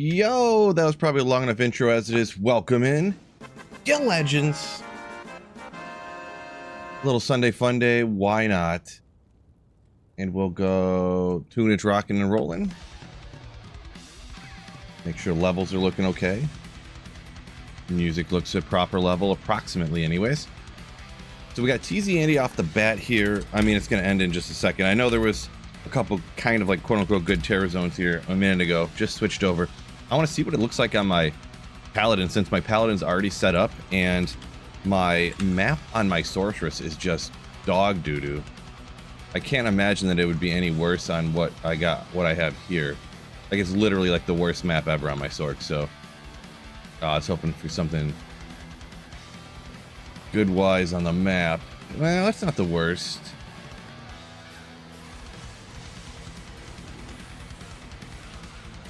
Yo, that was probably a long enough intro as it is. Welcome in, Guild Legends. Little Sunday fun day, why not? And we'll go 2 inch rocking and rolling. Make sure levels are looking okay. Music looks at proper level, approximately anyways. So we got TZ Andy off the bat here. I mean, it's going to end in just a second. I know there was a couple kind of like quote-unquote good terror zones here a minute ago. Just switched over. I want to see what it looks like on my Paladin, since my Paladin's already set up and my map on my Sorceress is just dog doo-doo. I can't imagine that it would be any worse on what I have here. Like, it's literally like the worst map ever on my Sorc, so I was hoping for something good-wise on the map. Well, that's not the worst.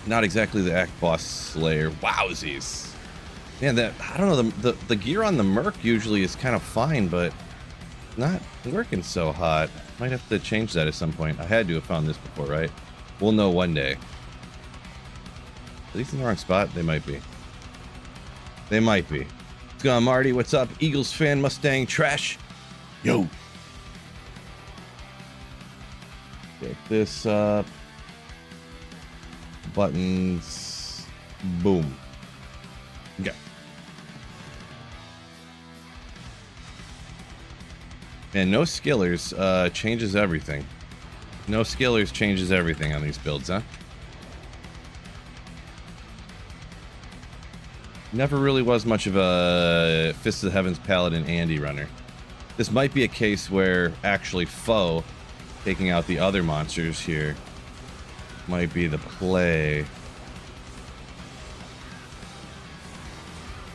Not exactly the Act Boss Slayer. Wowsies. Man, that, I don't know, the gear on the Merc usually is kind of fine, but not working so hot. Might have to change that at some point. I had to have found this before, right? We'll know one day. Are these in the wrong spot? They might be. They might be. What's going on, Marty? What's up? Eagles fan, Mustang trash. Yo. Pick this up. Buttons. Boom. Okay. And no skillers changes everything. No skillers changes everything on these builds, huh? Never really was much of a Fist of the Heavens Paladin Andy runner. This might be a case where actually Foe taking out the other monsters here might be the play.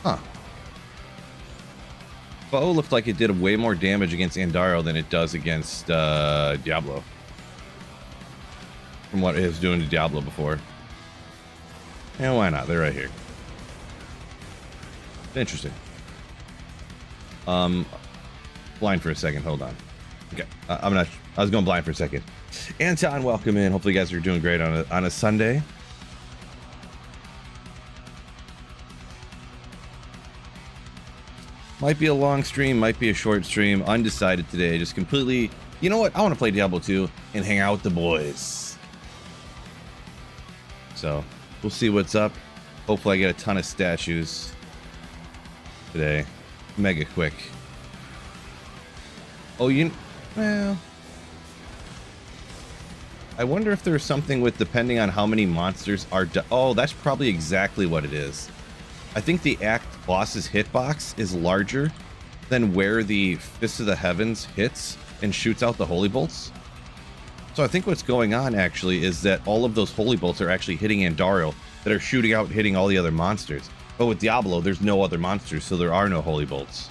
Huh. Foe looked like it did way more damage against Andaro than it does against Diablo. From what it was doing to Diablo before. And why not? They're right here. Interesting. Blind for a second. Hold on. Okay. I was going blind for a second. Anton, welcome in. Hopefully you guys are doing great on a Sunday. Might be a long stream, might be a short stream. Undecided today. Just completely... You know what? I want to play Diablo 2 and hang out with the boys. So, we'll see what's up. Hopefully I get a ton of statues today. Mega quick. Oh, well... I wonder if there's something with depending on how many monsters are... Oh, that's probably exactly what it is. I think the Act boss's hitbox is larger than where the Fist of the Heavens hits and shoots out the Holy Bolts. So I think what's going on actually is that all of those Holy Bolts are actually hitting Andaro that are shooting out and hitting all the other monsters. But with Diablo, there's no other monsters, so there are no Holy Bolts.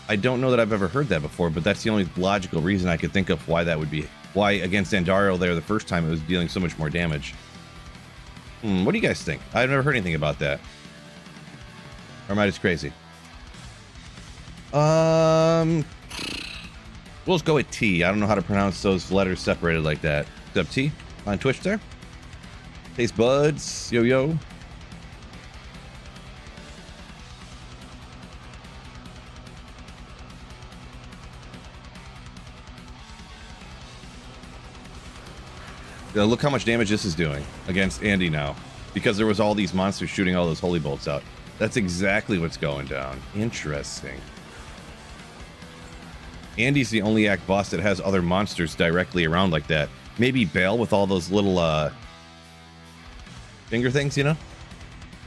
I don't know that I've ever heard that before, but that's the only logical reason I could think of why that would be. Why against Andaro there the first time it was dealing so much more damage. What do you guys think? I've never heard anything about that. Or am I just crazy? We'll just go with T. I don't know how to pronounce those letters separated like that. What's up, T? On Twitch there? Taste buds. Yo, yo. Look how much damage this is doing against Andy now. Because there was all these monsters shooting all those Holy Bolts out. That's exactly what's going down. Interesting. Andy's the only Act boss that has other monsters directly around like that. Maybe Bale with all those little finger things, you know?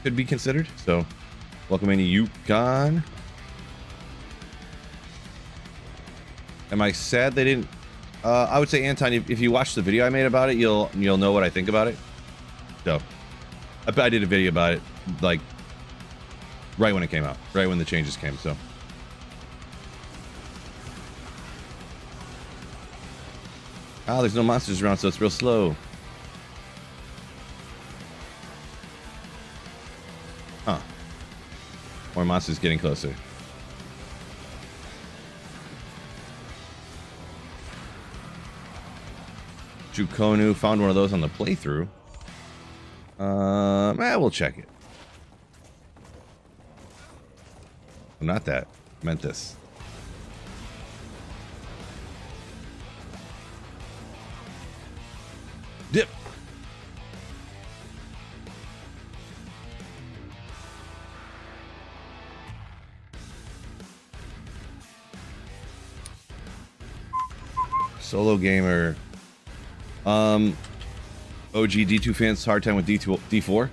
Could be considered. So, welcome in Yukon. Am I sad they didn't... I would say, Anton, if you watch the video I made about it, you'll know what I think about it. So, I did a video about it, like, right when it came out. Right when the changes came, so. Oh, there's no monsters around, so it's real slow. Huh. More monsters getting closer. Jukonu, found one of those on the playthrough. We'll check it. Not that. I meant this. Dip. Solo gamer. OG D2 fans, hard time with D4.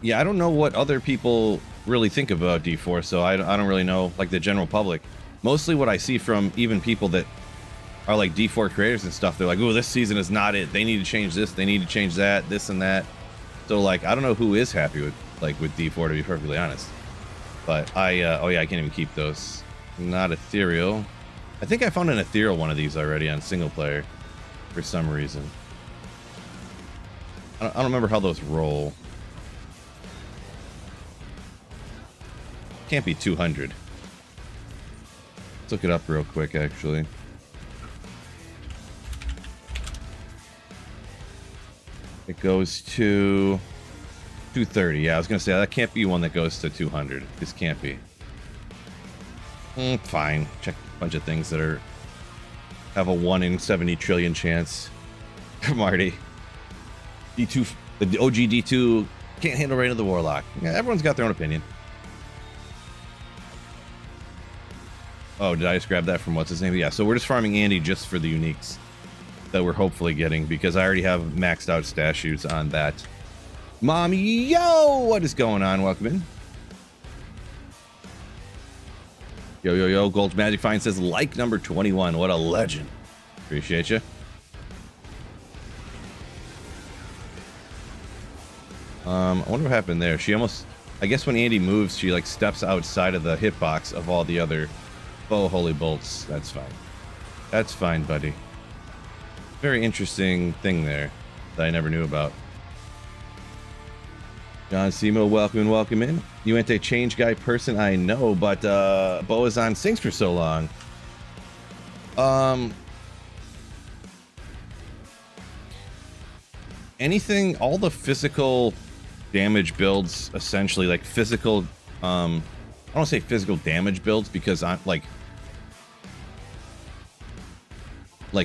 Yeah, I don't know what other people really think about D4, so I don't really know, like, the general public. Mostly what I see from even people that are like D4 creators and stuff, they're like, oh, this season is not it. They need to change this, they need to change that, this and that. So, like, I don't know who is happy with, like, with D4, to be perfectly honest. But oh yeah, I can't even keep those. Not ethereal. I think I found an ethereal one of these already on single player for some reason. I don't remember how those roll. Can't be 200. Let's look it up real quick, actually. It goes to 230. Yeah, I was gonna say that can't be one that goes to 200. This can't be. Fine. Check a bunch of things that have a 1 in 70 trillion chance. Marty. D2, the OG D2 can't handle Reign of the Warlock. Yeah, everyone's got their own opinion. Oh, did I just grab that from what's his name? Yeah, so we're just farming Andy just for the uniques that we're hopefully getting, because I already have maxed out stashes on that. Mom, yo, what is going on? Welcome in. Yo, Gold's Magic Find says like number 21. What a legend. Appreciate you. I wonder what happened there. She almost, I guess when Andy moves, she like steps outside of the hitbox of all the other holy bolts. That's fine. That's fine, buddy. Very interesting thing there that I never knew about. John Simo, welcome in. You ain't a change guy person, I know, but Bo is on Sinks for so long. Anything, all the physical damage builds, essentially, like physical, I don't want to say physical damage builds, because I'm like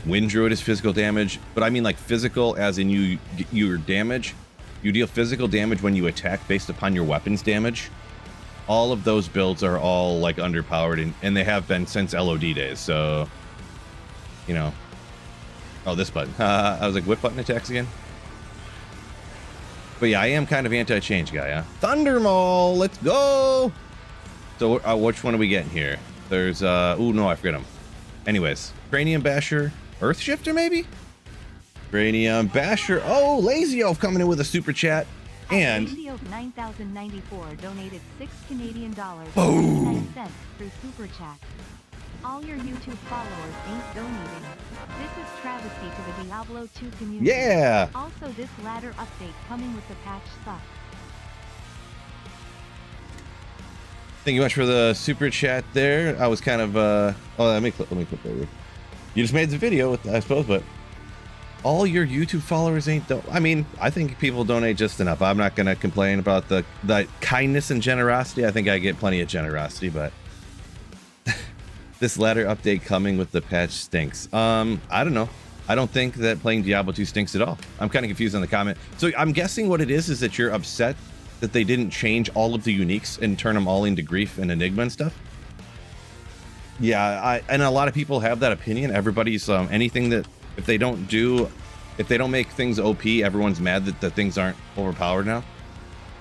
Wind Druid is physical damage, but I mean like physical as in your damage. You deal physical damage when you attack based upon your weapon's damage. All of those builds are all like underpowered, and they have been since LOD days, so you know. Oh, this button. I was like, what button attacks again? But yeah, I am kind of anti-change guy, huh? Thundermaul, let's go! So which one are we getting here? There's ooh, no, I forget them. Anyways, Cranium Basher, Earth Shifter maybe? Cranium Basher. Oh, Lazy Elf coming in with a super chat. And Lazy Elf 9094 donated $6 Canadian boom, through super chat. All your YouTube followers ain't donating. This is travesty to the Diablo 2 community. Yeah. Also, this ladder update coming with the patch sucks. Thank you much for the super chat there. I was kind of oh, let me click over. You just made the video, I suppose, but all your YouTube followers ain't I mean, I think people donate just enough. I'm not gonna complain about the kindness and generosity. I think I get plenty of generosity, but this ladder update coming with the patch stinks. I don't know. I don't think that playing Diablo 2 stinks at all. I'm kind of confused on the comment. So I'm guessing what it is that you're upset that they didn't change all of the uniques and turn them all into Grief and Enigma and stuff. Yeah, and a lot of people have that opinion. Everybody's anything that if they don't make things OP, everyone's mad that the things aren't overpowered now.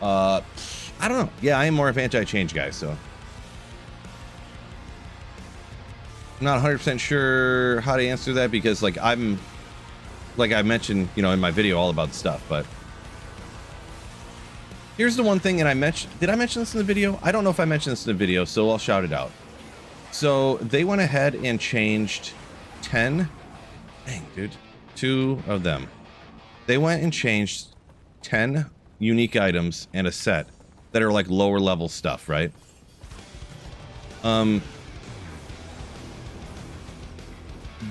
I don't know. Yeah, I am more of anti-change guy, so I'm not 100% sure how to answer that, because like I mentioned, you know, in my video all about the stuff, but here's the one thing, and did I mention this in the video? I don't know if I mentioned this in the video, so I'll shout it out. So they went ahead and changed 10, dang dude, 2 of them. They went and changed 10 unique items and a set that are like lower level stuff, right?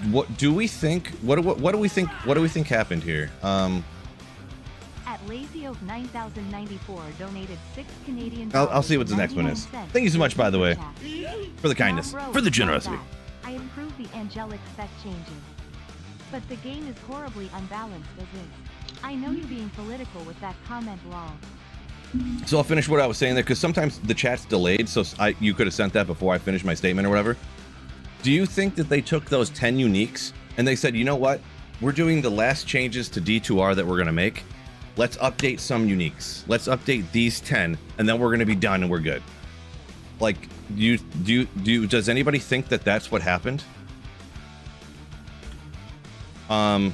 what do we think? What do we think? What do we think happened here? At Lazy Oak 9094 donated 6 Canadian. I'll see what the next one is. Thank you so much, by the way, for the kindness, for the generosity. I improved the angelic spec changes, but the game is horribly unbalanced as is. I know you being political with that comment, lol. So I'll finish what I was saying there, because sometimes the chat's delayed, so you could have sent that before I finished my statement or whatever. Do you think that they took those 10 uniques and they said, you know what? We're doing the last changes to D2R that we're going to make. Let's update some uniques. Let's update these 10, and then we're going to be done and we're good. Like, does anybody think that that's what happened? I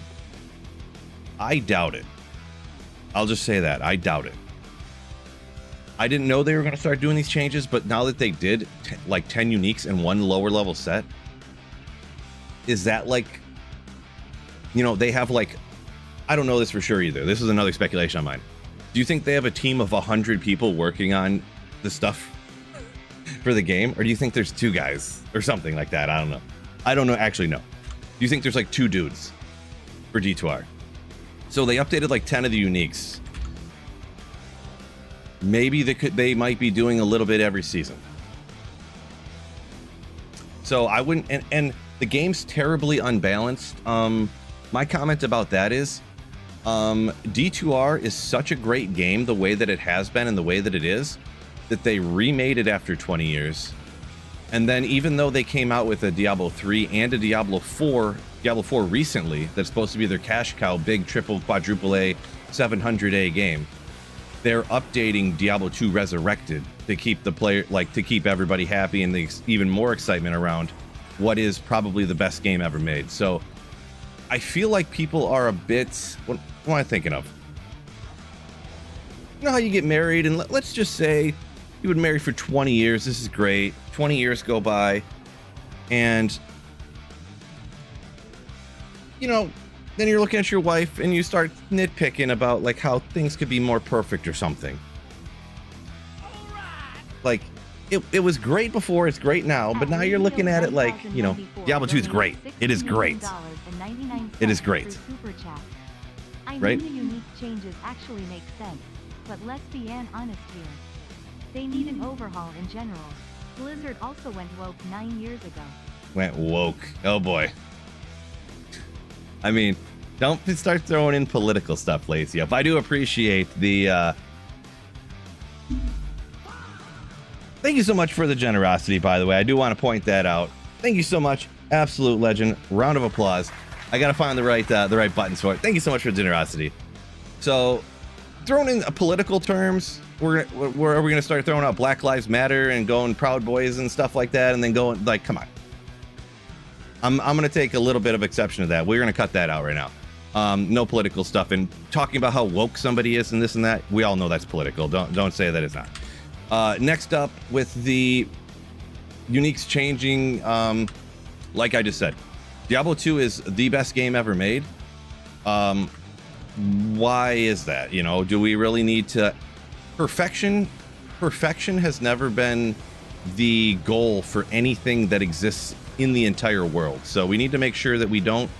doubt it. I'll just say that. I doubt it. I didn't know they were going to start doing these changes, but now that they did, like 10 uniques and one lower level set, is that like, you know, they have like, I don't know this for sure either. This is another speculation on mine. Do you think they have a team of 100 people working on the stuff for the game? Or do you think there's 2 guys or something like that? I don't know. I don't know. Actually, no. Do you think there's like 2 dudes for D2R? So they updated like 10 of the uniques. Maybe they might be doing a little bit every season. So I wouldn't, and the game's terribly unbalanced. My comment about that is, D2R is such a great game the way that it has been and the way that it is, that they remade it after 20 years. And then even though they came out with a Diablo 3 and a Diablo 4 recently, that's supposed to be their cash cow, big triple quadruple A 700A game, they're updating Diablo 2 Resurrected to keep the player, like, to keep everybody happy and even more excitement around what is probably the best game ever made. So I feel like people are a bit, what am I thinking of? You know how you get married, and let's just say you would marry for 20 years. This is great. 20 years go by, and you know, then you're looking at your wife and you start nitpicking about like how things could be more perfect or something. Like, it was great before, it's great now, but now you're looking at it like, you know, Diablo 2 is great. It is great. It is great. Right? I mean, the unique changes actually make sense, but let's be honest here. They need an overhaul in general. Blizzard also went woke 9 years ago. Went woke. Oh boy. I mean, don't start throwing in political stuff, Lazy. I do appreciate the thank you so much for the generosity, by the way. I do want to point that out. Thank you so much. Absolute legend. Round of applause. I gotta find the right buttons for it. Thank you so much for the generosity. So, throwing in political terms, are we gonna start throwing out Black Lives Matter and going Proud Boys and stuff like that, and then going like, come on. I'm gonna take a little bit of exception to that. We're gonna cut that out right now. No political stuff, and talking about how woke somebody is and this and that. We all know that's political. Don't say that it's not. Next up, with the uniques changing, like I just said, Diablo 2 is the best game ever made. Why is that? You know, do we really need to? Perfection has never been the goal for anything that exists in the entire world. So we need to make sure that we don't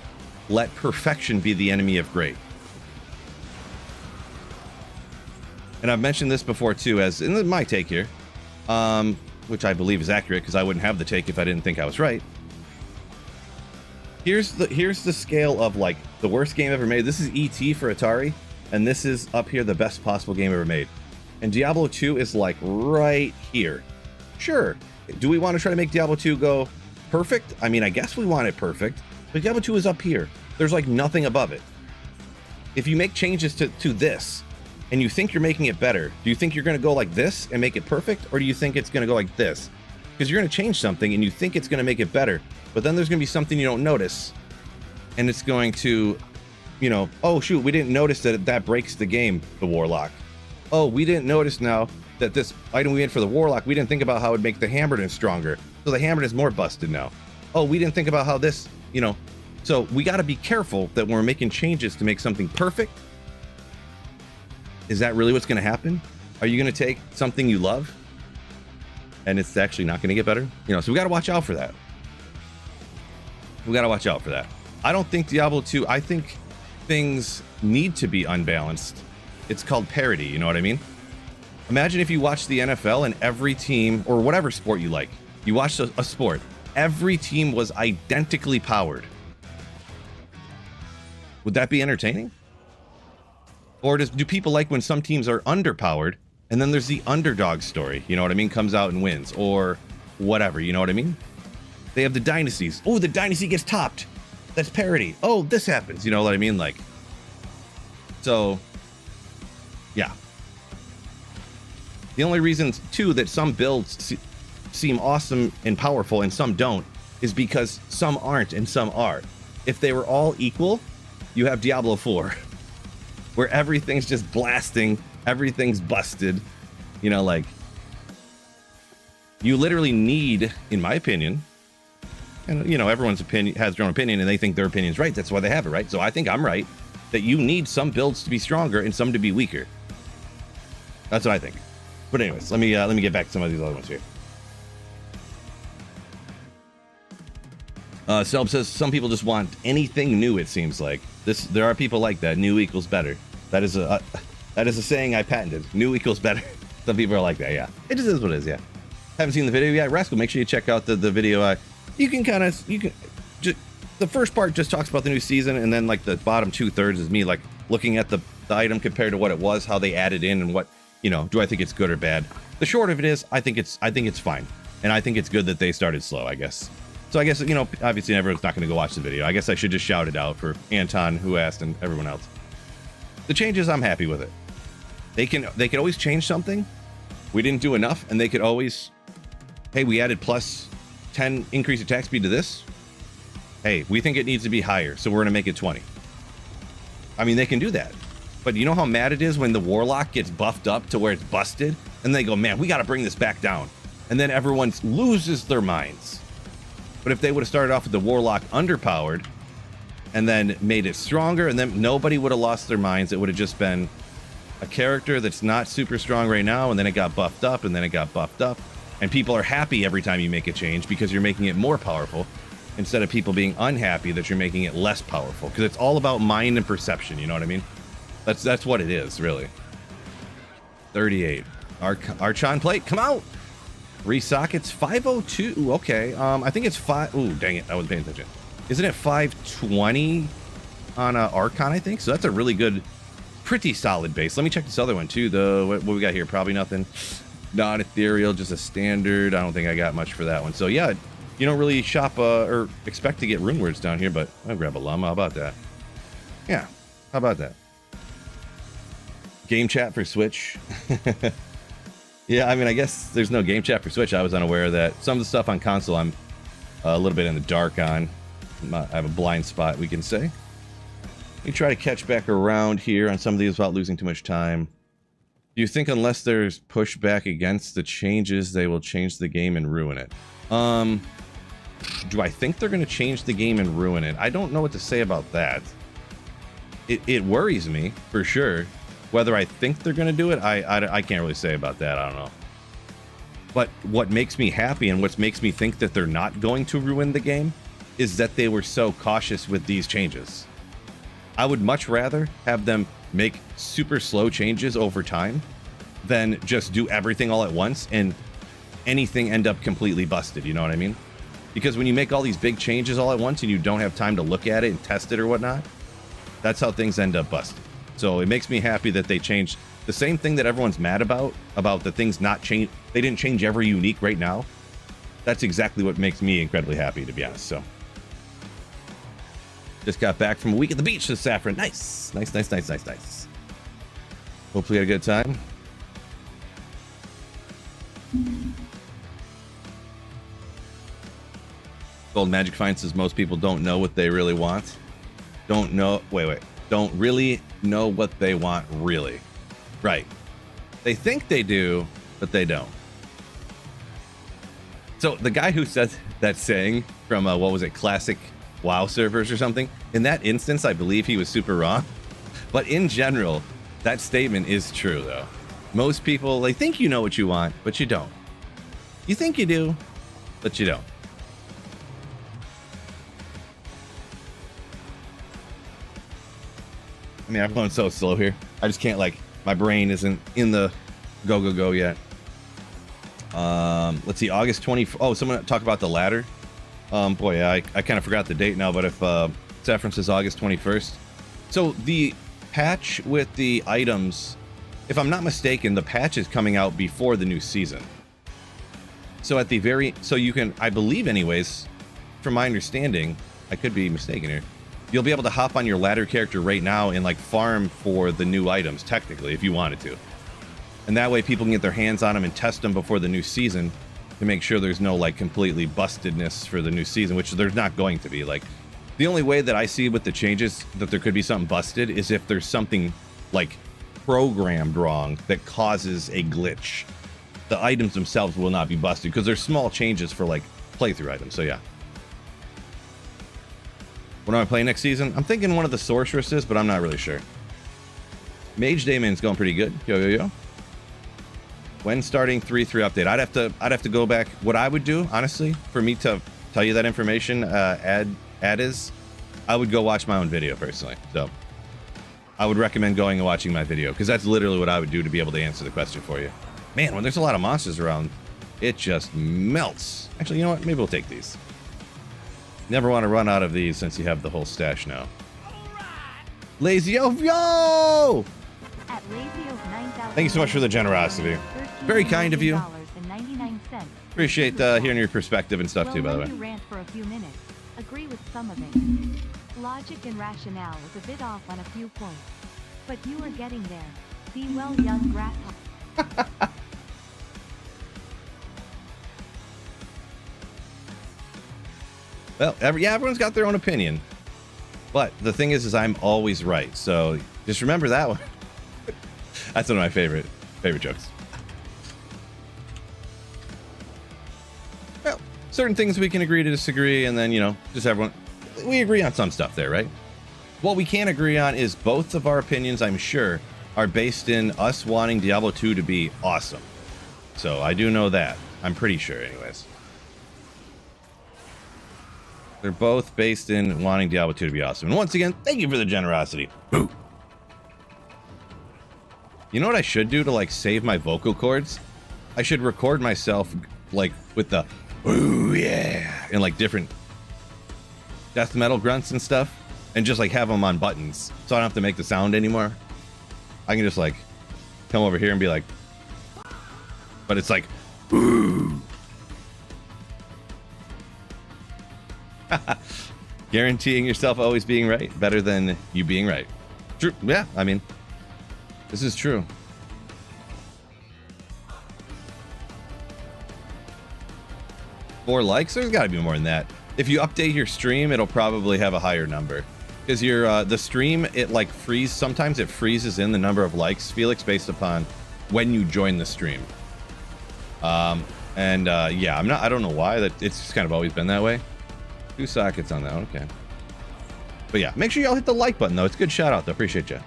let perfection be the enemy of great. And I've mentioned this before too, as in my take here, which I believe is accurate because I wouldn't have the take if I didn't think I was right. Here's the scale of like the worst game ever made. This is ET for Atari, and this is up here the best possible game ever made. And Diablo 2 is like right here. Sure, do we want to try to make Diablo 2 go perfect? I mean, I guess we want it perfect, but Diablo 2 is up here. There's like nothing above it. If you make changes to this and you think you're making it better, do you think you're going to go like this and make it perfect, or do you think it's going to go like this? Because you're going to change something and you think it's going to make it better, but then there's going to be something you don't notice, and it's going to, you know, oh shoot, we didn't notice that breaks the game, the Warlock. Oh, we didn't notice now that this item we made for the Warlock, we didn't think about how it would make the Hammerton stronger, so the Hammerton is more busted now. Oh, we didn't think about how this, you know. So we got to be careful that when we're making changes to make something perfect, is that really what's going to happen? Are you going to take something you love and it's actually not going to get better? You know, so we got to watch out for that. We got to watch out for that. I don't think Diablo 2, I think things need to be unbalanced. It's called parity, you know what I mean? Imagine if you watch the NFL and every team, or whatever sport you like, you watch a sport, every team was identically powered. Would that be entertaining? Or do people like when some teams are underpowered and then there's the underdog story, you know what I mean, comes out and wins, or whatever, you know what I mean? They have the dynasties. Oh, the dynasty gets topped. That's parity. Oh, this happens, you know what I mean? Like, so, yeah. The only reason, too, that some builds seem awesome and powerful and some don't is because some aren't and some are. If they were all equal, you have Diablo 4, where everything's just blasting, everything's busted, you know, like, you literally need, in my opinion, and, you know, everyone's opinion has their own opinion and they think their opinion's right. That's why they have it, right? So I think I'm right, that you need some builds to be stronger and some to be weaker. That's what I think. But anyways, let me get back to some of these other ones here. Selb says some people just want anything new. It seems like there are people like that. New equals better. That is a saying I patented. New equals better. Some people are like that. Yeah, it just is what it is. Yeah. Haven't seen the video yet, Rascal? Make sure you check out the video. You can just the first part just talks about the new season, and then like the bottom 2/3 is me like looking at the item compared to what it was, how they added in, and what, you know, do I think it's good or bad? The short of it is, I think it's fine, and I think it's good that they started slow, I guess. So I guess, you know, obviously everyone's not going to go watch the video. I guess I should just shout it out for Anton, who asked, and everyone else. The changes, I'm happy with it. They can always change something. We didn't do enough, and they could always, hey, we added plus 10 increased attack speed to this. Hey, we think it needs to be higher, so we're going to make it 20. I mean, they can do that. But you know how mad it is when the Warlock gets buffed up to where it's busted, and they go, man, we got to bring this back down. And then everyone loses their minds. But if they would have started off with the Warlock underpowered and then made it stronger, and then nobody would have lost their minds. It would have just been a character that's not super strong right now, and then it got buffed up, and then it got buffed up. And people are happy every time you make a change because you're making it more powerful, instead of people being unhappy that you're making it less powerful. Because it's all about mind and perception, you know what I mean? That's what it is, really. 38. Archon plate, come out! 3 sockets, 502. Okay, I think it's 5. Ooh, dang it, I wasn't paying attention. Isn't it 520 on Archon, I think? So that's a really good, pretty solid base. Let me check this other one, too, though. What we got here? Probably nothing. Not ethereal, just a standard. I don't think I got much for that one. So, yeah, you don't really shop or expect to get rune words down here, but I'll grab a llama. How about that? Yeah, how about that? Game chat for Switch. Yeah, I mean, I guess there's no game chat for Switch. I was unaware of that. Some of the stuff on console, I'm a little bit in the dark on. I have a blind spot, we can say. Let me try to catch back around here on some of these without losing too much time. Do you think unless there's pushback against the changes, they will change the game and ruin it? Do I think they're going to change the game and ruin it? I don't know what to say about that. It worries me, for sure. Whether I think they're going to do it, I can't really say about that. I don't know. But what makes me happy and what makes me think that they're not going to ruin the game is that they were so cautious with these changes. I would much rather have them make super slow changes over time than just do everything all at once and anything end up completely busted, you know what I mean? Because when you make all these big changes all at once and you don't have time to look at it and test it or whatnot, that's how things end up busted. So it makes me happy that they changed the same thing that everyone's mad about the things not change. They didn't change every unique right now. That's exactly what makes me incredibly happy, to be honest. So just got back from a week at the beach with Saffron. Nice. Nice. Hopefully you had a good time. Gold Magic Find says most people don't know what they really want. Don't really know what they want, really. Right. They think they do, but they don't. So the guy who said that saying from, what was it, classic WoW servers or something, in that instance, I believe he was super wrong. But in general, that statement is true, though. Most people, they think you know what you want, but you don't. You think you do, but you don't. I mean, I'm going so slow here. I just can't, like, my brain isn't in the go yet. Let's see, August 20. Oh, someone talk about the ladder. Boy, yeah, I kind of forgot the date now, but if Saffron says August 21st. So the patch with the items, if I'm not mistaken, the patch is coming out before the new season. So at the very, so you can, I believe anyways, from my understanding, I could be mistaken here, you'll be able to hop on your ladder character right now and like farm for the new items, technically, if you wanted to. And that way people can get their hands on them and test them before the new season to make sure there's no like completely bustedness for the new season, which there's not going to be. Like, the only way that I see with the changes that there could be something busted is if there's something like programmed wrong that causes a glitch. The items themselves will not be busted because there's small changes for like playthrough items. So yeah. What am I playing next season? I'm thinking one of the sorceresses, but I'm not really sure. Mage Damon's going pretty good. Yo. When starting 3.3 update? I'd have to go back. What I would do, honestly, for me to tell you that information, I would go watch my own video personally. So I would recommend going and watching my video because that's literally what I would do to be able to answer the question for you. Man, when there's a lot of monsters around, it just melts. Actually, you know what? Maybe we'll take these. Never want to run out of these since you have the whole stash now. Lazy Oaf, yo! At Lazy Oaf 9,000. Thank you so much for the generosity. Very kind of you. Appreciate hearing your perspective and stuff too, by the way. Rant for a few minutes. Agree with some of it. Logic and rationale is a bit off on a few points, but you are getting there. Be well, young grasshopper. Well, everyone's got their own opinion. But the thing is I'm always right. So just remember that one. That's one of my favorite jokes. Well, certain things we can agree to disagree, and then, you know, just everyone, we agree on some stuff there, right? What we can't agree on is both of our opinions, I'm sure, are based in us wanting Diablo 2 to be awesome. So I do know that. I'm pretty sure, anyways. They're both based in wanting Diablo 2 to be awesome. And once again, thank you for the generosity. Boo. You know what I should do to like save my vocal cords? I should record myself like with the ooh yeah and like different death metal grunts and stuff, and just like have them on buttons so I don't have to make the sound anymore. I can just like come over here and be like, but it's like ooh. Guaranteeing yourself always being right better than you being right. True. Yeah, I mean, this is true. More likes? There's got to be more than that. If you update your stream, it'll probably have a higher number. Because your the stream, it like freezes. Sometimes it freezes in the number of likes, Felix, based upon when you join the stream. Yeah, I don't know why. That it's just kind of always been that way. 2 sockets on that one, okay. But yeah, make sure y'all hit the like button though. It's a good shout out though. Appreciate you.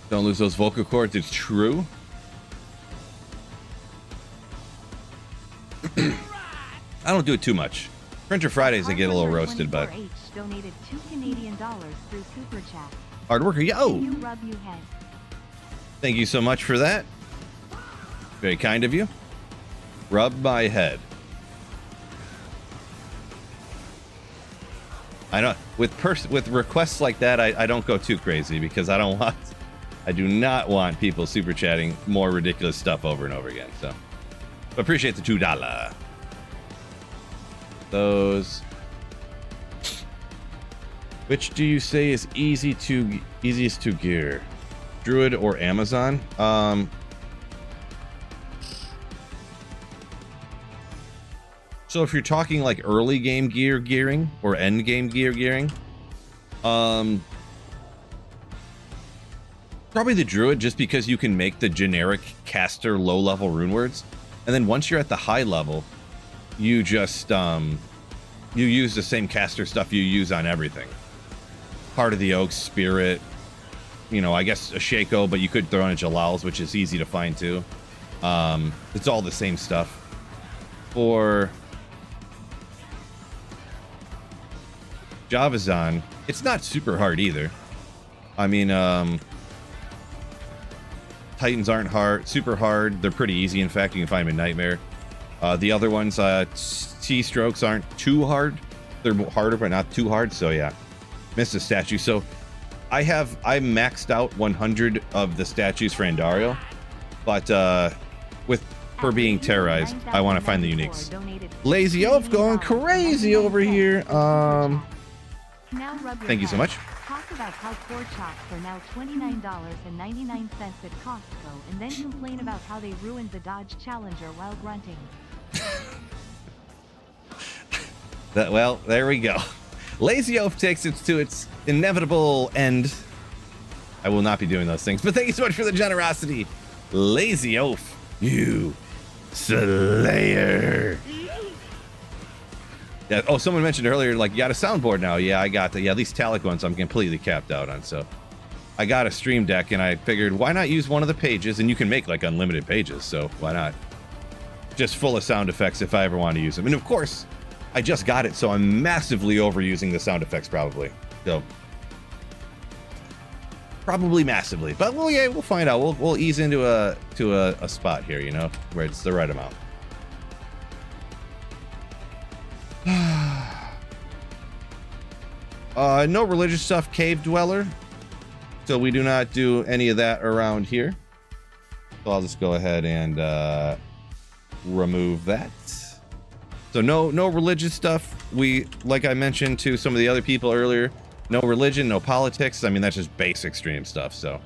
Don't lose those vocal cords. It's true. I don't do it too much. Printer Fridays I get a little roasted, but donated $2 Canadian through Super Chat. Hard worker, yo! You rub you head. Thank you so much for that. Very kind of you. Rub my head. I know with requests like that, I don't go too crazy because I do not want people super chatting more ridiculous stuff over and over again. So, appreciate the $2. Those. Which do you say is easiest to gear? Druid or Amazon? So if you're talking like early game gearing or end game gearing, probably the Druid, just because you can make the generic caster low level rune words, and then once you're at the high level, you just you use the same caster stuff you use on everything. Heart of the Oak, Spirit, you know, I guess a Shaco, but you could throw in a Jalal's, which is easy to find too. It's all the same stuff. For Javazan, it's not super hard either. I mean, Titans aren't super hard. They're pretty easy. In fact, you can find them in Nightmare. The other ones, T-strokes aren't too hard. They're harder, but not too hard. So yeah, missed a statue. So I maxed out 100 of the statues for Andario, but for being terrorized, I want to find the uniques. Lazy Oaf going crazy over here. Thank you so much. Talk about how pork chops are now $29.99 at Costco, and then complain about how they ruined the Dodge Challenger while grunting. Well, there we go. Lazy Oaf takes it to its inevitable end. I will not be doing those things, but thank you so much for the generosity. Lazy Oaf, you slayer. Yeah. Oh, someone mentioned earlier, like, you got a soundboard now. Yeah, I got the, at least Talic ones I'm completely capped out on. So I got a stream deck, and I figured, why not use one of the pages? And you can make like unlimited pages, so why not? Just full of sound effects if I ever want to use them. And of course, I just got it, so I'm massively overusing the sound effects probably. So probably massively, but we'll find out. We'll ease into a spot here, you know, where it's the right amount. No religious stuff, Cave Dweller. So we do not do any of that around here. So I'll just go ahead and remove that. So no religious stuff. We, like I mentioned to some of the other people earlier, no religion, no politics. I mean, that's just basic stream stuff. So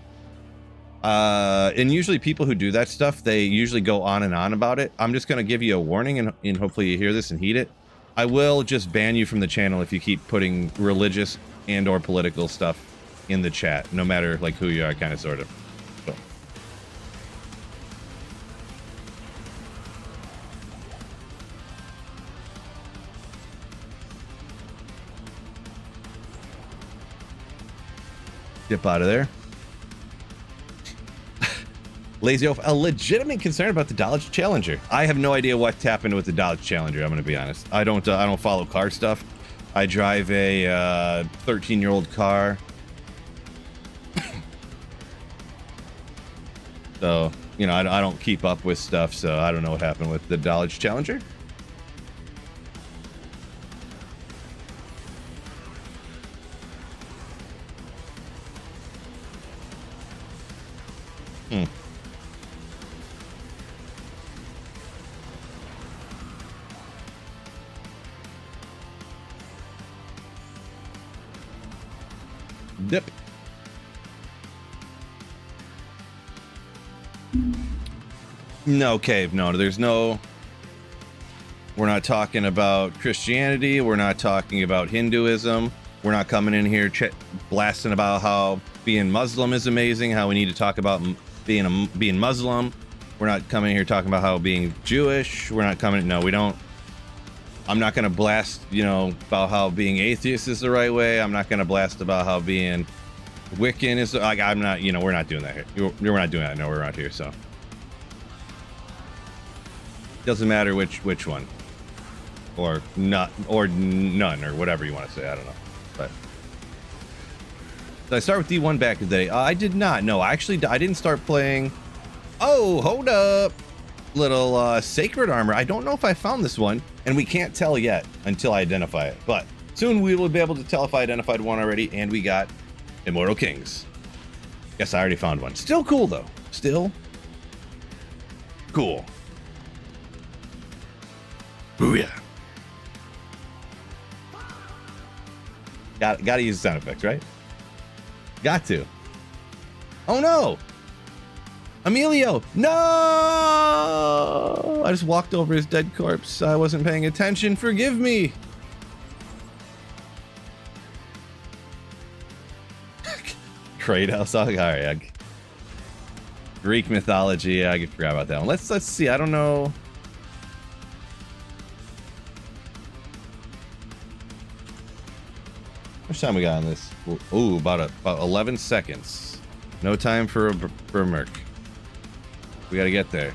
and usually people who do that stuff, they usually go on and on about it. I'm just going to give you a warning, and hopefully you hear this and heed it. I will just ban you from the channel if you keep putting religious and or political stuff in the chat, no matter like who you are, kind of, sort of. So. Dip out of there. Lazy Oaf, a legitimate concern about the Dodge Challenger. I have no idea what's happened with the Dodge Challenger. I'm going to be honest. I don't follow car stuff. I drive a 13-year-old car. So, you know, I don't keep up with stuff. So I don't know what happened with the Dodge Challenger. Dip. No, Cave. No, there's no. We're not talking about Christianity. We're not talking about Hinduism. We're not coming in here blasting about how being Muslim is amazing, how we need to talk about being Muslim. We're not coming in here talking about how being Jewish. We're not coming. No, we don't. I'm not going to blast, you know, about how being atheist is the right way. I'm not going to blast about how being Wiccan is, like, I'm not, you know, we're not doing that here. We're not doing that nowhere around here, so. Doesn't matter which one. Or not, or none, or whatever you want to say, I don't know. But. Did I start with D1 back in the day? I did not. No, actually, I didn't start playing. Oh, hold up. Little Sacred Armor. I don't know if I found this one, and we can't tell yet until I identify it. But soon we will be able to tell if I identified one already, and we got Immortal Kings. Guess I already found one. Still cool, though. Still cool. Booyah. Got to use sound effects, right? Got to. Oh, no. Emilio, no! I just walked over his dead corpse. I wasn't paying attention. Forgive me. Kratos. All right. Greek mythology. I forgot about that one. Let's see. I don't know. How much time we got on this? Ooh, about 11 seconds. No time for a merc. We gotta get there.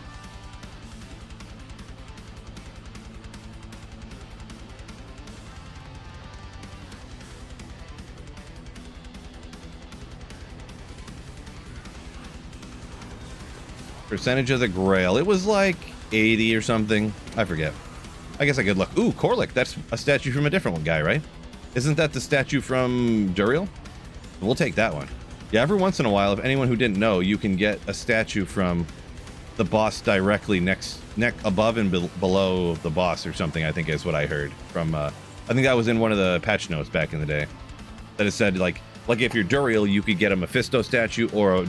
Percentage of the Grail. It was like 80 or something. I forget. I guess I could look. Ooh, Korlik. That's a statue from a different guy, right? Isn't that the statue from Duriel? We'll take that one. Yeah, every once in a while, if anyone who didn't know, you can get a statue from the boss directly above and below the boss or something, I think is what I heard from, I think that was in one of the patch notes back in the day. That it said, like if you're Duriel, you could get a Mephisto statue or a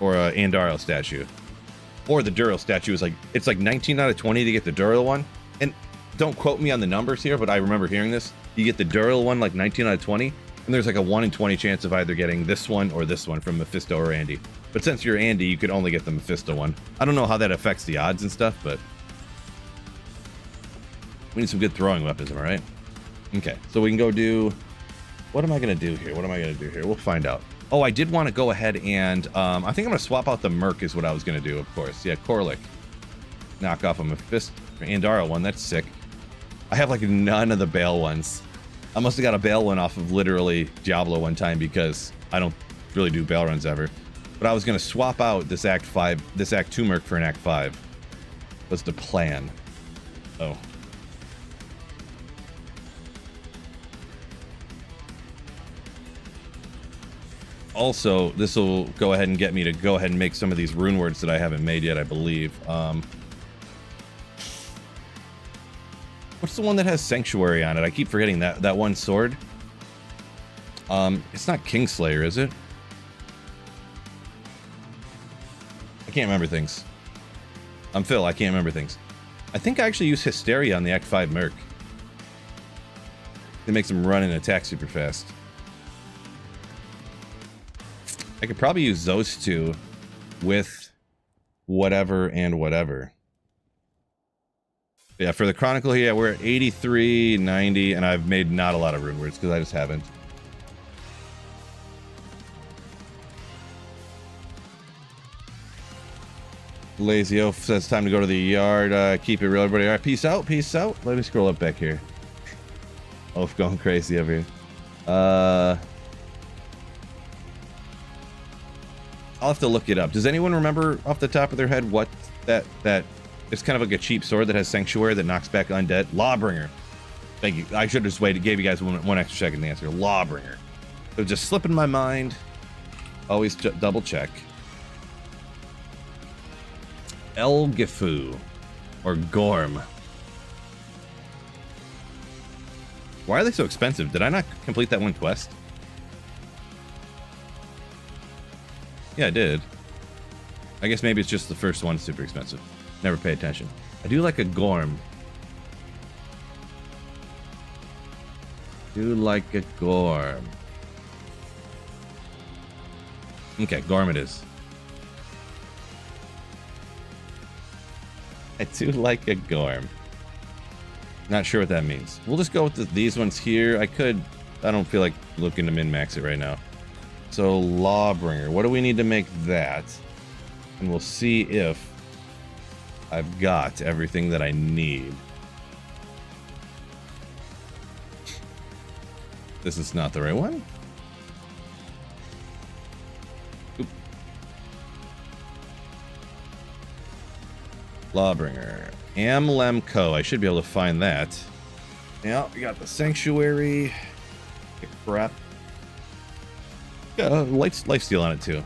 Andariel statue. Or the Duriel statue is like, it's like 19 out of 20 to get the Duriel one. And don't quote me on the numbers here, but I remember hearing this. You get the Duriel one like 19 out of 20, and there's like a 1 in 20 chance of either getting this one or this one from Mephisto or Andy. But since you're Andy, you could only get the Mephisto one. I don't know how that affects the odds and stuff, but we need some good throwing weapons, am I right? Okay, so we can go do... What am I going to do here? We'll find out. Oh, I did want to go ahead and... I think I'm going to swap out the Merc is what I was going to do, of course. Yeah, Korlik. Knock off a Mephisto... Andariel one, that's sick. I have like none of the Bale ones. I must have got a Bale one off of literally Diablo one time because I don't really do Bale runs ever. But I was going to swap out this Act 2 Merc for an Act 5. Was the plan. Oh. Also, this will go ahead and get me to go ahead and make some of these rune words that I haven't made yet, I believe. What's the one that has Sanctuary on it? I keep forgetting that one sword. It's not Kingslayer, is it? I can't remember things. I'm Phil, I can't remember things. I think I actually use Hysteria on the Act 5 Merc. It makes him run and attack super fast. I could probably use those two with whatever and whatever. Yeah, for the Chronicle here, we're at 83, 90, and I've made not a lot of rune words because I just haven't. Lazy Oaf says time to go to the yard. Keep it real, everybody. All right, peace out, peace out. Let me scroll up back here. Oaf going crazy over here. I'll have to look it up. Does anyone remember off the top of their head what that it's kind of like a cheap sword that has Sanctuary that knocks back undead? Lawbringer. Thank you. I should have just waited, gave you guys one extra second to answer. Lawbringer. It was just slipping my mind. Always double check. Elgifu or Gorm. Why are they so expensive? Did I not complete that one quest? Yeah, I did. I guess maybe it's just the first one super expensive. Never pay attention. I do like a Gorm. Do like a Gorm. Okay, Gorm it is. I do like a Gorm. Not sure what that means. We'll just go with these ones here. I don't feel like looking to min-max it right now. So, Lawbringer. What do we need to make that? And we'll see if I've got everything that I need. This is not the right one. Oop. Lawbringer. Amlemco. I should be able to find that. Yeah, we got the Sanctuary. Crap. Got lifesteal on it too.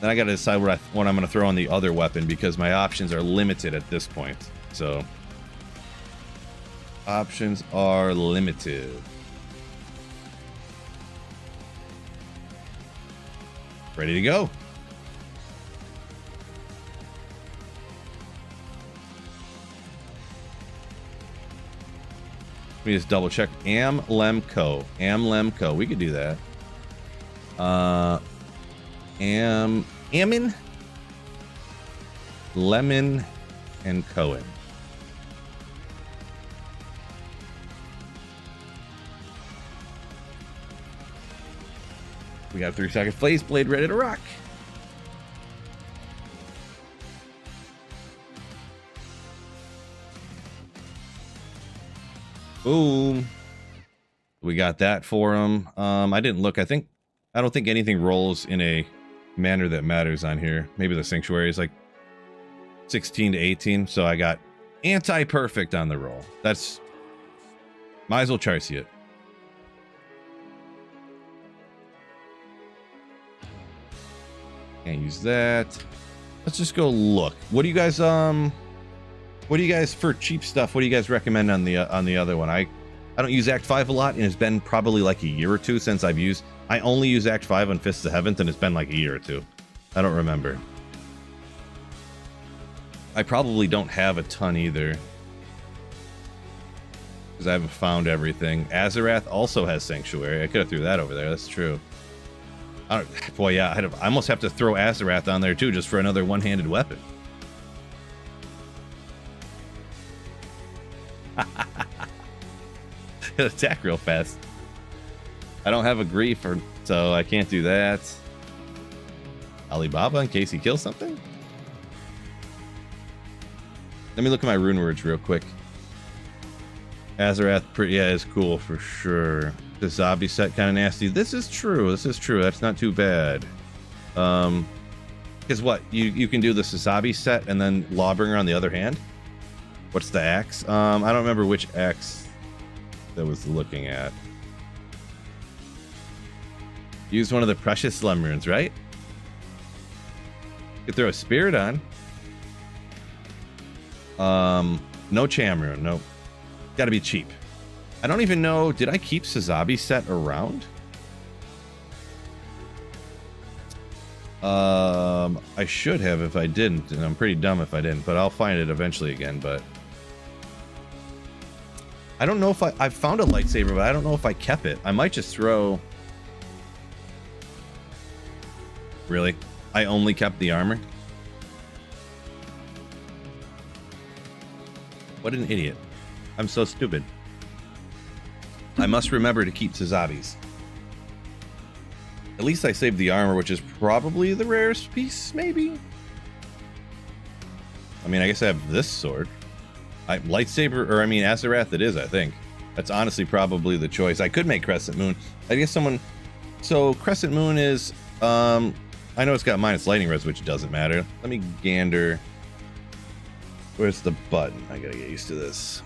Then I gotta decide what I'm gonna throw on the other weapon because my options are limited at this point. So options are limited. Ready to go. Let me just double check. Amlemco. Amlemco. We could do that. Ammon, Lemon, and Cohen. We got a 3-second phase blade ready to rock. Boom. We got that for him. I didn't look. I don't think anything rolls in a manner that matters on here. Maybe the sanctuary is like 16 to 18. So I got anti-perfect on the roll. That's might as well Charcy it. Can't use that. Let's just go look. What do you guys for cheap stuff? What do you guys recommend on the other one? I don't use Act 5 a lot, and it's been probably like a year or two since I only use Act 5 on Fists of Heaven, and it's been like a year or two. I don't remember. I probably don't have a ton either, because I haven't found everything. Azarath also has Sanctuary. I could have threw that over there. That's true. Boy, yeah, I almost have to throw Azarath on there too, just for another one-handed weapon. It'll attack real fast. I don't have a grief, so I can't do that. Alibaba in case he kills something. Let me look at my rune words real quick. Azarath, yeah, is cool for sure. The zombie set kind of nasty. This is true. This is true. That's not too bad. Because what you can do the Sazabi set and then Lawbringer on the other hand. What's the axe? I don't remember which axe that was looking at. Use one of the precious slum runes, right? You could throw a spirit on. No cham rune. Nope. Gotta be cheap. I don't even know. Did I keep Sazabi set around? I should have if I didn't, and I'm pretty dumb if I didn't, but I'll find it eventually again. But I don't know if I found a lightsaber, but I don't know if I kept it. I might just throw. Really? I only kept the armor? What an idiot. I'm so stupid. I must remember to keep Sazabis. At least I saved the armor, which is probably the rarest piece, maybe? I mean, I guess I have this sword. Azarath it is, I think. That's honestly probably the choice. I could make Crescent Moon. I guess someone... So, Crescent Moon is... I know it's got minus lightning res, which doesn't matter. Let me gander... Where's the button? I gotta get used to this.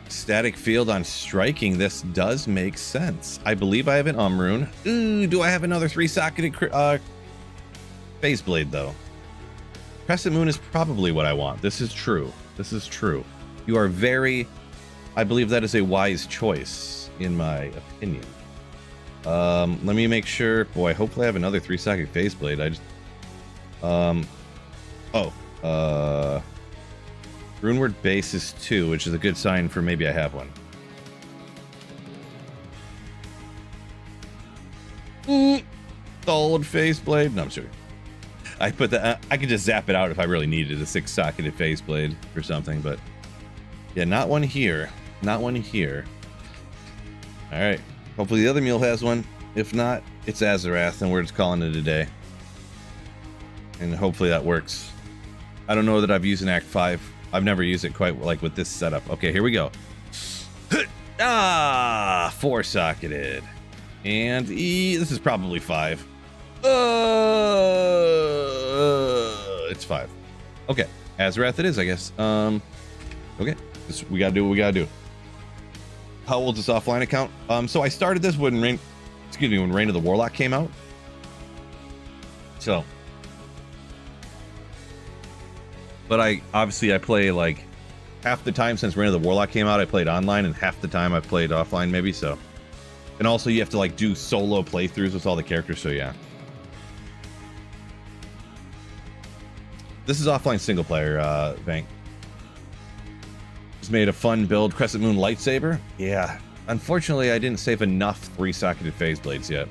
Static field on striking. This does make sense. I believe I have an rune. Ooh, do I have another 3-socketed phase blade though? Crescent Moon is probably what I want. This is true. This is true. You are very... I believe that is a wise choice, in my opinion. Let me make sure... Boy, hopefully I have another 3-socket phase blade. I just... Runeward base is 2, which is a good sign for maybe I have one. Solid phase blade. No, I'm sure. I put that. I could just zap it out if I really needed a 6-socketed phase blade or something, but yeah, not one here. Not one here. All right. Hopefully the other mule has one. If not, it's Azarath, and we're just calling it a day. And hopefully that works. I don't know that I've used an Act 5. I've never used it quite like with this setup. Okay, here we go. 4-socketed. And this is probably 5. It's 5. Okay, Azarath it is, I guess. Okay, we gotta do what we gotta do. How old is this offline account? So I started this when Reign of the Warlock came out. So... But I play like half the time since Reign of the Warlock came out, I played online, and half the time I've played offline, maybe. So, and also you have to like do solo playthroughs with all the characters. So yeah, this is offline single player. Vank just made a fun build. Crescent Moon lightsaber. Yeah, unfortunately I didn't save enough 3-socketed phase blades yet.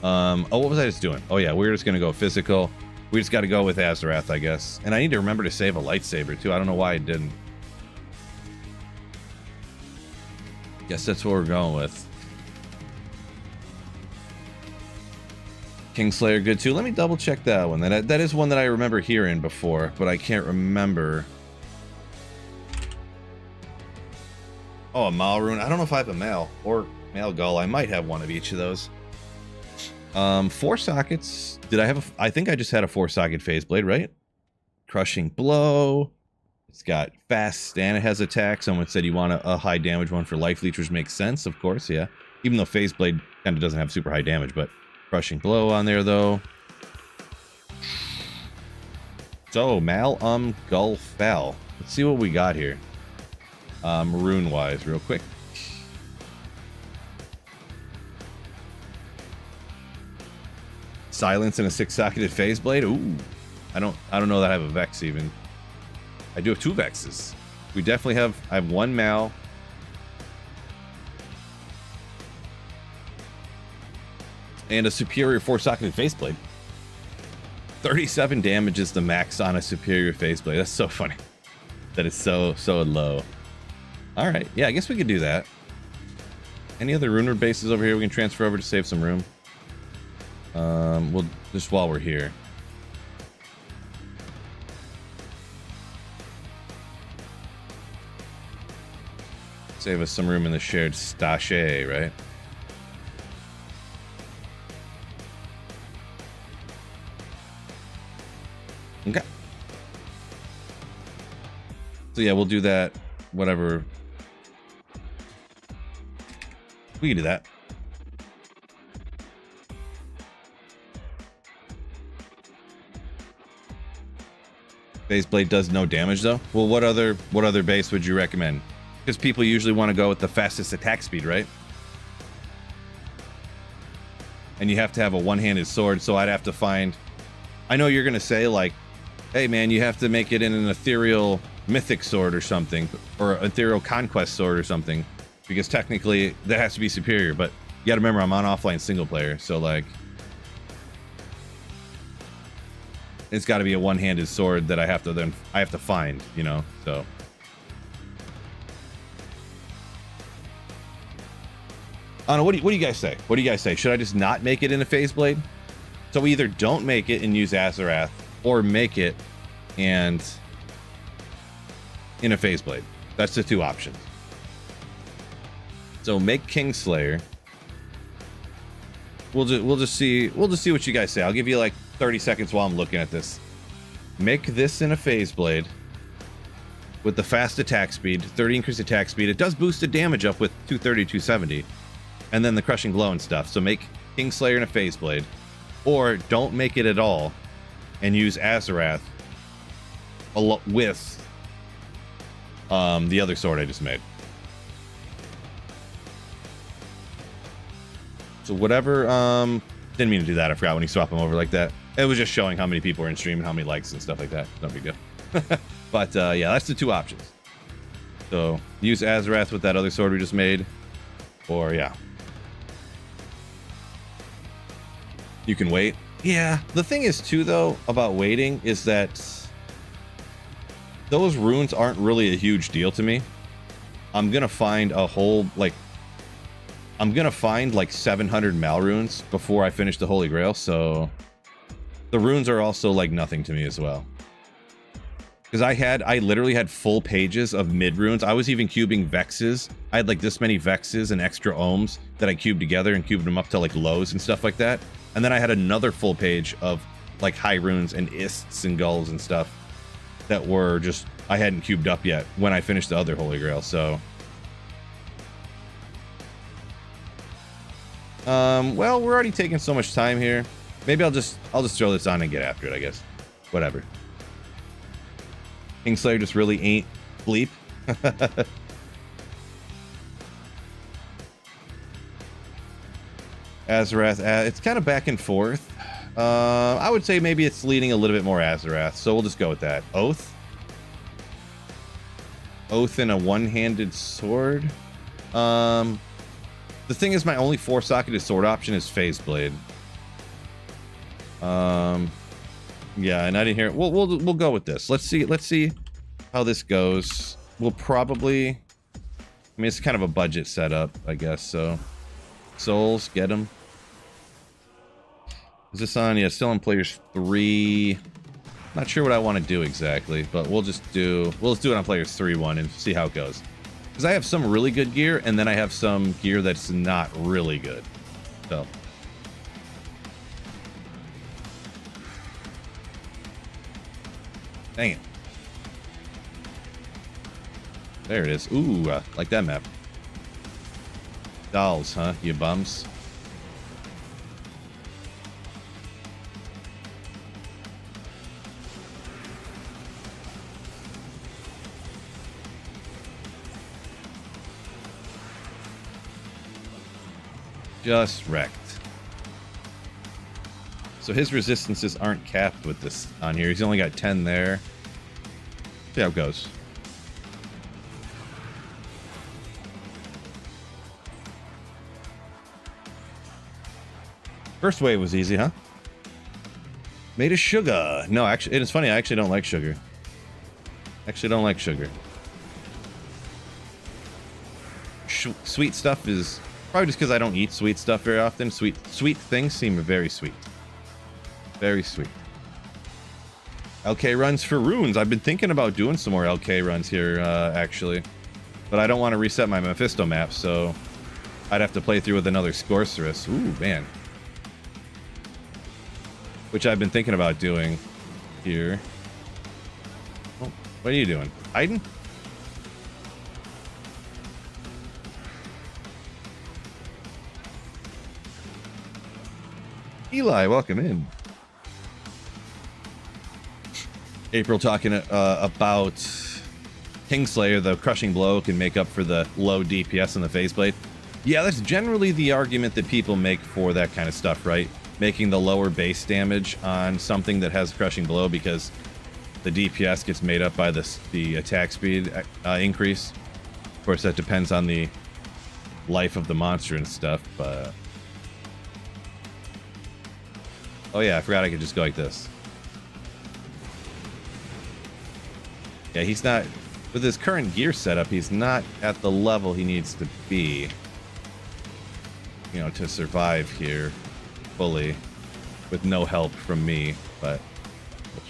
What was I just doing? Oh yeah, we're just gonna go physical. We just got to go with Azarath, I guess. And I need to remember to save a lightsaber, too. I don't know why I didn't. Guess that's what we're going with. Kingslayer good too. Let me double check that one. That is one that I remember hearing before, but I can't remember. Oh, a Malrune. I don't know if I have a Mal or Malgull. I might have one of each of those. 4 sockets. Did I have I think I just had a 4-socket phase blade, right? Crushing Blow. It's got fast and it has attack. Someone said you want a high damage one for Life Leech, which makes sense, of course, yeah. Even though phase blade kind of doesn't have super high damage, but Crushing Blow on there though. So Gull Fel. Let's see what we got here. Maroon wise, real quick. Silence and a 6-socketed phase blade. Ooh, I don't know that I have a Vex even. I do have 2 Vexes. We definitely have. I have 1 Mal. And a superior 4-socketed phase blade. 37 damage is the max on a superior phase blade. That's so funny. That is so low. All right, yeah, I guess we could do that. Any other Runeward bases over here we can transfer over to save some room? We'll just while we're here. Save us some room in the shared stash, right? Okay. So yeah, we'll do that. Whatever. We can do that. Base blade does no damage though. Well, what other base would you recommend? Because people usually want to go with the fastest attack speed, right? And you have to have a one-handed sword, so I'd have to find. I know you're gonna say like, "Hey man, you have to make it in an ethereal mythic sword or something, or ethereal conquest sword or something," because technically that has to be superior. But you gotta remember, I'm on offline single player, so like, it's got to be a one-handed sword that I have to find, you know. So I don't know. What do you guys say? What do you guys say? Should I just not make it in a phase blade? So we either don't make it and use Azarath, or make it and in a phase blade. That's the 2 options. So make Kingslayer. We'll just see what you guys say. I'll give you like 30 seconds while I'm looking at this. Make this in a phase blade with the fast attack speed, 30 increased attack speed. It does boost the damage up with 230, 270, and then the Crushing Blow and stuff. So make Kingslayer in a phase blade, or don't make it at all and use Azarath with the other sword I just made. So whatever. Didn't mean to do that. I forgot when you swap them over like that. It was just showing how many people are in stream and how many likes and stuff like that. No big deal. But yeah, that's the 2 options. So use Azarath with that other sword we just made, or yeah, you can wait. Yeah, the thing is too though about waiting is that those runes aren't really a huge deal to me. I'm gonna find a whole like 700 Mal runes before I finish the Holy Grail, so the runes are also like nothing to me as well. Because I literally had full pages of mid runes. I was even cubing Vexes. I had like this many Vexes and extra Ohms that I cubed together and cubed them up to like lows and stuff like that. And then I had another full page of like high runes and Ists and Gulls and stuff that were just, I hadn't cubed up yet when I finished the other Holy Grail, so. Well, we're already taking so much time here. Maybe I'll just throw this on and get after it, I guess. Whatever. Kingslayer just really ain't bleep. Azarath, it's kind of back and forth. I would say maybe it's leaning a little bit more Azarath, so we'll just go with that. Oath and a one-handed sword. The thing is, my only 4-socketed sword option is Phase Blade. Yeah, and I didn't hear it. We'll go with this. Let's see how this goes. We'll probably, I mean, it's kind of a budget setup, I guess. So, souls, get them. Is this on? Yeah, still on players 3. Not sure what I want to do exactly, but we'll just do it on players 3-1 and see how it goes. Because I have some really good gear, and then I have some gear that's not really good. So. Dang it. There it is. Ooh, like that map. Dolls, huh? You bums. Just wrecked. So his resistances aren't capped with this on here. He's only got 10 there. See how it goes. First wave was easy, huh? Made of sugar. No, actually, it's funny. I actually don't like sugar. Actually, don't like sugar. Sweet stuff is probably just because I don't eat sweet stuff very often. Sweet things seem very sweet. Very sweet. LK runs for runes. I've been thinking about doing some more LK runs here, actually. But I don't want to reset my Mephisto map, so I'd have to play through with another Sorceress. Ooh, man. Which I've been thinking about doing here. Oh, what are you doing? Hiding? Eli, welcome in. April talking about Kingslayer, the crushing blow can make up for the low DPS on the faceplate. Yeah, that's generally the argument that people make for that kind of stuff, right? Making the lower base damage on something that has crushing blow because the DPS gets made up by the attack speed increase. Of course, that depends on the life of the monster and stuff, but... Oh yeah, I forgot I could just go like this. Yeah, he's not... With his current gear setup, he's not at the level he needs to be, you know, to survive here fully with no help from me. But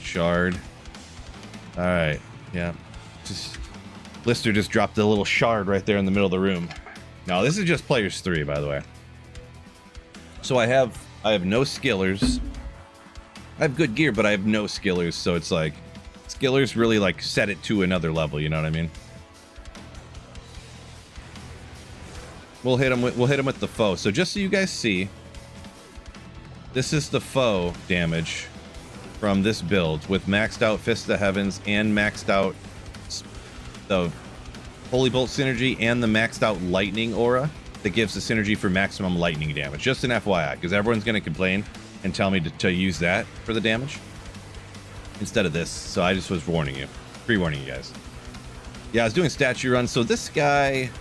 shard. All right, yeah. Just Lister just dropped a little shard right there in the middle of the room. Now this is just players 3, by the way. So I have no skillers. I have good gear, but I have no skillers, so it's like skillers really like set it to another level, you know what I mean? We'll hit him with the foe. So just so you guys see, this is the foe damage from this build with maxed out Fist of the Heavens and maxed out the Holy Bolt synergy and the maxed out Lightning aura that gives the synergy for maximum lightning damage. Just an FYI, because everyone's going to complain and tell me to use that for the damage instead of this. So I just was warning you, pre-warning you guys. Yeah, I was doing statue runs. So this guy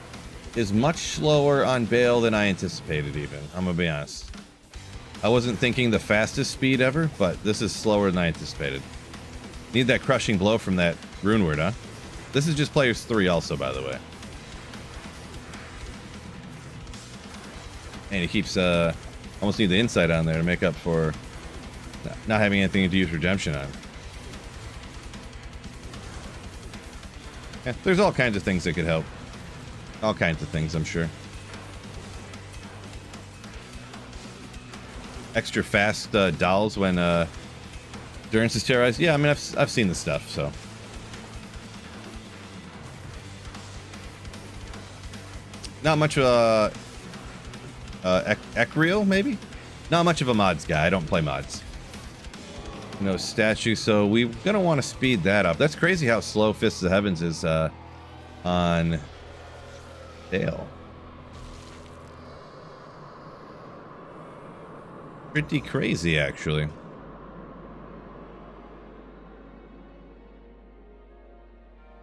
is much slower on Bale than I anticipated even. I'm going to be honest. I wasn't thinking the fastest speed ever, but this is slower than I anticipated. Need that crushing blow from that rune word, huh? This is just players 3 also, by the way. And he keeps, almost need the insight on there to make up for not having anything to use redemption on. Yeah, there's all kinds of things that could help. All kinds of things, I'm sure. Extra fast dolls when endurance is terrorized. Yeah, I mean, I've seen the stuff, so. Not much Ecreal, maybe? Not much of a mods guy. I don't play mods. No statue, so we're gonna want to speed that up. That's crazy how slow Fists of the Heavens is on Dale. Pretty crazy, actually.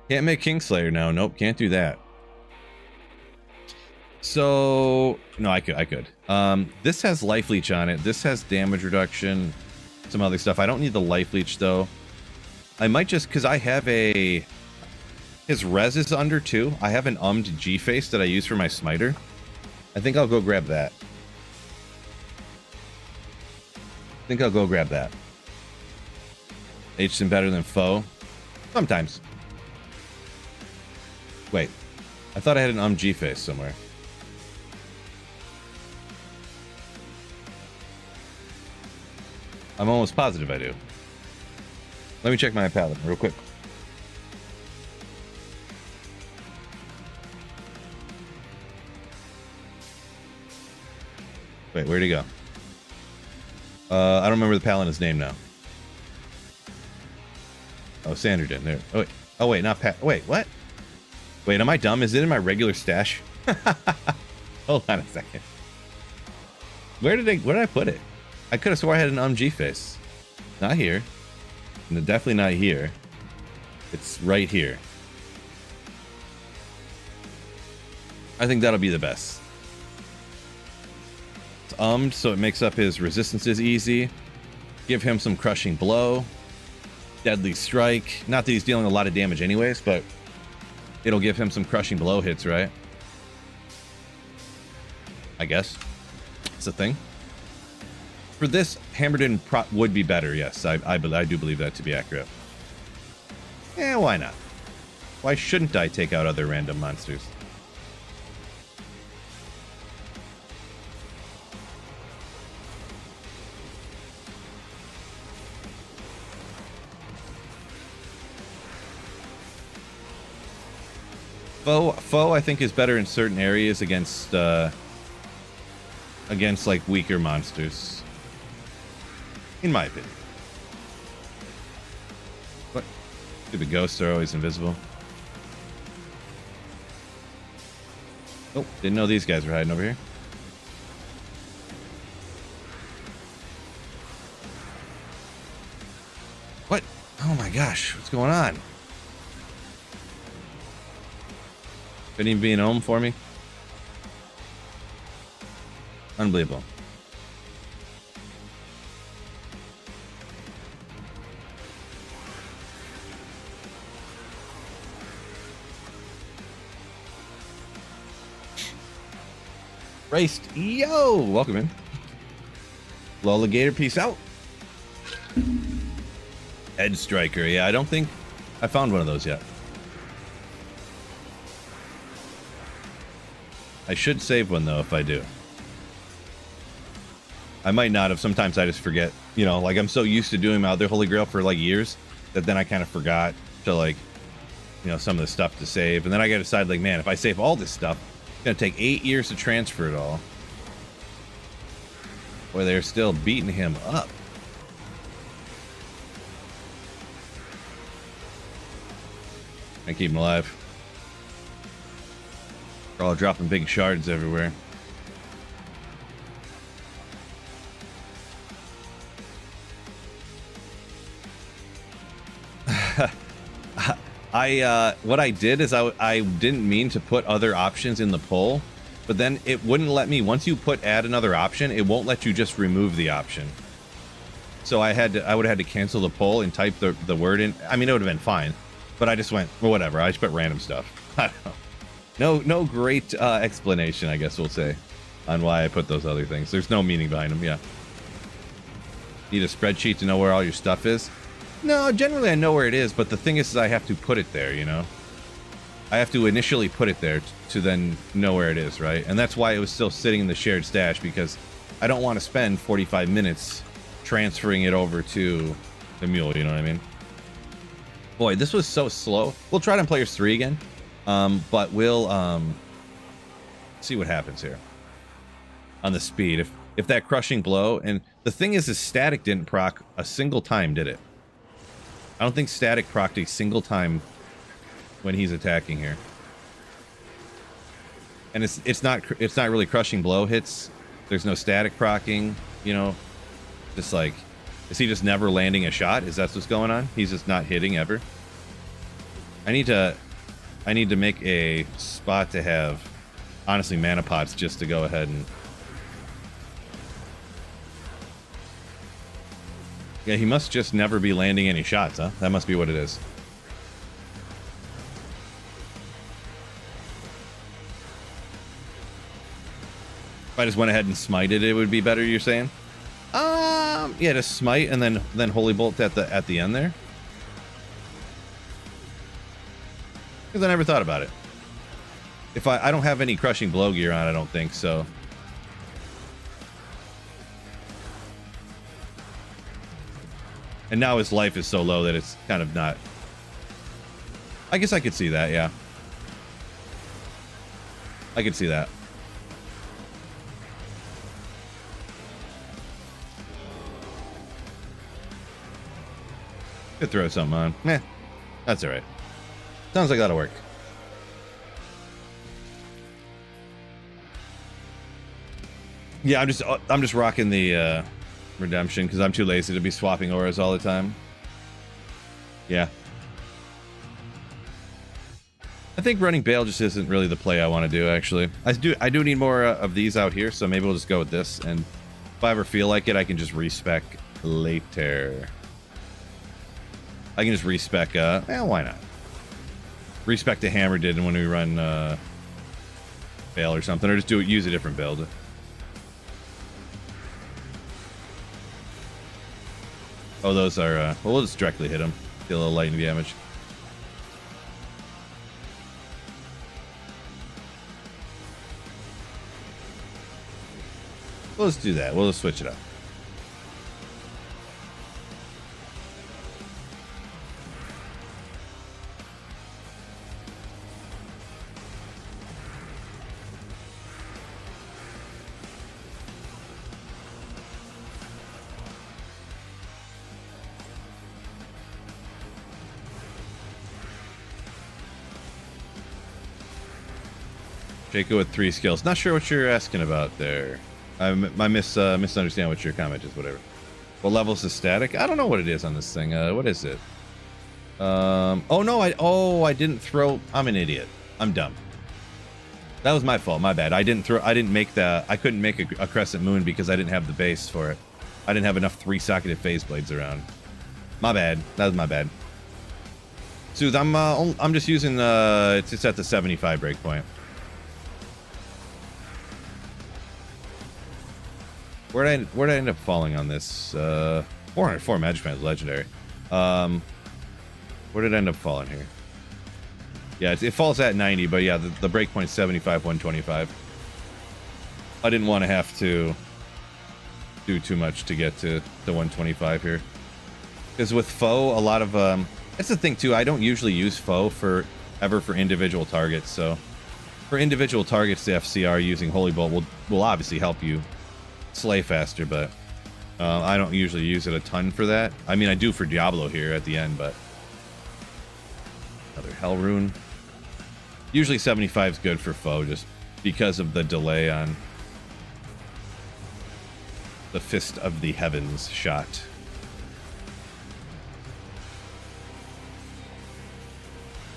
Can't make Kingslayer now. Nope, can't do that. So no, I could. This has life leech on it. This has damage reduction, some other stuff. I don't need the life leech though. I might just, because I have his res is under 2. I have an G face that I use for my smiter. I think I'll go grab that. think I'll go grab that. H'in better than foe? Sometimes. Wait. I thought I had an G face somewhere. I'm almost positive I do. Let me check my paladin real quick. Wait, where'd he go? I don't remember the paladin's name now. Oh, Sanderton. There. Oh, wait. Oh, wait, not Pat. Wait, what? Wait, am I dumb? Is it in my regular stash? Hold on a second. Where did I put it? I could have swore I had an G face. Not here. And definitely not here. It's right here. I think that'll be the best. It's so it makes up his resistances easy. Give him some crushing blow. Deadly strike. Not that he's dealing a lot of damage anyways, but it'll give him some crushing blow hits, right? I guess. It's a thing. For this, Hammerden would be better, yes. I do believe that to be accurate. Yeah, why not? Why shouldn't I take out other random monsters? Foe I think is better in certain areas against like weaker monsters. In my opinion. What? Stupid ghosts are always invisible. Oh, didn't know these guys were hiding over here. What? Oh my gosh, what's going on? Couldn't even be an ohm for me. Unbelievable. Raced. Yo! Welcome in. Lolligator, peace out. Edge Striker. Yeah, I don't think I found one of those yet. I should save one, though, if I do. I might not have. Sometimes I just forget. You know, like I'm so used to doing my other Holy Grail for, like, years that then I kind of forgot to, like, you know, some of the stuff to save. And then I got to decide, like, man, if I save all this stuff, it's going to take 8 years to transfer it all. Boy, they're still beating him up. I keep him alive. They're all dropping big shards everywhere. What I did is I didn't mean to put other options in the poll, but then it wouldn't let me. Once you add another option, it won't let you just remove the option. So I would have had to cancel the poll and type the word in. I mean, it would have been fine, but I just went, well, whatever. I just put random stuff. I don't know. No great explanation, I guess we'll say, on why I put those other things. There's no meaning behind them. Yeah. Need a spreadsheet to know where all your stuff is? No, generally I know where it is, but the thing is I have to put it there, you know? I have to initially put it there to then know where it is, right? And that's why it was still sitting in the shared stash, because I don't want to spend 45 minutes transferring it over to the mule, you know what I mean? Boy, this was so slow. We'll try it on Players 3 again, but we'll see what happens here on the speed. If that crushing blow, and the thing is static didn't proc a single time, did it? I don't think static procced a single time when he's attacking here. And it's not really crushing blow hits. There's no static procking, you know. Just like, is he just never landing a shot? Is that what's going on? He's just not hitting ever. I need to make a spot to have, honestly, mana pots just to go ahead and. Yeah, he must just never be landing any shots, huh? That must be what it is. If I just went ahead and smited, it would be better, you're saying? Yeah, to smite and then holy bolt at the end there. Because I never thought about it. If I don't have any crushing blow gear on, I don't think so. And now his life is so low that it's kind of not. I guess I could see that, yeah. I could see that. Could throw something on. Meh. That's alright. Sounds like that'll work. Yeah, I'm just rocking the redemption because I'm too lazy to be swapping auras all the time. Yeah. I think running Bale just isn't really the play I want to do, actually. I do need more of these out here, so maybe we'll just go with this, and if I ever feel like it, I can just respec later. I can just respec, why not? Respec the hammer did when we run Bale or something, or just use a different build. Oh, those are, well, we'll just directly hit them. Deal a little lightning damage. We'll just do that. We'll just switch it up. Jacob with 3 skills. Not sure what you're asking about there. I misunderstand what your comment is. Whatever. What level is the static? I don't know what it is on this thing. What is it? Oh no! I didn't throw. I'm an idiot. I'm dumb. That was my fault. My bad. I couldn't make a crescent moon because I didn't have the base for it. I didn't have enough 3-socketed phase blades around. My bad. That was my bad. Sooth, I'm just using it's at the 75 breakpoint. Where'd I end up falling on this? 404 Magic Band is legendary. Where did I end up falling here? Yeah, it falls at 90, but yeah, the breakpoint's 75, 125. I didn't want to have to do too much to get to the 125 here. Because with foe, a lot of that's the thing too. I don't usually use foe for individual targets. So for individual targets, the FCR using Holy Bolt will obviously help you slay faster, but I don't usually use it a ton for that. I mean, I do for Diablo here at the end, but another Hell Rune. Usually 75 is good for foe just because of the delay on the Fist of the Heavens shot.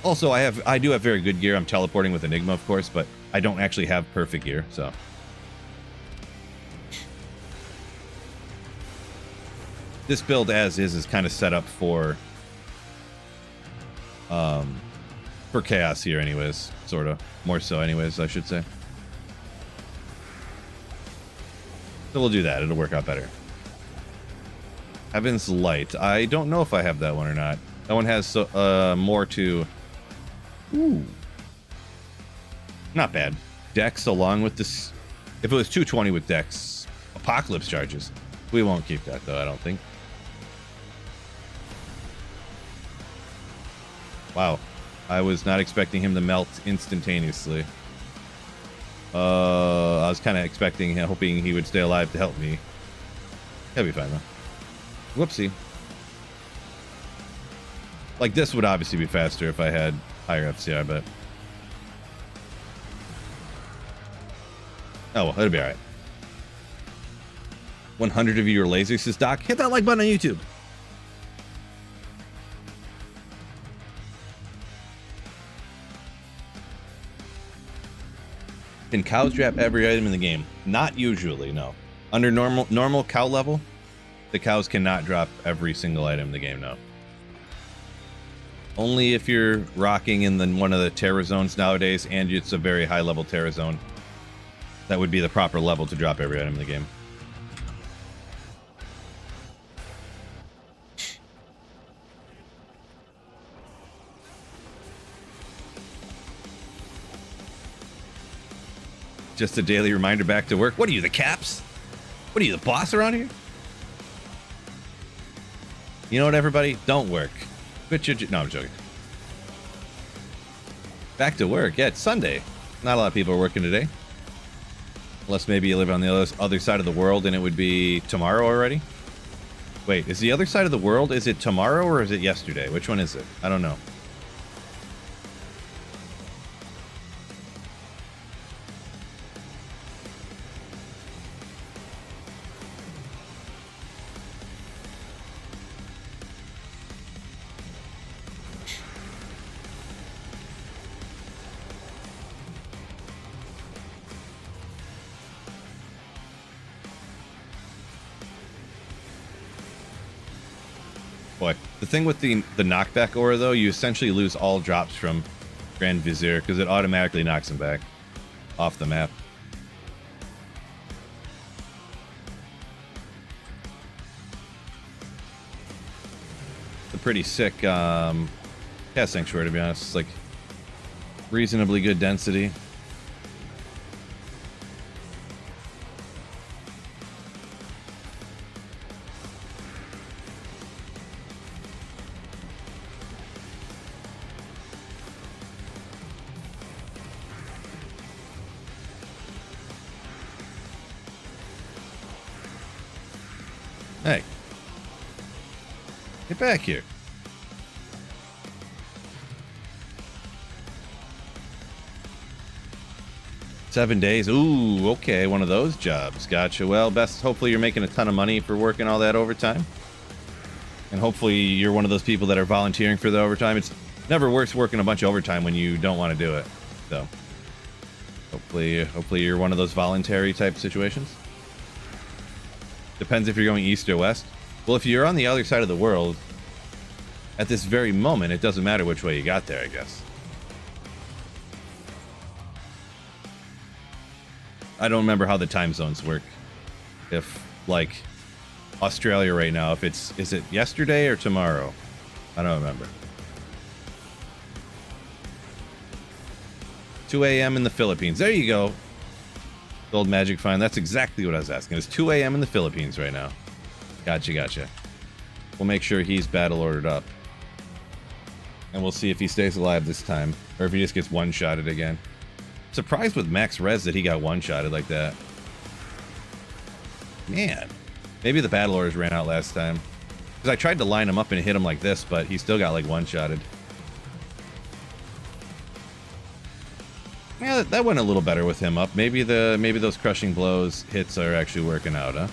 Also, I do have very good gear. I'm teleporting with Enigma, of course, but I don't actually have perfect gear, so. This build as is kind of set up for chaos here anyways, sort of. More so anyways, I should say. So we'll do that. It'll work out better. Heaven's Light. I don't know if I have that one or not. That one has more to... Ooh. Not bad. Dex along with this... If it was 220 with Dex, Apocalypse charges. We won't keep that though, I don't think. Wow, I was not expecting him to melt instantaneously. I was kind of hoping he would stay alive to help me. He'll be fine though. Whoopsie. Like this would obviously be faster if I had higher FCR, but... Oh well, it'll be alright. 100 of you are lasers, says Doc. Hit that like button on YouTube. Can cows drop every item in the game? Not usually, no. Under normal cow level, the cows cannot drop every single item in the game, no. Only if you're rocking in one of the Terra zones nowadays, and it's a very high level Terra zone. That would be the proper level to drop every item in the game. Just a daily reminder back to work. What are you, the Caps? What are you, the boss around here? You know what, everybody? Don't work. Quit your... No, I'm joking. Back to work. Yeah, it's Sunday. Not a lot of people are working today. Unless maybe you live on the other side of the world and it would be tomorrow already. Wait, is the other side of the world, is it tomorrow or is it yesterday? Which one is it? I don't know. Boy, the thing with the knockback aura, though, you essentially lose all drops from Grand Vizier because it automatically knocks him back off the map. It's a pretty sick Cat Sanctuary, to be honest. It's like reasonably good density. Hey, get back here. Seven days. Ooh, okay, one of those jobs. Gotcha. Well, best. Hopefully you're making a ton of money for working all that overtime. And hopefully you're one of those people that are volunteering for the overtime. It's never worth working a bunch of overtime when you don't want to do it. So hopefully you're one of those voluntary type situations. Depends if you're going east or west. Well, if you're on the other side of the world, at this very moment, it doesn't matter which way you got there, I guess. I don't remember how the time zones work. If, like, Australia right now, if is it yesterday or tomorrow? I don't remember. 2 a.m. in the Philippines. There you go. Gold magic find. That's exactly what I was asking. It's 2 a.m. in the Philippines right now. Gotcha. We'll make sure he's battle ordered up. And we'll see if he stays alive this time. Or if he just gets one-shotted again. Surprised with max res that he got one-shotted like that. Man. Maybe the battle orders ran out last time. Because I tried to line him up and hit him like this, but he still got like one-shotted. Yeah, that went a little better with him up. Maybe those crushing blows hits are actually working out, huh?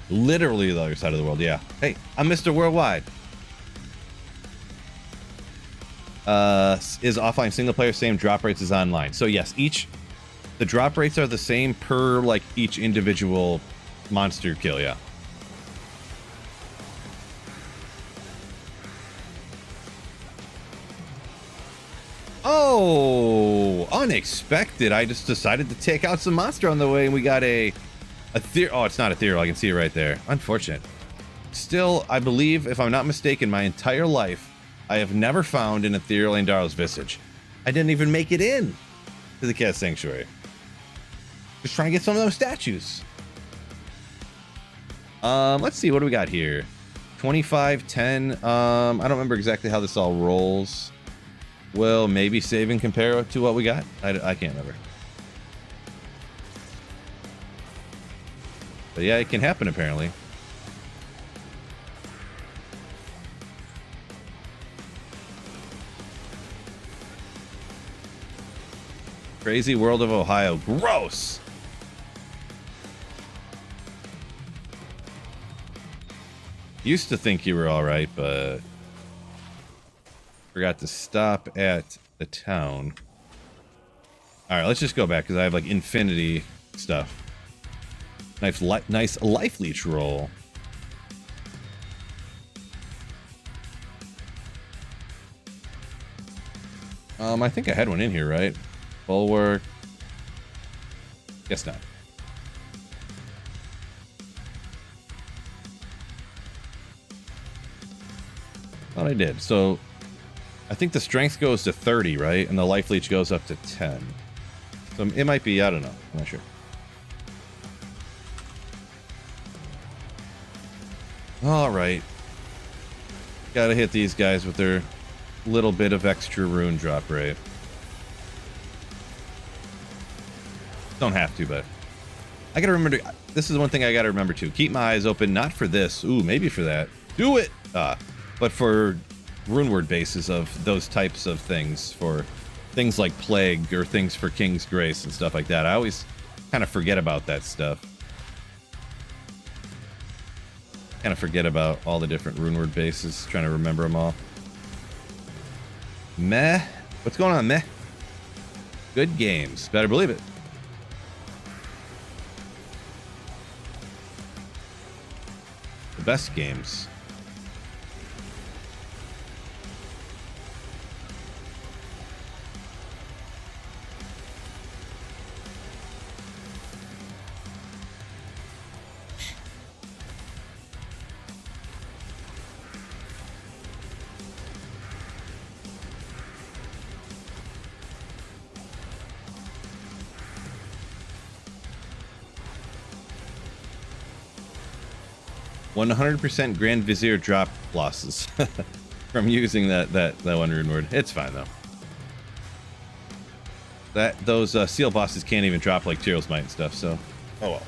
Literally the other side of the world, yeah. Hey, I'm Mr. Worldwide. Is offline single player same drop rates as online? So yes, the drop rates are the same per like each individual monster kill, yeah. Oh, unexpected. I just decided to take out some monster on the way, and we got oh, it's not ethereal. I can see it right there. Unfortunate. Still, I believe, if I'm not mistaken, my entire life, I have never found an ethereal Andaro's Visage. I didn't even make it in to the Cat Sanctuary. Just trying to get some of those statues. Let's see. What do we got here? 25, 10. I don't remember exactly how this all rolls. Well, maybe save and compare to what we got. I can't remember. But yeah, it can happen apparently. Crazy World of Ohio. Gross! Used to think you were alright, but... forgot to stop at the town. Alright, let's just go back, because I have, like, infinity stuff. Nice life leech roll. I think I had one in here, right? Bulwark. Guess not. Thought I did. So, I think the strength goes to 30, right? And the life leech goes up to 10. So it might be, I don't know. I'm not sure. All right. Gotta hit these guys with their little bit of extra rune drop rate. Don't have to, but I gotta remember. This is one thing I gotta remember too. Keep my eyes open, not for this. Ooh, maybe for that. Do it! But for rune word bases of those types of things, for things like Plague or things for King's Grace and stuff like that. I always kind of forget about that stuff. Kind of forget about all the different rune word bases, trying to remember them all. Meh. What's going on, meh? Good games. Better believe it. The best games. %100% Grand Vizier drop losses from using that one rune word. It's fine though. Those seal bosses can't even drop like Tyrell's Might and stuff. So, oh well.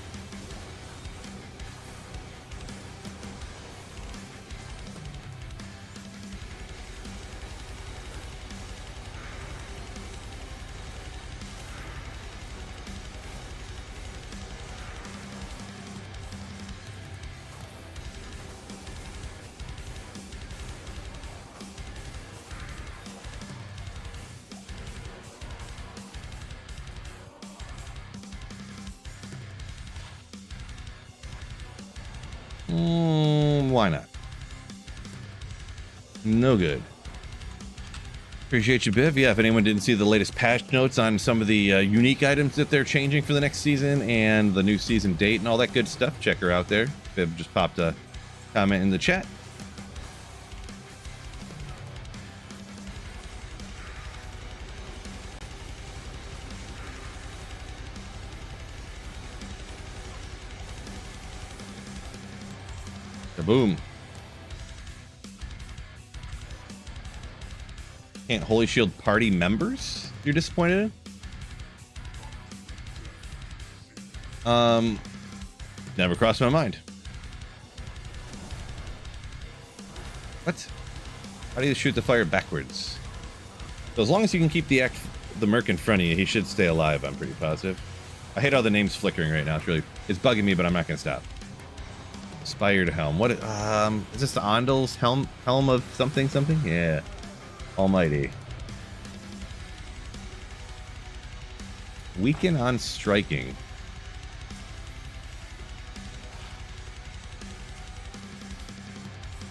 Why not? No good. Appreciate you, Biv. Yeah, if anyone didn't see the latest patch notes on some of the unique items that they're changing for the next season and the new season date and all that good stuff, check her out there. Biv just popped a comment in the chat. Boom. Can't Holy Shield party members? You're disappointed in? Never crossed my mind. What? How do you shoot the fire backwards? So as long as you can keep the merc in front of you, he should stay alive, I'm pretty positive. I hate all the names flickering right now. It's bugging me, but I'm not gonna stop. Inspired helm. What? Is this the Ondal's helm? Helm of something? Something? Yeah. Almighty. Weaken on striking.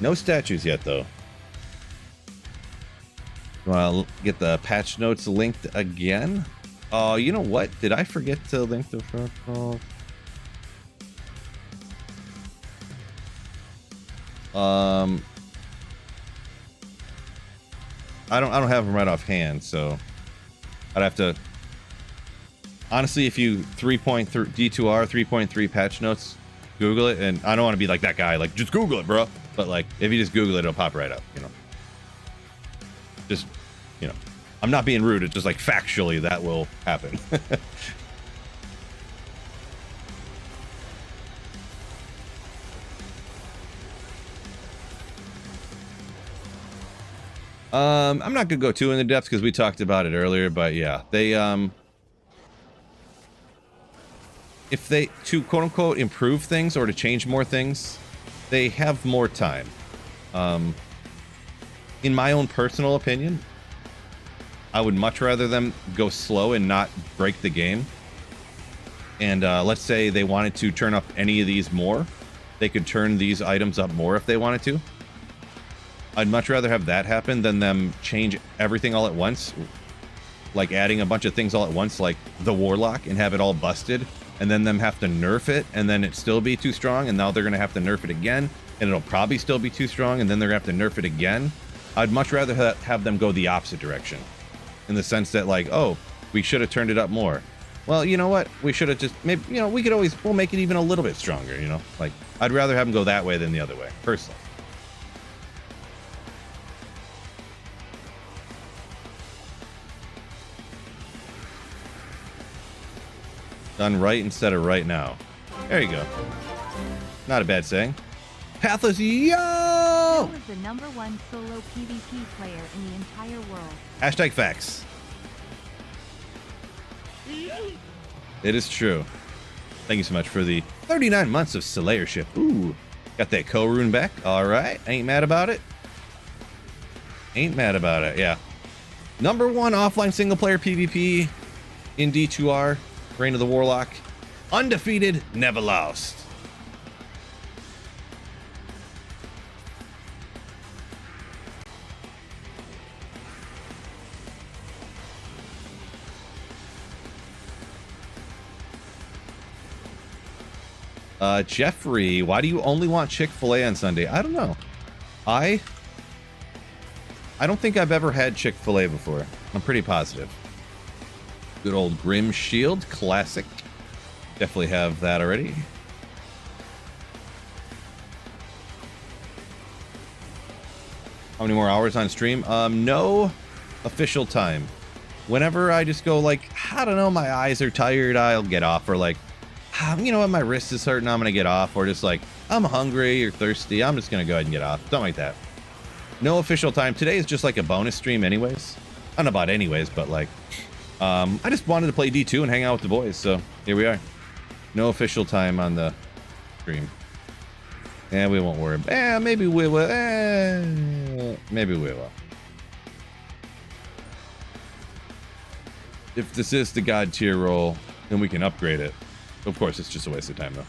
No statues yet, though. Well, get the patch notes linked again. Oh, you know what? Did I forget to link the protocol? I don't have them right offhand, so I'd have to. Honestly, if you 3.3 D2R 3.3 patch notes, Google it, and I don't want to be like that guy, like just Google it, bro. But like, if you just Google it, it'll pop right up, you know. Just, you know, I'm not being rude. It's just like factually that will happen. I'm not gonna go too into depth because we talked about it earlier, but yeah, they if they to quote unquote improve things or to change more things, they have more time. In my own personal opinion, I would much rather them go slow and not break the game. And let's say they wanted to turn up any of these more, they could turn these items up more if they wanted to. I'd much rather have that happen than them change everything all at once, like adding a bunch of things all at once, like the Warlock, and have it all busted, and then them have to nerf it, and then it still be too strong, and now they're going to have to nerf it again, and it'll probably still be too strong, and then they're going to have to nerf it again. I'd much rather have them go the opposite direction, in the sense that like, oh, we should have turned it up more. Well, you know what? We should have just maybe, you know, we'll make it even a little bit stronger, you know? Like, I'd rather have them go that way than the other way, personally. Done right instead of right now. There you go. Not a bad saying. Pathless, yo! Who is the #1 solo PvP player in the entire world? Hashtag facts. It is true. Thank you so much for the 39 months of Slayership. Ooh, got that co-rune back. All right, ain't mad about it. Ain't mad about it, yeah. #1 offline single player PvP in D2R, Reign of the Warlock. Undefeated, never lost. Jeffrey, why do you only want Chick-fil-A on Sunday? I don't know. I don't think I've ever had Chick-fil-A before. I'm pretty positive. Good old Grim Shield, classic. Definitely have that already. How many more hours on stream? No official time. Whenever I just go like, I don't know, my eyes are tired, I'll get off, or like, you know what, my wrist is hurting, I'm gonna get off, or just like, I'm hungry or thirsty, I'm just gonna go ahead and get off. Something like that. No official time. Today is just like a bonus stream anyways. I don't know about anyways, but like, I just wanted to play D2 and hang out with the boys, so here we are. No official time on the stream. Yeah, we won't worry. Maybe we will. Maybe we will. If this is the God tier role, then we can upgrade it. Of course, it's just a waste of time, though.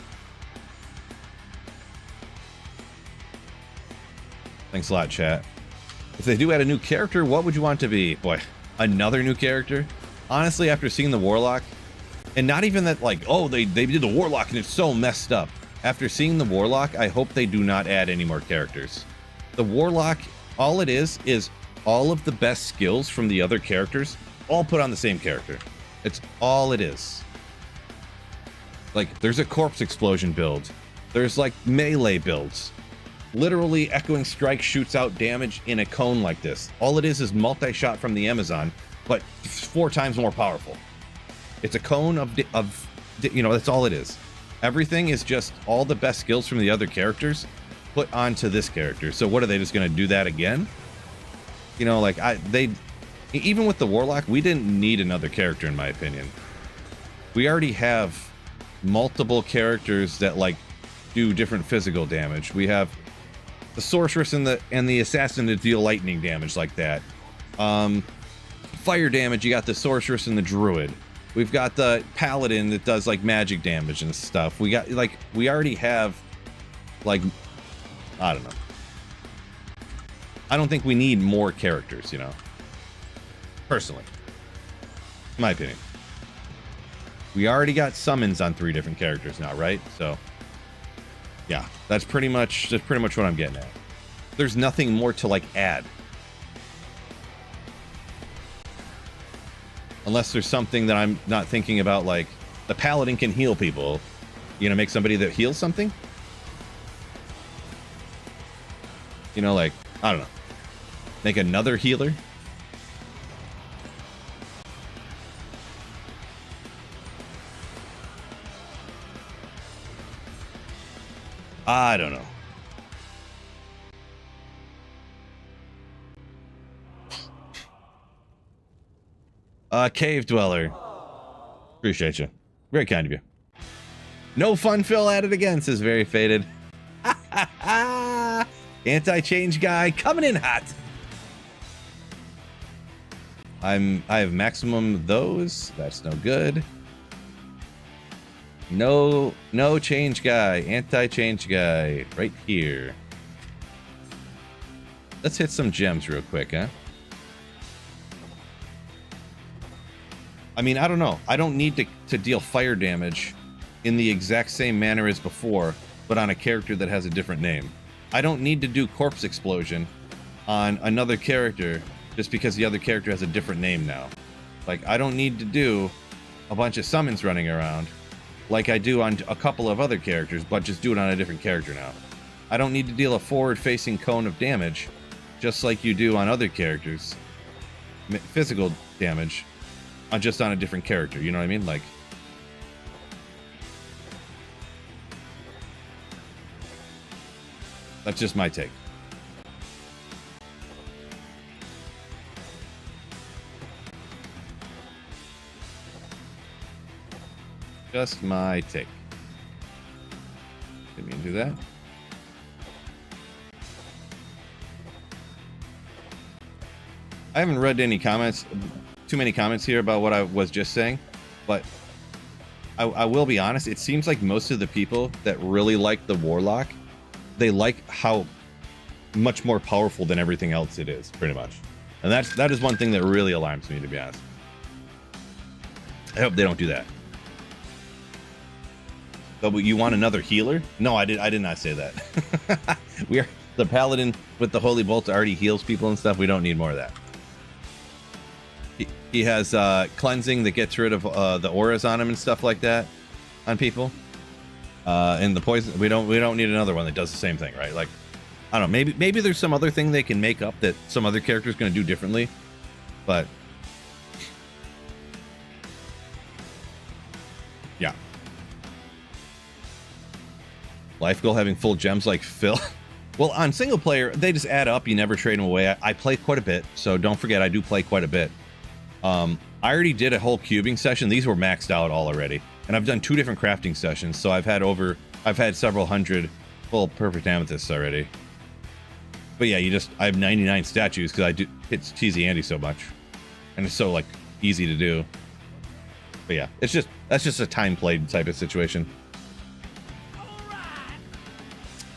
Thanks a lot, chat. If they do add a new character, what would you want to be? Boy, another new character? Honestly, after seeing the Warlock, and not even that, like, oh, they did the Warlock and it's so messed up. After seeing the Warlock, I hope they do not add any more characters. The Warlock, all it is all of the best skills from the other characters, all put on the same character. It's all it is. Like, there's a corpse explosion build. There's, like, melee builds. Literally, Echoing Strike shoots out damage in a cone like this. All it is multi-shot from the Amazon, but 4 times more powerful. It's a cone of you know, that's all it is. Everything is just all the best skills from the other characters put onto this character. So what are they just going to do that again? You know, like, even with the Warlock, we didn't need another character, in my opinion. We already have multiple characters that like do different physical damage. We have the sorceress and the assassin that deal lightning damage like that. Fire damage, you got the sorceress and the druid. We've got the paladin that does like magic damage and stuff. We got like, we already have like, I don't know. I don't think we need more characters, you know, personally, in my opinion. We already got summons on 3 different characters now, right? So yeah, that's pretty much what I'm getting at. There's nothing more to like add. Unless there's something that I'm not thinking about, like the paladin can heal people. You know, make somebody that heals something. You know, like, I don't know. Make another healer. I don't know. Cave Dweller. Appreciate you. Very kind of you. No fun fill at it again, says Very Faded. Anti-change guy coming in hot. I have maximum those. That's no good. No change guy. Anti-change guy. Right here. Let's hit some gems real quick, huh? I mean, I don't know. I don't need to deal fire damage in the exact same manner as before, but on a character that has a different name. I don't need to do corpse explosion on another character just because the other character has a different name now. Like, I don't need to do a bunch of summons running around like I do on a couple of other characters, but just do it on a different character now. I don't need to deal a forward-facing cone of damage just like you do on other characters. Physical damage just on a different character, you know what I mean? Like, that's just my take. Just my take. Didn't mean to do that. I haven't read any comments, too many comments here about what I was just saying, but I will be honest, it seems like most of the people that really like the Warlock, they like how much more powerful than everything else it is, pretty much. And that is one thing that really alarms me, to be honest. I hope they don't do that. But you want another healer? No, I did not say that. The paladin with the holy bolt already heals people and stuff. We don't need more of that. He has cleansing that gets rid of the auras on him and stuff like that on people. And the poison, we don't need another one that does the same thing, right? Like, I don't know, maybe there's some other thing they can make up that some other character is going to do differently, but yeah. Life goal having full gems like Phil. Well, on single player, they just add up. You never trade them away. I play quite a bit, so don't forget I do play quite a bit. I already did a whole cubing session. These were maxed out all already, and I've done 2 different crafting sessions, so I've had several hundred full perfect amethysts already. But yeah, I have 99 statues because it's Cheesy Andy so much, and it's so like easy to do. But yeah, that's just a time played type of situation.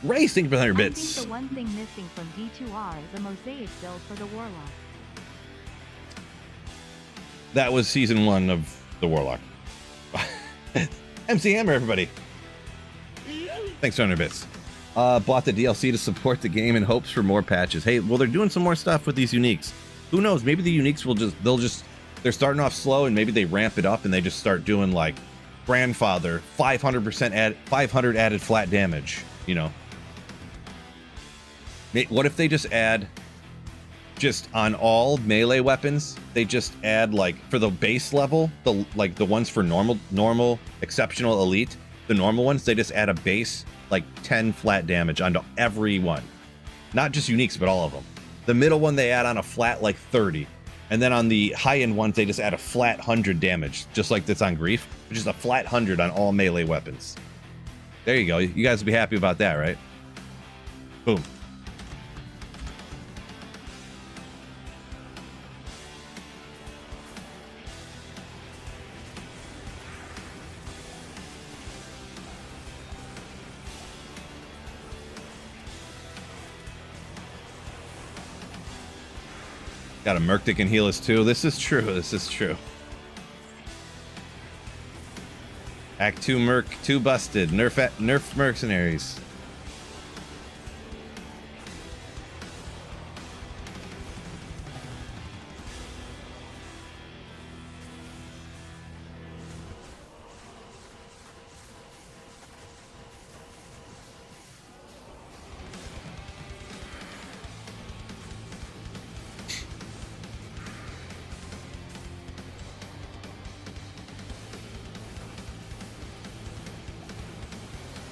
Ray, thank you for 100 bits. I think the one thing missing from D2R is a mosaic build for the Warlock. That was season 1 of the Warlock. MC Hammer, everybody. Thanks for 100 bits. Bought the DLC to support the game in hopes for more patches. Hey, well, they're doing some more stuff with these uniques. Who knows? Maybe the uniques they're starting off slow and maybe they ramp it up and they just start doing like grandfather 500 added flat damage, you know. What if they just add, just on all melee weapons, they just add, like, for the base level, the ones for normal, exceptional, elite, the normal ones, they just add a base, like, 10 flat damage onto every one. Not just uniques, but all of them. The middle one, they add on a flat, like, 30. And then on the high-end ones, they just add a flat 100 damage, just like this on Grief, which is a flat 100 on all melee weapons. There you go. You guys will be happy about that, right? Boom. Got a Merc that can heal us too. This is true. This is true. Act 2 Merc, 2 busted. Nerf mercenaries.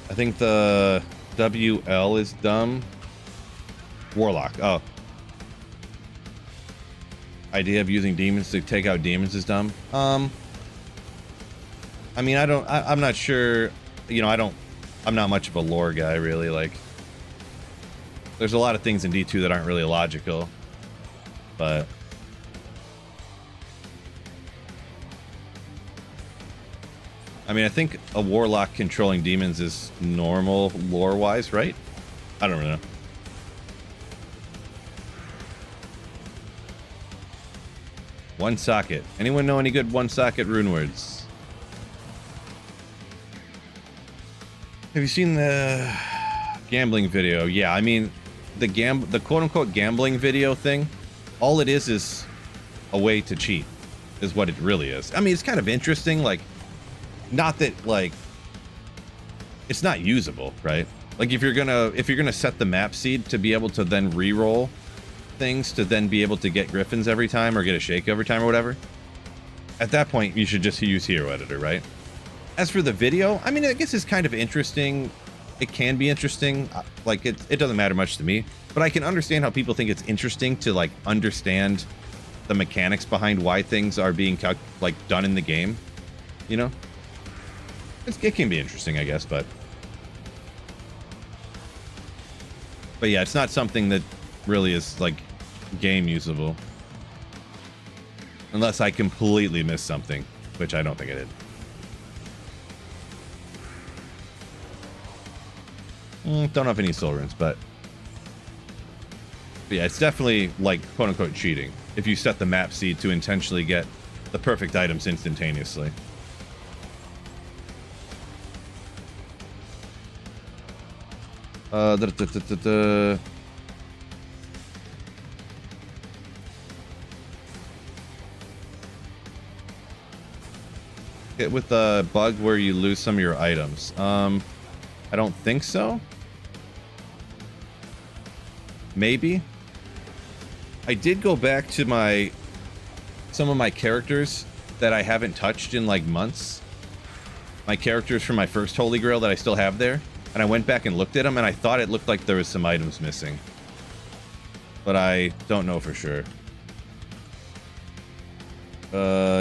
I think the WL is dumb. Warlock. Oh. Idea of using demons to take out demons is dumb. I mean, I'm not sure, you know, I'm not much of a lore guy, really. Like, there's a lot of things in D2 that aren't really logical, but I mean, I think a warlock controlling demons is normal lore-wise, right? I don't really know. One socket. Anyone know any good one socket rune words? Have you seen the gambling video? Yeah, I mean, the quote-unquote gambling video thing, all it is a way to cheat, is what it really is. I mean, it's kind of interesting, like, not that, like, it's not usable, right? Like, if you're gonna set the map seed to be able to then re-roll things to then be able to get griffins every time or get a shake every time or whatever, at that point, you should just use Hero Editor, right? As for the video, I mean, I guess it's kind of interesting. It can be interesting. Like, it doesn't matter much to me, but I can understand how people think it's interesting to, like, understand the mechanics behind why things are being, like, done in the game, you know? It can be interesting, I guess, but yeah, it's not something that really is, like, game usable. Unless I completely missed something, which I don't think I did. Don't have any soul runes, but yeah, it's definitely, like, quote-unquote cheating if you set the map seed to intentionally get the perfect items instantaneously. Hit with a bug where you lose some of your items. I don't think so. Maybe. I did go back to some of my characters that I haven't touched in, like, months. My characters from my first Holy Grail that I still have there. And I went back and looked at them, and I thought it looked like there was some items missing. But I don't know for sure.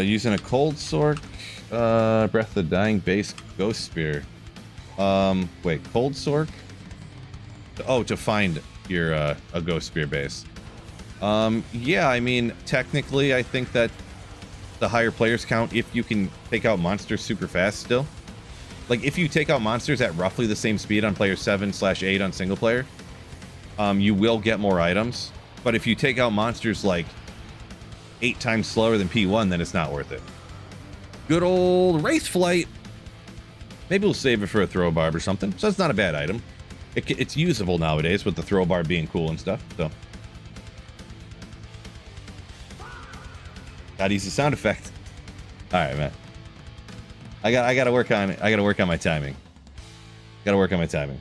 Using a Cold Sork. Breath of the Dying base Ghost Spear. Wait, Cold Sork? Oh, to find your a Ghost Spear base. Yeah, I mean, technically, I think that the higher players count if you can take out monsters super fast still. Like, if you take out monsters at roughly the same speed on player 7/8 on single player, you will get more items. But if you take out monsters, like, 8 times slower than P1, then it's not worth it. Good old Wraith Flight. Maybe we'll save it for a throw barb or something. So it's not a bad item. It's usable nowadays with the throw barb being cool and stuff. So gotta use the sound effect. All right, man. I gotta work on it. I gotta work on my timing. Gotta work on my timing.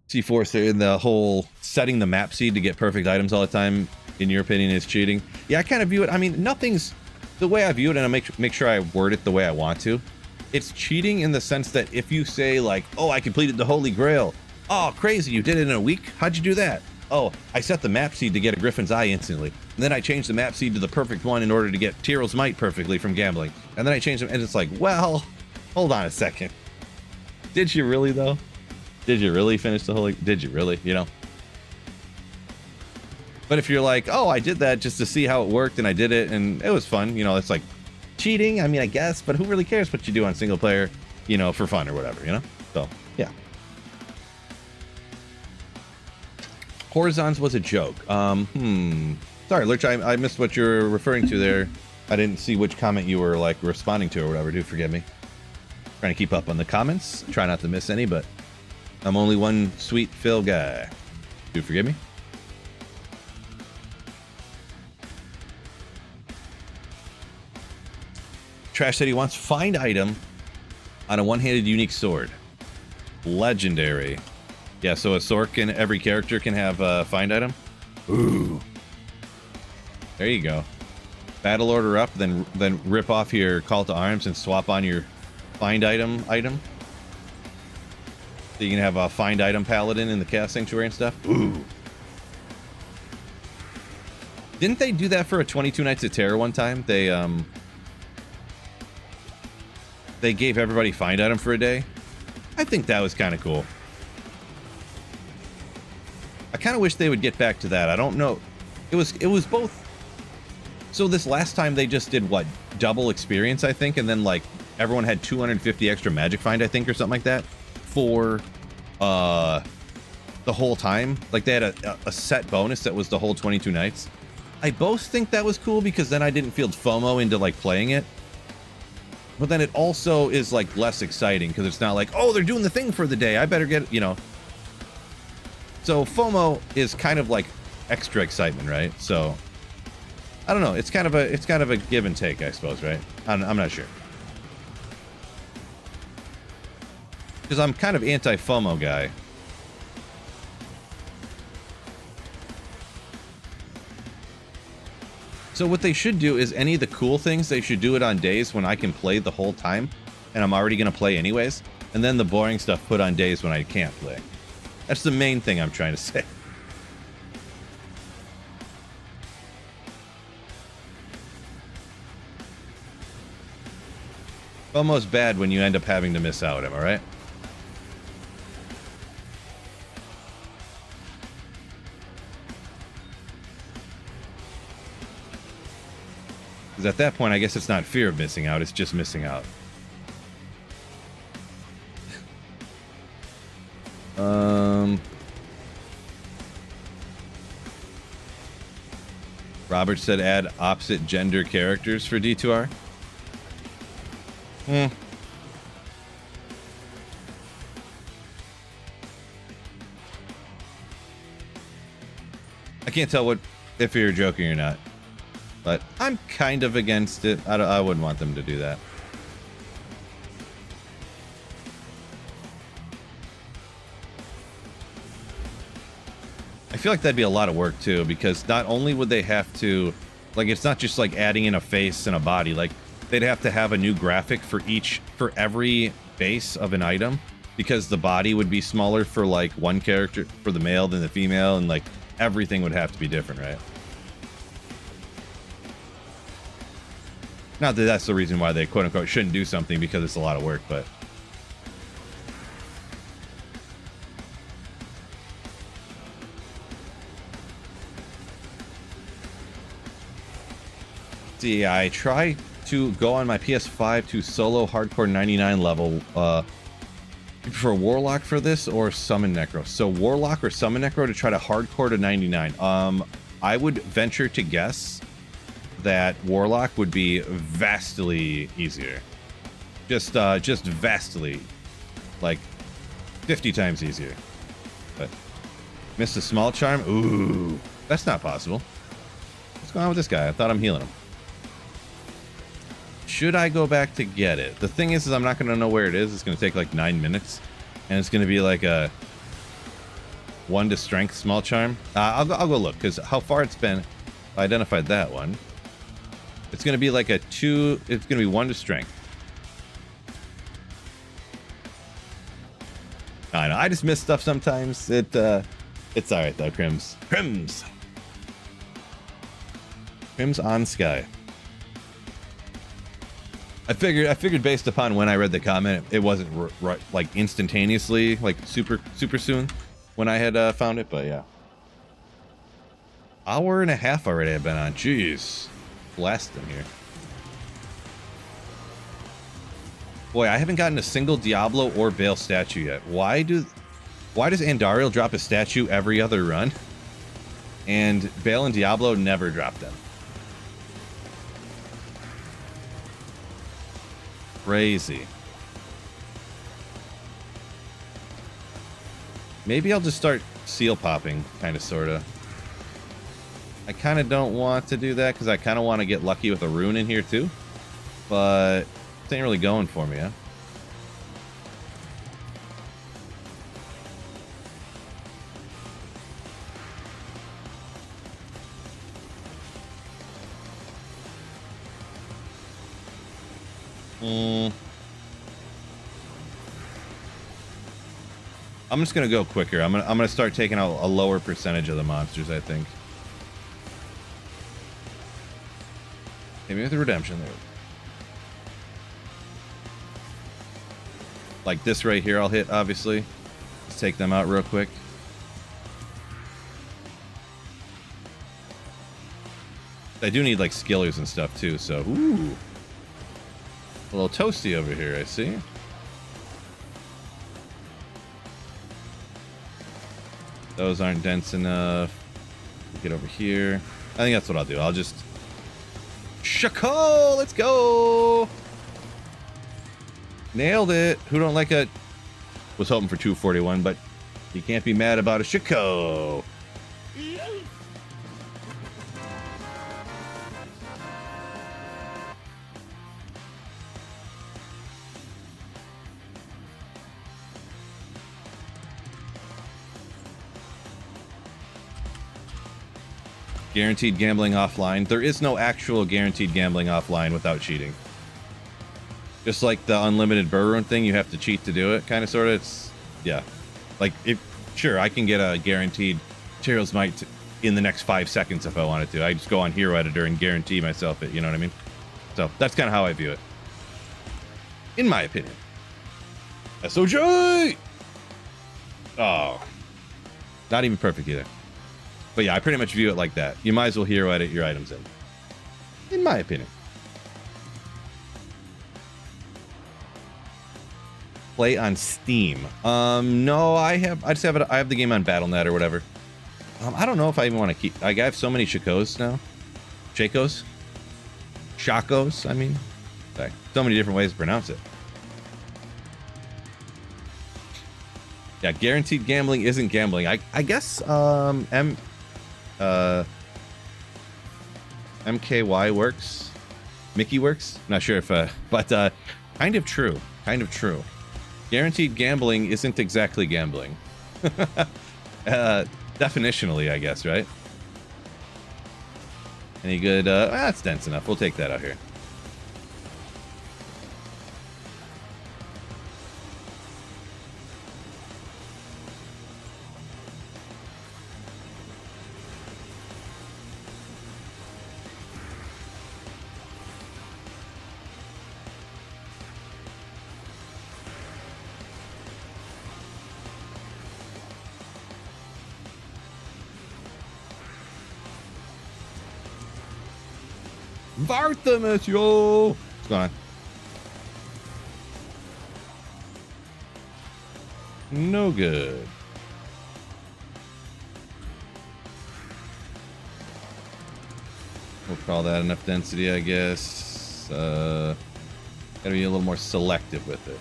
C4 in the whole setting the map seed to get perfect items all the time, in your opinion, is cheating. Yeah, I kind of view it. I mean, nothing's the way I view it, and I make sure I word it the way I want to. It's cheating in the sense that if you say, like, oh, I completed the Holy Grail. Oh, crazy, you did it in a week? How'd you do that? Oh, I set the map seed to get a Griffin's Eye instantly. And then I changed the map seed to the perfect one in order to get Tyrell's Might perfectly from gambling. And then I changed them, and it's like, well, hold on a second. Did you really, though? Did you really finish the Holy? Did you really? You know? But if you're like, oh, I did that just to see how it worked, and I did it, and it was fun, you know, it's like cheating. I mean, I guess, but who really cares what you do on single player, you know, for fun or whatever, you know? So, yeah. Horizons was a joke. Sorry, Lurch, I missed what you're referring to there. I didn't see which comment you were, like, responding to or whatever. Do forgive me. Trying to keep up on the comments. Try not to miss any, but I'm only one sweet Phil guy. Do forgive me. Trash said he wants find item on a one-handed unique sword. Legendary. Yeah, so a sword can, every character can have a find item. Ooh. There you go. Battle order up, then rip off your call to arms and swap on your find item. So you can have a find item paladin in the Chaos Sanctuary and stuff. Ooh. Didn't they do that for a 22 Nights of Terror one time? They gave everybody find item for a day. I think that was kind of cool. I kind of wish they would get back to that. I don't know. It was both. So this last time they just did what? Double experience, I think, and then like everyone had 250 extra magic find, I think, or something like that for the whole time. Like they had a set bonus that was the whole 22 nights. I both think that was cool because then I didn't feel FOMO into like playing it. But then it also is like less exciting because it's not like, oh, they're doing the thing for the day, I better get, you know. So FOMO is kind of like extra excitement, right? So I don't know. It's kind of a give and take, I suppose, right? I'm not sure. Because I'm kind of anti-FOMO guy. So what they should do is any of the cool things, they should do it on days when I can play the whole time, and I'm already going to play anyways, and then the boring stuff put on days when I can't play. That's the main thing I'm trying to say. FOMO's bad when you end up having to miss out, am I right? Because at that point, I guess it's not fear of missing out, it's just missing out. Robert said add opposite gender characters for D2R. I can't tell if you're joking or not, but I'm kind of against it. I wouldn't want them to do that. I feel like that'd be a lot of work too, because not only would they have to, like, it's not just like adding in a face and a body, like they'd have to have a new graphic for every base of an item, because the body would be smaller for like one character, for the male than the female, and like everything would have to be different, right? Not that that's the reason why they quote-unquote shouldn't do something, because it's a lot of work, but see, I try to go on my PS5 to solo hardcore 99 level. You prefer Warlock for this or Summon Necro? So Warlock or Summon Necro to try to hardcore to 99. I would venture to guess that Warlock would be vastly easier. Just vastly, like 50 times easier. But missed a small charm. Ooh, that's not possible. What's going on with this guy? I thought I'm healing him. Should I go back to get it? The thing is I'm not going to know where it is. It's going to take like 9 minutes. And it's going to be like a 1 to strength small charm. I'll go look, because how far it's been. I identified that one. It's going to be like a 2. It's going to be 1 to strength. I know. I just miss stuff sometimes. It's all right though, Crims. Crims on Sky. I figured based upon when I read the comment, it wasn't right, like instantaneously, like super soon when I had found it, but yeah. Hour and a half already I've been on. Jeez. Blasting here. Boy, I haven't gotten a single Diablo or Bale statue yet. Why does Andariel drop a statue every other run? And Bale and Diablo never drop them. Crazy. Maybe I'll just start seal popping, kind of, sort of. I kind of don't want to do that because I kind of want to get lucky with a rune in here too. But it ain't really going for me, huh? I'm just gonna go quicker. I'm gonna start taking a lower percentage of the monsters, I think. Maybe with the redemption there. Like this right here, I'll hit, obviously. Let's take them out real quick. I do need like skillers and stuff too, so ooh. A little toasty over here, I see. Those aren't dense enough. Get over here. I think that's what I'll do. I'll just... Shako! Let's go! Nailed it. Who don't like a... Was hoping for 241, but you can't be mad about a Chico. Guaranteed gambling offline. There is no actual guaranteed gambling offline without cheating. Just like the unlimited burr run thing, you have to cheat to do it, kind of, sort of. It's, yeah. Like, sure, I can get a guaranteed Materials Might in the next 5 seconds if I wanted to. I just go on Hero Editor and guarantee myself it, you know what I mean? So, that's kind of how I view it. In my opinion. SOJ! Oh. Not even perfect either. But yeah, I pretty much view it like that. You might as well hero edit your items in my opinion. Play on Steam. No, I just have it. I have the game on BattleNet or whatever. I don't know if I even want to keep. I have so many Chacos now. Chacos. I mean. Sorry. So many different ways to pronounce it. Yeah, guaranteed gambling isn't gambling. I guess MKY works. Mickey works. Not sure if but kind of true. Guaranteed gambling isn't exactly gambling. Definitionally, I guess, right? Any good that's dense enough. We'll take that out here. Vartha, monsieur! What's going on? No good. We'll call that enough density, I guess. Gotta be a little more selective with it.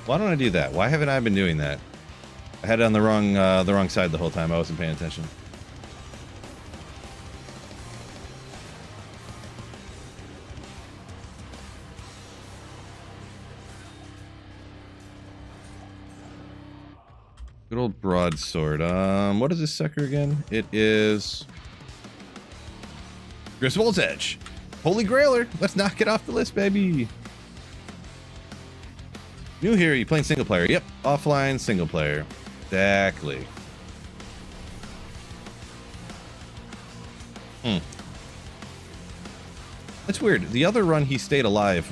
Why don't I do that? Why haven't I been doing that? I had it on the wrong side the whole time. I wasn't paying attention. Good old broadsword. What is this sucker again? It is Griswold's Edge. Holy Grailer. Let's knock it off the list, baby. New here, you playing single player? Yep, offline single player. Exactly. That's weird. The other run he stayed alive,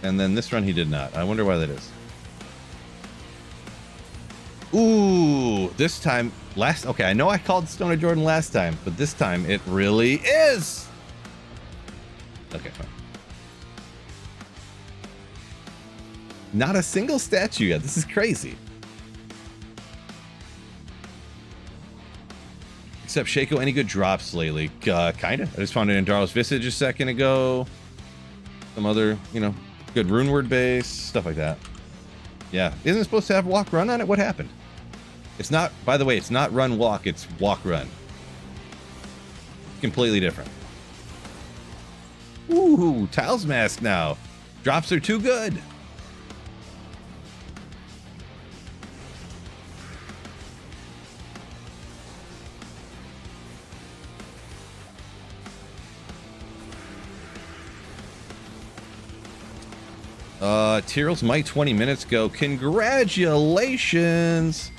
and then this run he did not. I wonder why that is. Ooh, this time, okay, I know I called Stoner Jordan last time, but this time it really is. Okay, fine. Not a single statue yet. This is crazy. Except Shaco, any good drops lately? Kinda. I just found it in Darl's Visage a second ago. Some other, good rune word base, stuff like that. Yeah. Isn't it supposed to have walk run on it? What happened? It's not, by the way, it's not run walk, it's walk run. Completely different. Ooh, Tiles Mask now. Drops are too good. Tyrrell's Might 20 minutes ago. Congratulations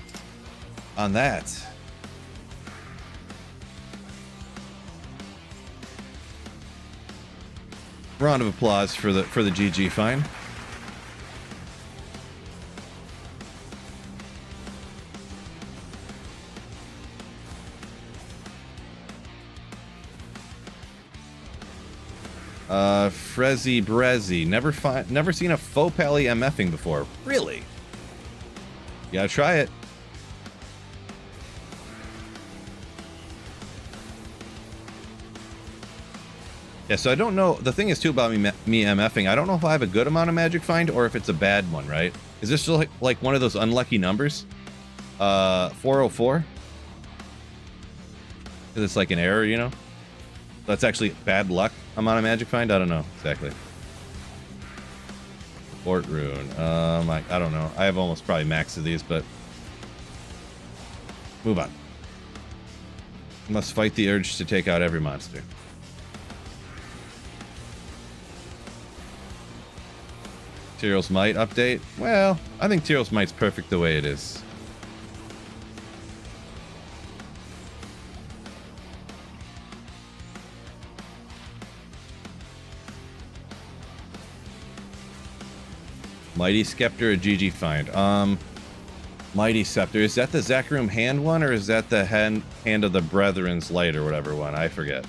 on that. Round of applause for the GG fine. Frezzy Brezzy. Never seen a faux pally MFing before. Really? You gotta try it. Yeah, so I don't know. The thing is, too, about me MFing, I don't know if I have a good amount of magic find or if it's a bad one, right? Is this still like one of those unlucky numbers? 404? Because it's like an error, you know? That's actually bad luck amount of magic find? I don't know exactly. Fort Rune. I don't know. I have almost probably max of these, but move on. Must fight the urge to take out every monster. Tyrell's Might update? Well, I think Tyrell's Might's perfect the way it is. Mighty Scepter or GG find? Mighty Scepter. Is that the Zacharium hand one, or is that the hand of the Brethren's Light or whatever one? I forget.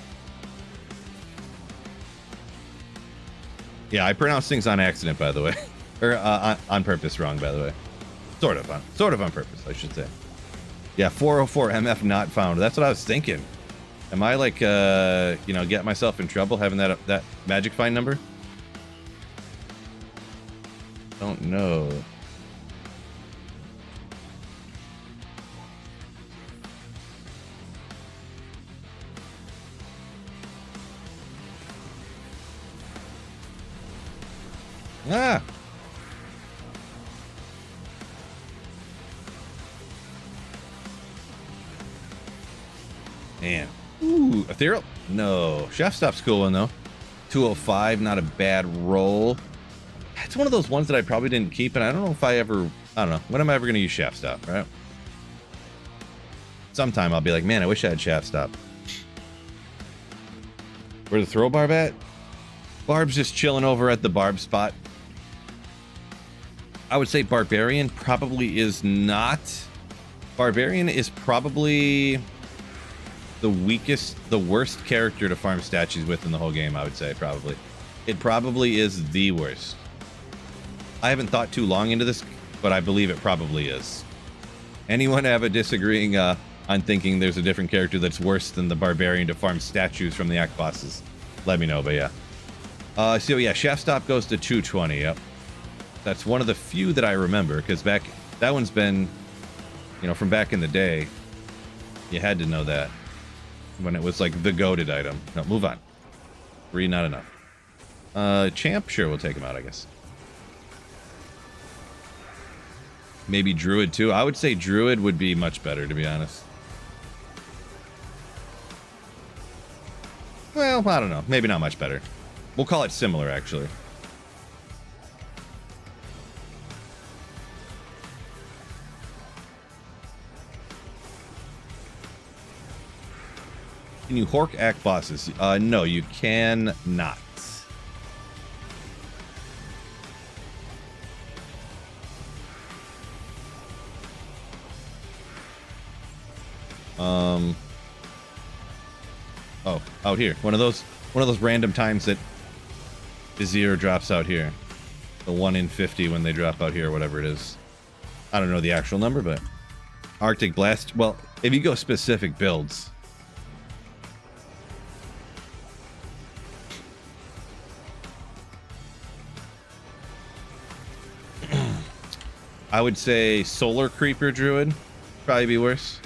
Yeah, I pronounce things on accident, by the way. Or on purpose wrong, by the way. Sort of on purpose, I should say. Yeah, 404 MF not found. That's what I was thinking. Am I like, you know, get myself in trouble having that magic find number? Don't know. Ah! Man. Ooh, ethereal? No. Chef Stop's cool one, though. 205, not a bad roll. It's one of those ones that I probably didn't keep, and I don't know if I don't know. When am I ever going to use Shaft Stop, right? Sometime I'll be like, man, I wish I had Shaft Stop. Where the throw barb at? Barb's just chilling over at the barb spot. I would say Barbarian probably is not. Barbarian is probably the worst character to farm statues with in the whole game, I would say, probably. It probably is the worst. I haven't thought too long into this, but I believe it probably is. Anyone have a disagreeing on thinking there's a different character that's worse than the Barbarian to farm statues from the Act bosses? Let me know, but yeah. So yeah, Shaft Stop goes to 220, yep. That's one of the few that I remember, because that one's been, you know, from back in the day. You had to know that. When it was like the goated item. No, move on. 3, not enough. Champ? Sure, we'll take him out, I guess. Maybe Druid too. I would say Druid would be much better, to be honest. Well, I don't know. Maybe not much better. We'll call it similar, actually. Can you Hork Act bosses? No, you can not. Oh, out here. One of those random times that Vizier drops out here. The 1 in 50 when they drop out here, whatever it is. I don't know the actual number, but Arctic Blast. Well, if you go specific builds. I would say Solar Creeper Druid. Probably be worse.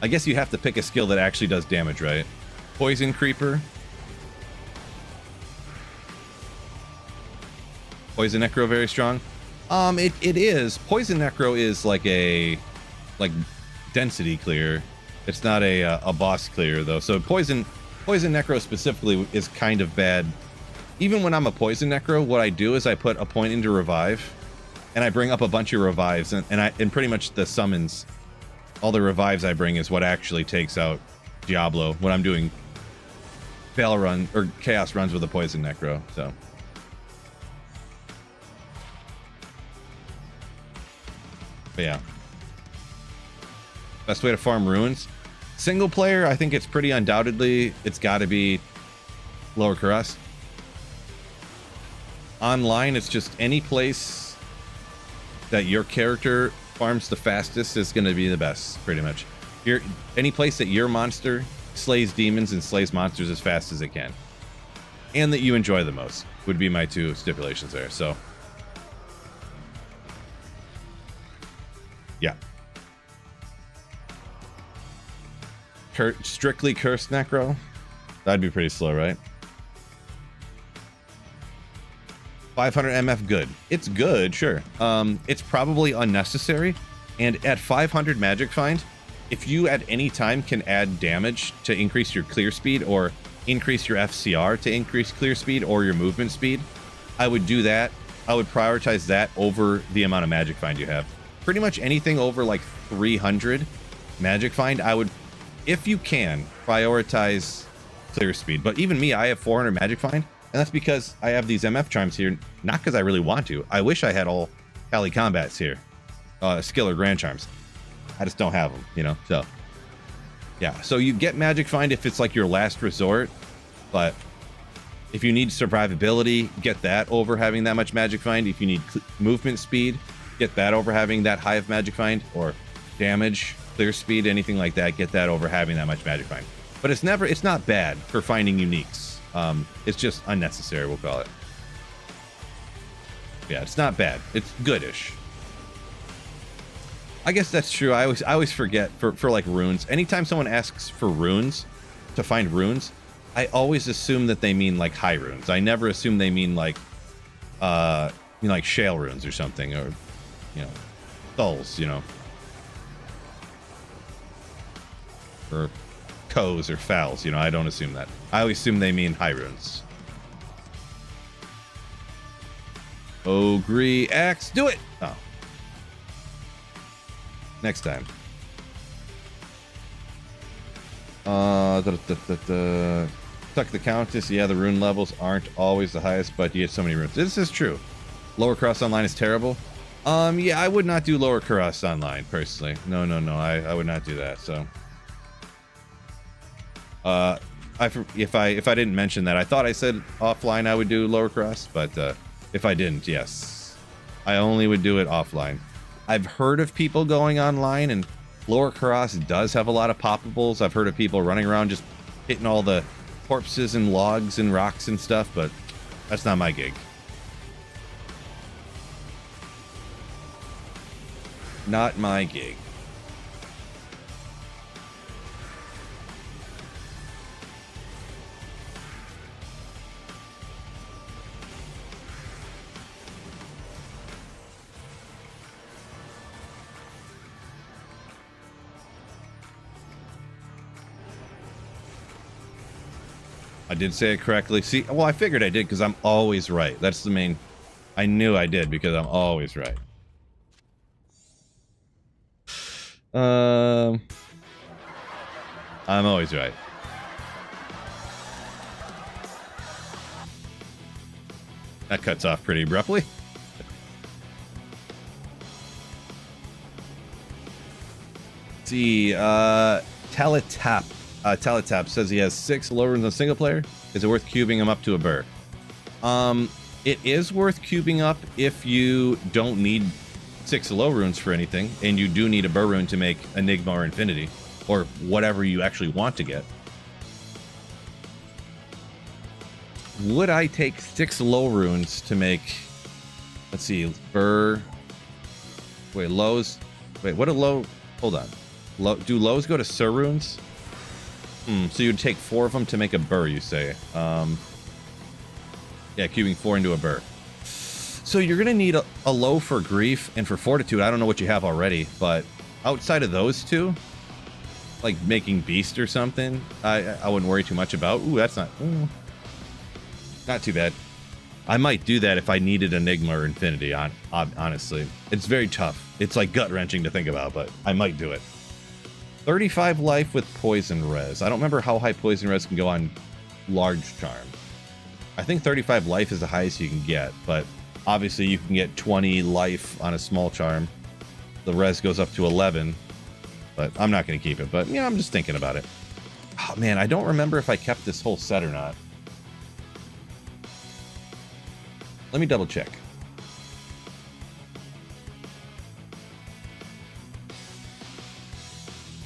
I guess you have to pick a skill that actually does damage, right? Poison Creeper. Poison Necro very strong. It is. Poison Necro is like density clear. It's not a boss clear though. So Poison Necro specifically is kind of bad. Even when I'm a Poison Necro, what I do is I put a point into Revive, and I bring up a bunch of revives, and pretty much the summons. All the revives I bring is what actually takes out Diablo when I'm doing Fail run or Chaos runs with a Poison Necro. So, but yeah, best way to farm runes. Single player, I think it's pretty undoubtedly, it's got to be lower Cuirass. Online, it's just any place that your character farms the fastest is going to be the best, pretty much. Any place that your monster slays demons and slays monsters as fast as it can, and that you enjoy the most, would be my two stipulations there. So, yeah. Strictly cursed necro, that'd be pretty slow, right? 500 MF, good. It's good, sure. It's probably unnecessary, and at 500 magic find, if you at any time can add damage to increase your clear speed, or increase your FCR to increase clear speed, or your movement speed, I would do that. I would prioritize that over the amount of magic find you have. Pretty much anything over like 300 magic find, I would, if you can, prioritize clear speed. But even me, I have 400 magic find, and that's because I have these MF charms here, not because I really want to. I wish I had all Kali combats here, skill or grand charms. I just don't have them, you know. So yeah, so you get magic find if it's like your last resort, but if you need survivability, get that over having that much magic find. If you need movement speed, get that over having that high of magic find, or damage, clear speed, anything like that, get that over having that much magic find. But it's not bad for finding uniques. It's just unnecessary, we'll call it. Yeah, it's not bad. It's goodish. I guess that's true. I always forget for like runes. Anytime someone asks for runes, to find runes, I always assume that they mean like high runes. I never assume they mean like like shale runes or something, or skulls, or coes or fouls. I don't assume that. I always assume they mean high runes. Ogre X, do it. Oh. Next time. Tuck the Countess. Yeah, the rune levels aren't always the highest, but you get so many runes. This is true. Lower Cross Online is terrible. Yeah, I would not do Lower Cross Online personally. No. I would not do that. So, if I didn't mention that, I thought I said offline I would do Lower Cross, but if I didn't, yes, I only would do it offline. I've heard of people going online, and Lower Cross does have a lot of poppables. I've heard of people running around just hitting all the corpses and logs and rocks and stuff, but that's not my gig. Not my gig. I did say it correctly. See, well, I figured I did because I'm always right. That's the main... I knew I did because I'm always right. I'm always right. That cuts off pretty abruptly. See, Teletap says he has 6 low runes on single player. Is it worth cubing him up to a burr? It is worth cubing up if you don't need 6 low runes for anything, and you do need a burr rune to make Enigma or Infinity, or whatever you actually want to get. Would I take 6 low runes to make, let's see, burr? Wait, lows. Wait, what a low? Hold on. Do lows go to Sur runes? So you'd take 4 of them to make a burr, you say? Yeah, cubing 4 into a burr. So you're gonna need a low for grief and for fortitude. I don't know what you have already, but outside of those two, like making beast or something, I wouldn't worry too much about. Ooh, that's not too bad. I might do that if I needed Enigma or Infinity. Honestly, it's very tough. It's like gut wrenching to think about, but I might do it. 35 life with poison res. I don't remember how high poison res can go on large charm. I think 35 life is the highest you can get, but obviously you can get 20 life on a small charm. The res goes up to 11. But I'm not going to keep it. But, you know, I'm just thinking about it. Oh, man, I don't remember if I kept this whole set or not. Let me double check.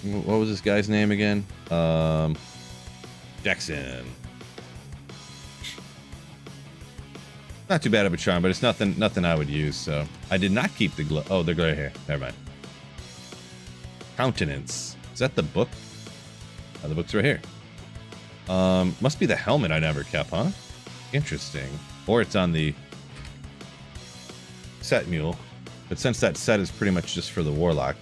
What was this guy's name again? Jackson. Not too bad of a charm, but it's nothing I would use. So I did not keep the glove. Oh, they're gray hair. Never mind. Countenance. Is that the book? Oh, the book's right here. Must be the helmet I never kept, huh? Interesting. Or it's on the set mule. But since that set is pretty much just for the warlock.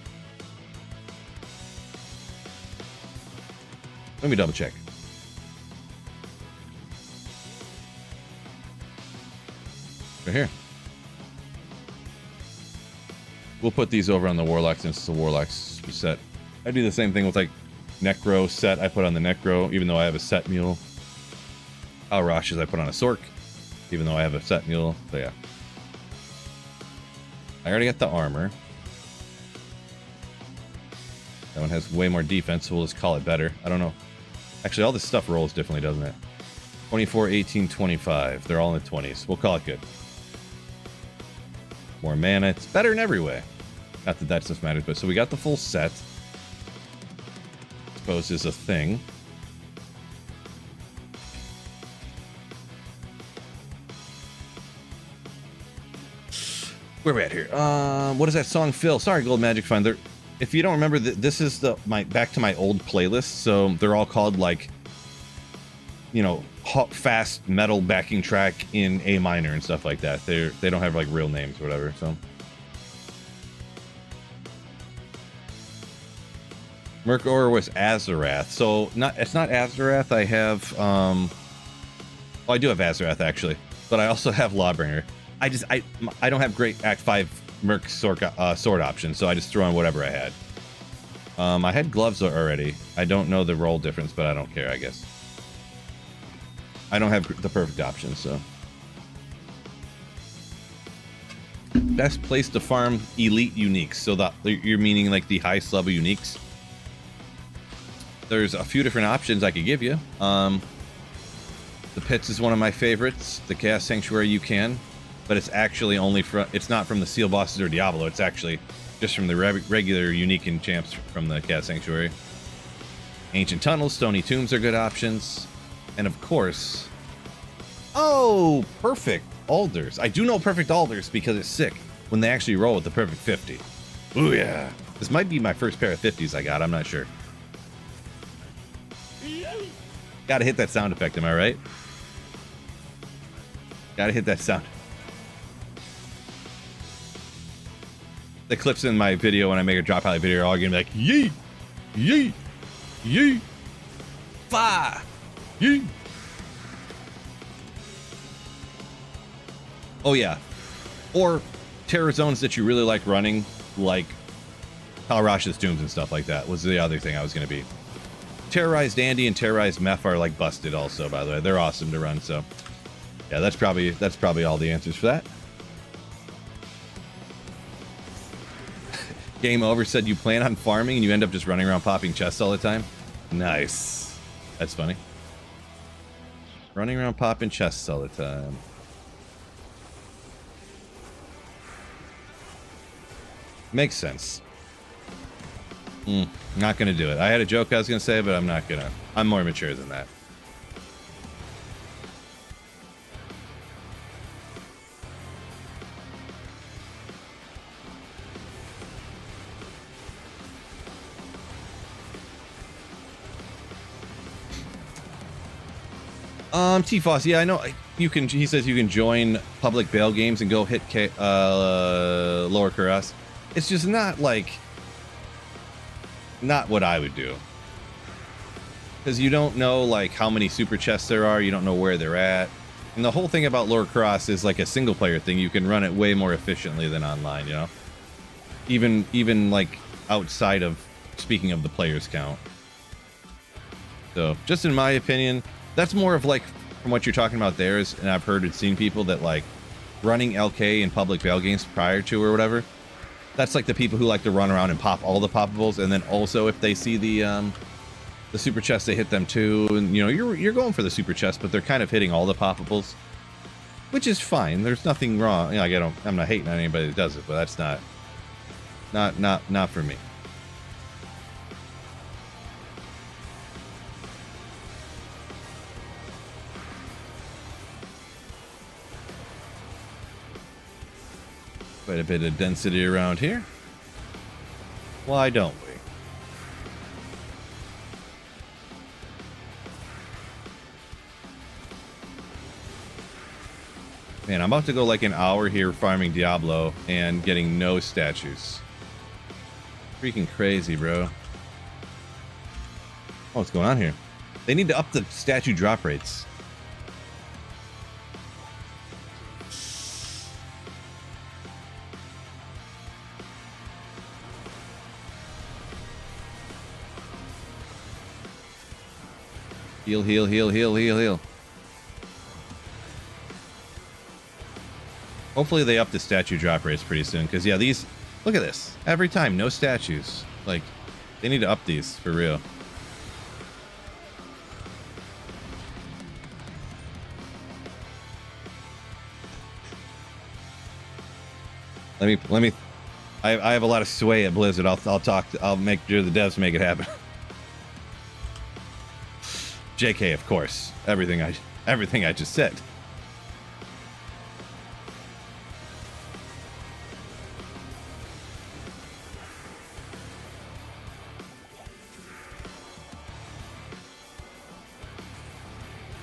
Let me double check. Right here. We'll put these over on the warlock since it's a warlock set. I do the same thing with like Necro set I put on the Necro, even though I have a set mule. Alrashes I put on a Sork, even though I have a set mule. So yeah. I already got the armor. That one has way more defense, so we'll just call it better. I don't know. Actually, all this stuff rolls differently, doesn't it? 24, 18, 25. They're all in the 20s. We'll call it good. More mana. It's better in every way. Not that that stuff matters, but so we got the full set. Suppose is a thing. Where are we at here? What is that song, Phil? Sorry, Gold Magic Finder. If you don't remember, this is back to my old playlist. So they're all called like, you know, fast metal backing track in A minor and stuff like that. They don't have like real names or whatever. So Murkor was Azarath. So it's not Azarath. I have well, I do have Azarath actually, but I also have Lawbringer. I don't have great Act 5 Merc sword options, so I just threw on whatever I had. I had gloves already. I don't know the roll difference, but I don't care, I guess. I don't have the perfect option, so. Best place to farm elite uniques. So you're meaning like the highest level uniques? There's a few different options I could give you. The Pits is one of my favorites. The Chaos Sanctuary you can. But it's actually only from, it's not from the Seal Bosses or Diablo. It's actually just from the regular unique enchants from the Chaos Sanctuary. Ancient Tunnels, Stony Tombs are good options. And of course, oh, Perfect Alders. I do know Perfect Alders because it's sick when they actually roll with the Perfect 50. Ooh, yeah. This might be my first pair of 50s I got. I'm not sure. Gotta hit that sound effect, am I right? Gotta hit that sound. The clips in my video when I make a drop highlight video are all gonna be like, yee, yee, yee, fa, yee. Oh yeah. Or terror zones that you really like running, like Kalrash's Tombs and stuff like that was the other thing I was gonna be. Terrorized Andy and Terrorized Meph are like busted also, by the way. They're awesome to run, so yeah, that's probably all the answers for that. Game Over said you plan on farming and you end up just running around popping chests all the time. Nice. That's funny. Running around popping chests all the time. Makes sense. Not gonna do it. I had a joke I was gonna say, but I'm not gonna. I'm more mature than that. T-Foss, yeah, I know you can. He says you can join public bail games and go hit Lower Kuras. It's just not like, not what I would do, because you don't know like how many super chests there are. You don't know where they're at, and the whole thing about Lower Kuras is like a single player thing. You can run it way more efficiently than online. You know, even like outside of speaking of the players count. So, just in my opinion, that's more of like, from what you're talking about there is, and I've heard and seen people that like running LK in public bail games prior to or whatever, That's like the people who like to run around and pop all the poppables, and then also if they see the super chest, they hit them too. And you know, you're going for the super chest, but they're kind of hitting all the poppables, which is fine. There's nothing wrong. You know, I'm not hating on anybody that does it, but that's not for me. Quite a bit of density around here. Why don't we? Man, I'm about to go like an hour here farming Diablo and getting no statues. Freaking crazy, bro. Oh, what's going on here? They need to up the statue drop rates. Heal, heal, heal, heal, heal, heal. Hopefully they up the statue drop rates pretty soon, because yeah, these, look at this. Every time, no statues. Like, they need to up these for real. Let me. I have a lot of sway at Blizzard. I'll make sure the devs make it happen. JK, of course. Everything I just said.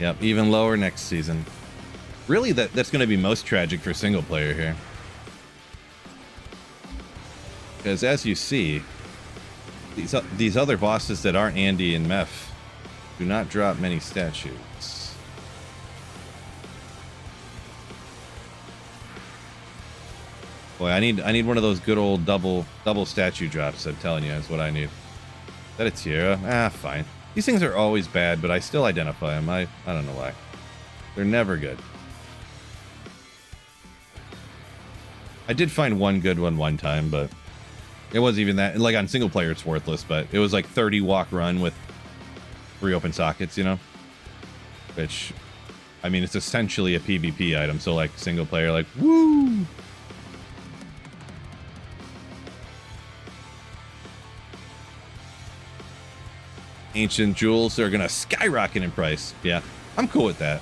Yep, even lower next season. Really, that's going to be most tragic for single player here. Because as you see, these other bosses that aren't Andy and Meph do not drop many statues. Boy, I need one of those good old double statue drops. I'm telling you, that's what I need. Is that a Tierra? Ah, fine. These things are always bad, but I still identify them. I don't know why. They're never good. I did find one good one time, but it wasn't even that. Like on single player, it's worthless, but it was like 30 walk run with 3 open sockets, you know? Which, I mean, it's essentially a PvP item, so like single player, like, woo! Ancient jewels are gonna skyrocket in price. Yeah, I'm cool with that.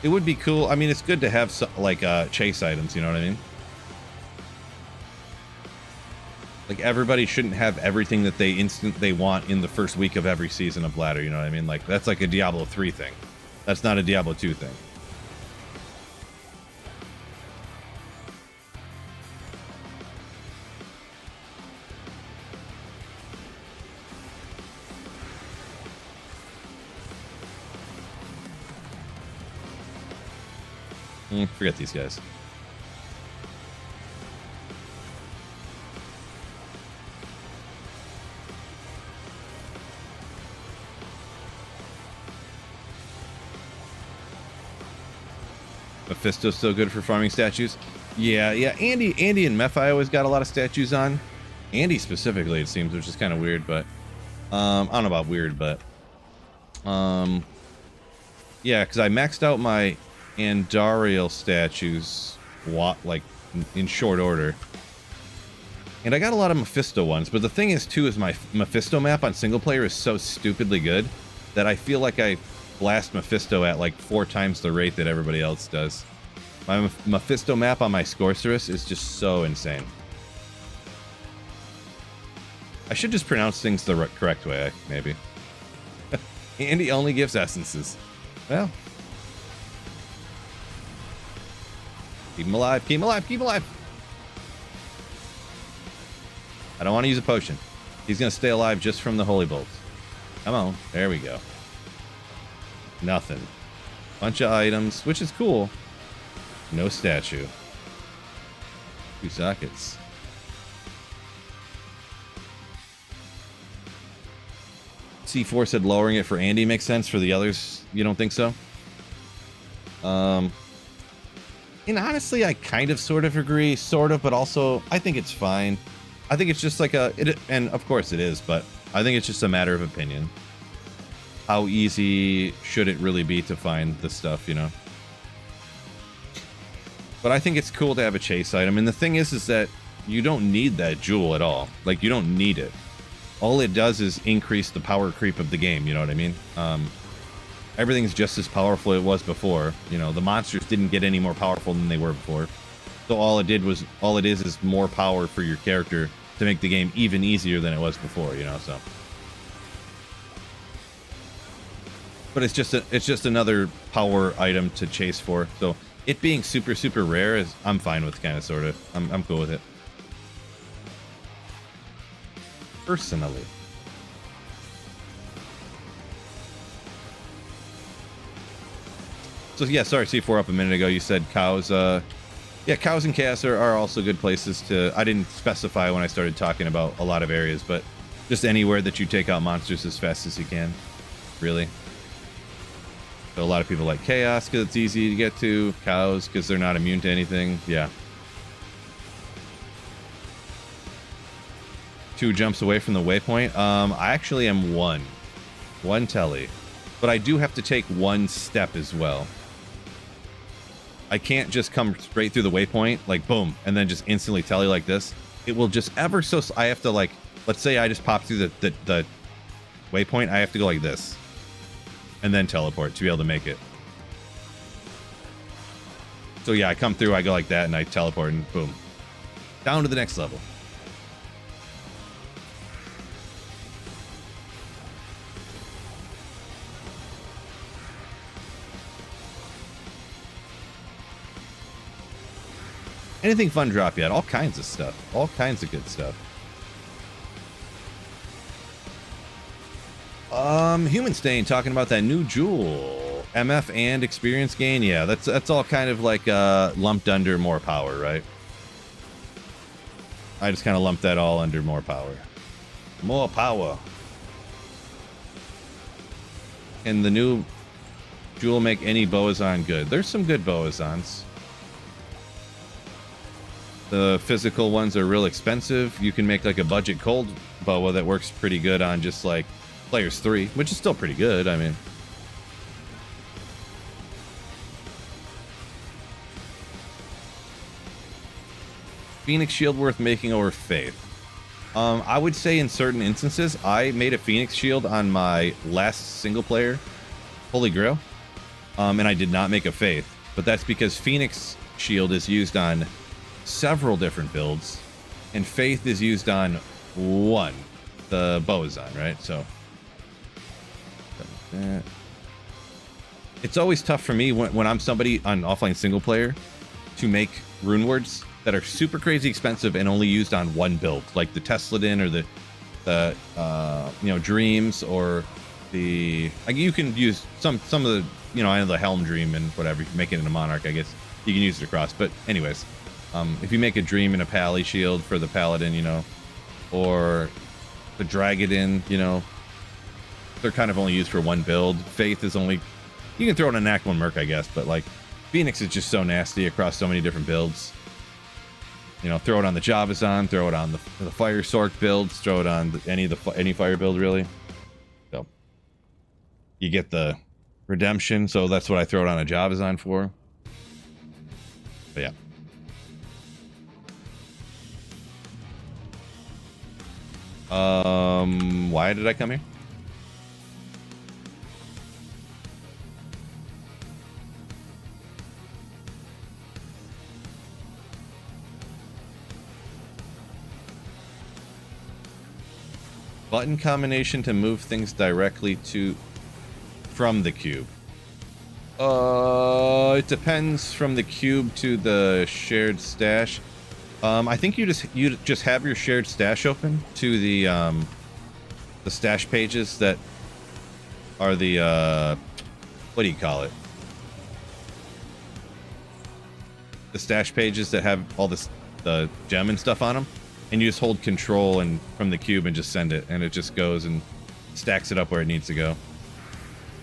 It would be cool. I mean, it's good to have like chase items, you know what I mean? Like, everybody shouldn't have everything that they want in the first week of every season of Ladder, you know what I mean? Like, that's like a Diablo 3 thing. That's not a Diablo 2 thing. Forget these guys. Mephisto's still good for farming statues. Yeah. Andy and Mephi always got a lot of statues on. Andy specifically, it seems, which is kind of weird, but I don't know about weird, but yeah, because I maxed out my Andariel statues like in short order, and I got a lot of Mephisto ones. But the thing is, too, is my Mephisto map on single player is so stupidly good that I feel like I blast Mephisto at like 4 times the rate that everybody else does. My Mephisto map on my Scorcerus is just so insane. I should just pronounce things the correct way, maybe. Andy only gives essences. Well, keep him alive, keep him alive, keep him alive. I don't want to use a potion. He's going to stay alive just from the Holy Bolt. Come on, there we go. Nothing. Bunch of items, which is cool. No statue. 2 sockets. C4 said lowering it for Andy makes sense. For the others, you don't think so? And honestly, I kind of sort of agree, sort of, but also I think it's fine. I think it's just like and of course it is, but I think it's just a matter of opinion. How easy should it really be to find the stuff, you know? But I think it's cool to have a chase item. And the thing is that you don't need that jewel at all. Like, you don't need it. All it does is increase the power creep of the game, you know what I mean? Everything's just as powerful as it was before. You know, the monsters didn't get any more powerful than they were before. So all it is more power for your character to make the game even easier than it was before, you know, so. But it's just another power item to chase for. So it being super, super rare is, I'm fine with, kind of, sort of. I'm cool with it. Personally. So yeah, sorry, C4 up a minute ago. You said cows. Yeah, cows and chaos are also good places to. I didn't specify when I started talking about a lot of areas, but just anywhere that you take out monsters as fast as you can, really. So a lot of people like chaos because it's easy to get to. Cows because they're not immune to anything. Yeah. 2 jumps away from the waypoint. I actually am one telly, but I do have to take 1 step as well. I can't just come straight through the waypoint, like boom, and then just instantly telly like this. It will just ever so. I have to, like, let's say I just pop through the waypoint. I have to go like this, and then teleport to be able to make it. So yeah, I come through, I go like that, and I teleport, and boom, down to the next level. Anything fun drop yet? All kinds of stuff. All kinds of good stuff. Human Stain talking about that new jewel. MF and experience gain. Yeah, that's all kind of like lumped under more power, right? I just kind of lumped that all under more power. More power. Can the new jewel make any Boazon good? There's some good Boazons. The physical ones are real expensive. You can make like a budget cold boa that works pretty good on just like players 3, which is still pretty good. I mean, Phoenix Shield worth making over Faith. I would say in certain instances, I made a Phoenix Shield on my last single player Holy Grail, and I did not make a Faith, but that's because Phoenix Shield is used on several different builds, and Faith is used on one, the Boazon, right? So it's always tough for me when I'm somebody on offline single player to make rune words that are super crazy expensive and only used on one build, like the Tesladin or the you know, Dreams, or the, like, you can use some of the, you know, I know the Helm Dream and whatever, you can make it in a Monarch, I guess you can use it across. But anyways, if you make a Dream and a Pally Shield for the Paladin, you know, or the Dragadin, you know, they're kind of only used for one build. Faith is only, you can throw it on an Act 1 Merc, I guess, but like Phoenix is just so nasty across so many different builds. You know, throw it on the Javazon, throw it on the Fire Sork builds, throw it on any fire build, really. So you get the Redemption, so that's what I throw it on a Javazon for. But yeah. Why did I come here? Button combination to move things directly from the cube. It depends from the cube to the shared stash. I think you just have your shared stash open to the stash pages that are the what do you call it? The stash pages that have all the gem and stuff on them, and you just hold control and from the cube and just send it, and it just goes and stacks it up where it needs to go.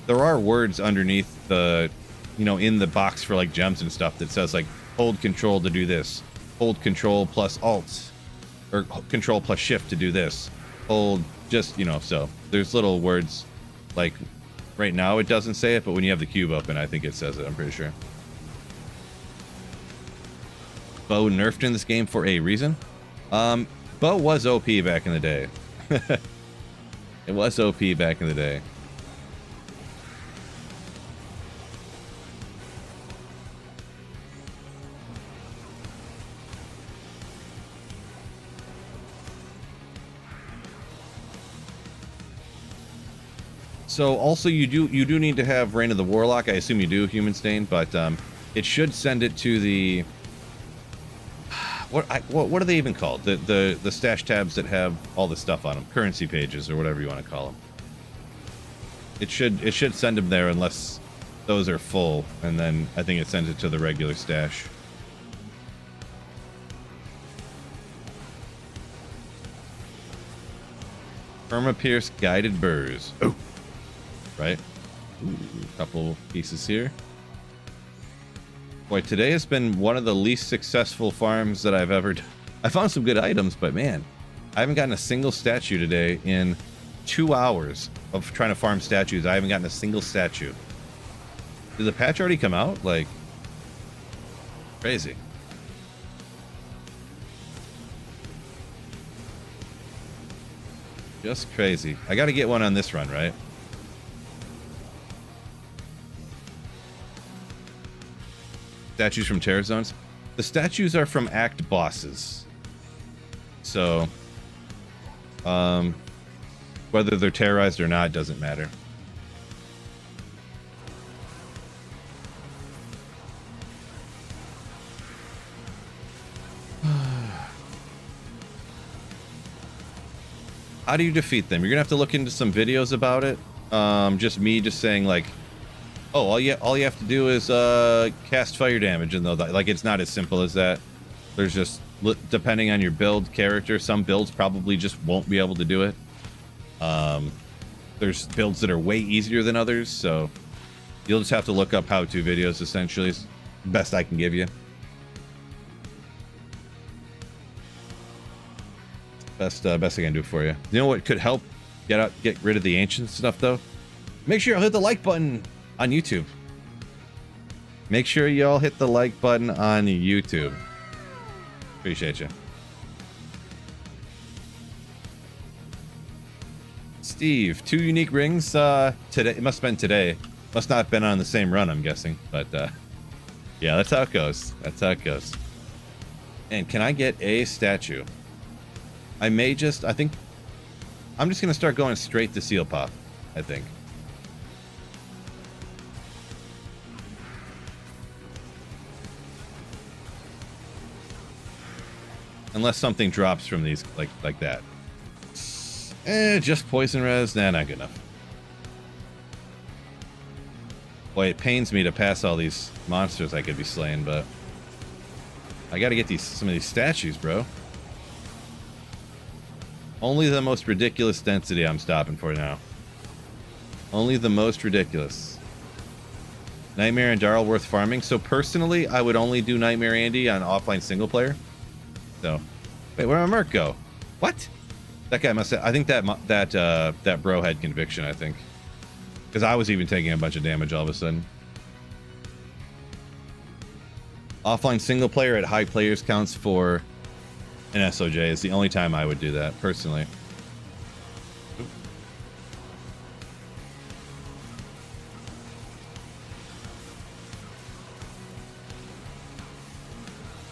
There are words underneath the, you know, in the box for like gems and stuff that says like hold control to do this. Hold control plus alt, or control plus shift to do this. Hold, just, you know, so there's little words like right now it doesn't say it, but when you have the cube open, I think it says it, I'm pretty sure. Bow nerfed in this game for a reason. Bow was OP back in the day. It was OP back in the day. So also you do need to have Reign of the Warlock. I assume you do, Human Stain, but it should send it to the what are they even called? The stash tabs that have all the stuff on them, currency pages or whatever you want to call them. It should send them there unless those are full, and then I think it sends it to the regular stash. Perma-pierce guided burrs. Oh. Right? Ooh, a couple pieces here. Boy, today has been one of the least successful farms that I've ever done. I found some good items, but man, I haven't gotten a single statue today in 2 hours of trying to farm statues. I haven't gotten a single statue. Did the patch already come out? Like, crazy. Just crazy. I got to get one on this run, right? Statues from Terror Zones. The statues are from act bosses. So, whether they're terrorized or not doesn't matter. How do you defeat them? You're gonna have to look into some videos about it. Just me just saying like, oh, all you have to do is cast fire damage, and though like it's not as simple as that. There's just, depending on your build character, some builds probably just won't be able to do it. There's builds that are way easier than others, so you'll just have to look up how-to videos. Essentially, is the best I can give you. Best I can do for you. You know what could help get rid of the ancient stuff though? Make sure you hit the like button on YouTube. Make sure you all hit the like button on YouTube. Appreciate you. Steve, 2 unique rings today. It must have been today. Must not have been on the same run, I'm guessing. But yeah, that's how it goes. That's how it goes. And can I get a statue? I think I'm just gonna start going straight to seal pop, I think. Unless something drops from these like that. Just poison res? Nah, not good enough. Boy, it pains me to pass all these monsters I could be slaying, but I gotta get some of these statues, bro. Only the most ridiculous density I'm stopping for now. Only the most ridiculous. Nightmare and Darl worth farming. So personally, I would only do Nightmare Andy on offline single player. So, wait, where'd my Merc go? What? That guy must have, I think that bro had conviction, I think. Because I was even taking a bunch of damage all of a sudden. Offline single player at high players counts for an SOJ is the only time I would do that, personally.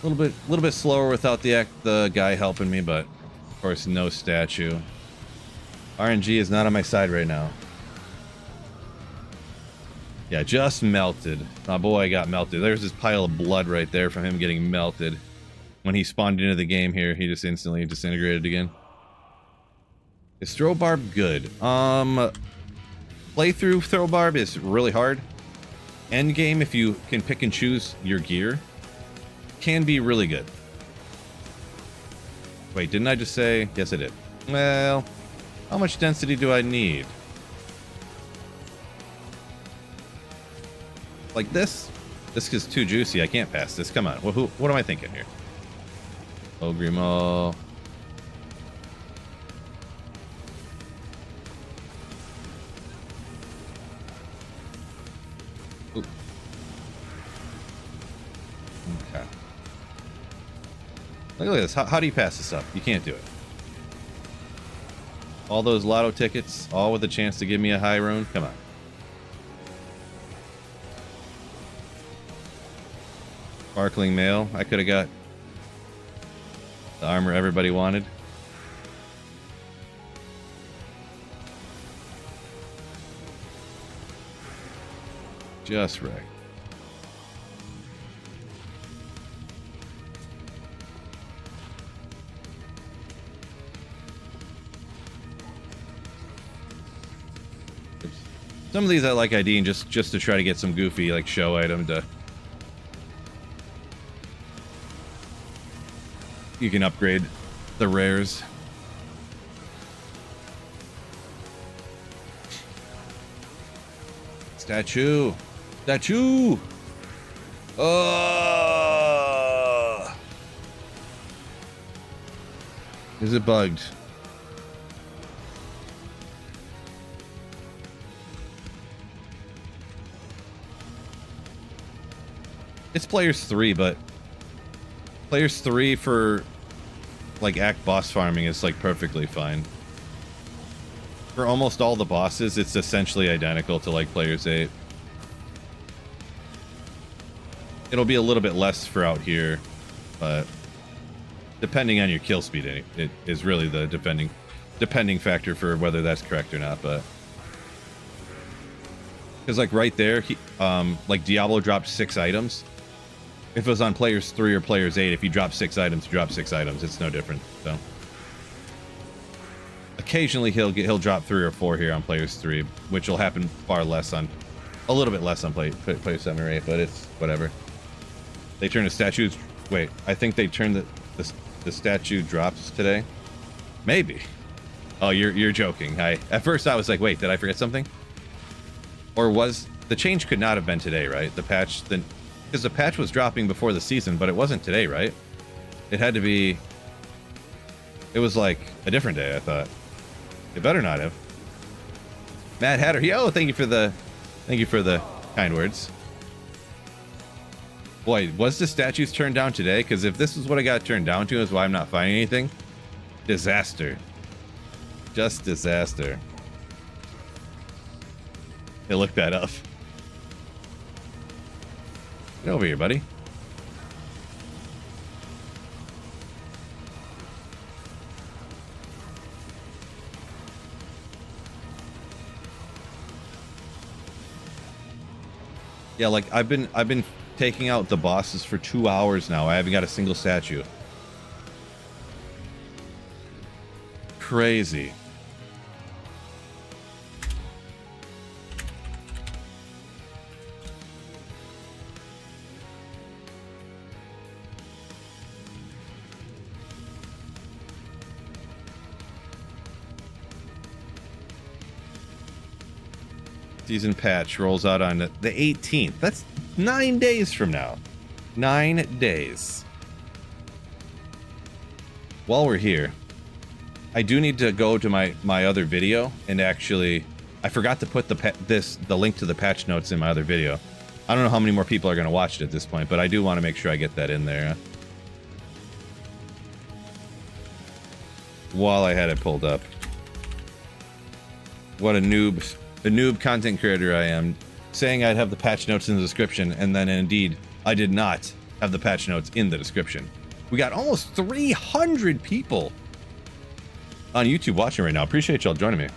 A little bit slower without the guy helping me, but of course no statue. RNG is not on my side right now. Yeah, just melted. My boy got melted. There's this pile of blood right there from him getting melted. When he spawned into the game here, he just instantly disintegrated again. Is throw barb good? Playthrough throw barb is really hard. End game, if you can pick and choose your gear, can be really good. Wait, didn't I just say? Yes, I did. Well, how much density do I need? Like this? This is too juicy. I can't pass this. Come on. What am I thinking here? Oh, Grimo. Ooh. Okay. Look at this. How do you pass this up? You can't do it. All those lotto tickets, all with a chance to give me a high rune? Come on. Sparkling mail. I could have got the armor everybody wanted. Just right. Oops. Some of these I like IDing just to try to get some goofy like show item to. You can upgrade the rares. Statue. Statue. Oh. Is it bugged? It's players 3, but players 3 for like act boss farming is like perfectly fine. For almost all the bosses, it's essentially identical to like players 8. It'll be a little bit less for out here, but depending on your kill speed, it is really the depending factor for whether that's correct or not. But because like right there, like Diablo dropped 6 items. If it was on players 3 or players 8, if you drop 6 items, you drop 6 items. It's no different. So occasionally he'll drop 3 or 4 here on players 3, which will happen far less on, a little bit less on players 7 or 8, but it's whatever. They turn the statues. Wait, I think they turned the statue drops today. Maybe. Oh, you're joking. At first I was like, wait, did I forget something? Or was the change could not have been today, right? The patch then. Because the patch was dropping before the season, but it wasn't today, right? It had to be. It was like a different day, I thought. It better not have. Mad Hatter, yo, thank you for the kind words. Boy, was the statues turned down today? Because if this is what I got turned down to, is why I'm not finding anything. Disaster. Just disaster. Hey, look that up. Get over here, buddy. Yeah, like I've been taking out the bosses for 2 hours now. I haven't got a single statue. Crazy. Season patch rolls out on the 18th. That's 9 days from now. 9 days. While we're here, I do need to go to my other video and actually, I forgot to put the link to the patch notes in my other video. I don't know how many more people are going to watch it at this point, but I do want to make sure I get that in there while I had it pulled up. What a noob content creator I am, saying I'd have the patch notes in the description, and then indeed I did not have the patch notes in the description. We got almost 300 people on YouTube watching right now. Appreciate y'all joining me.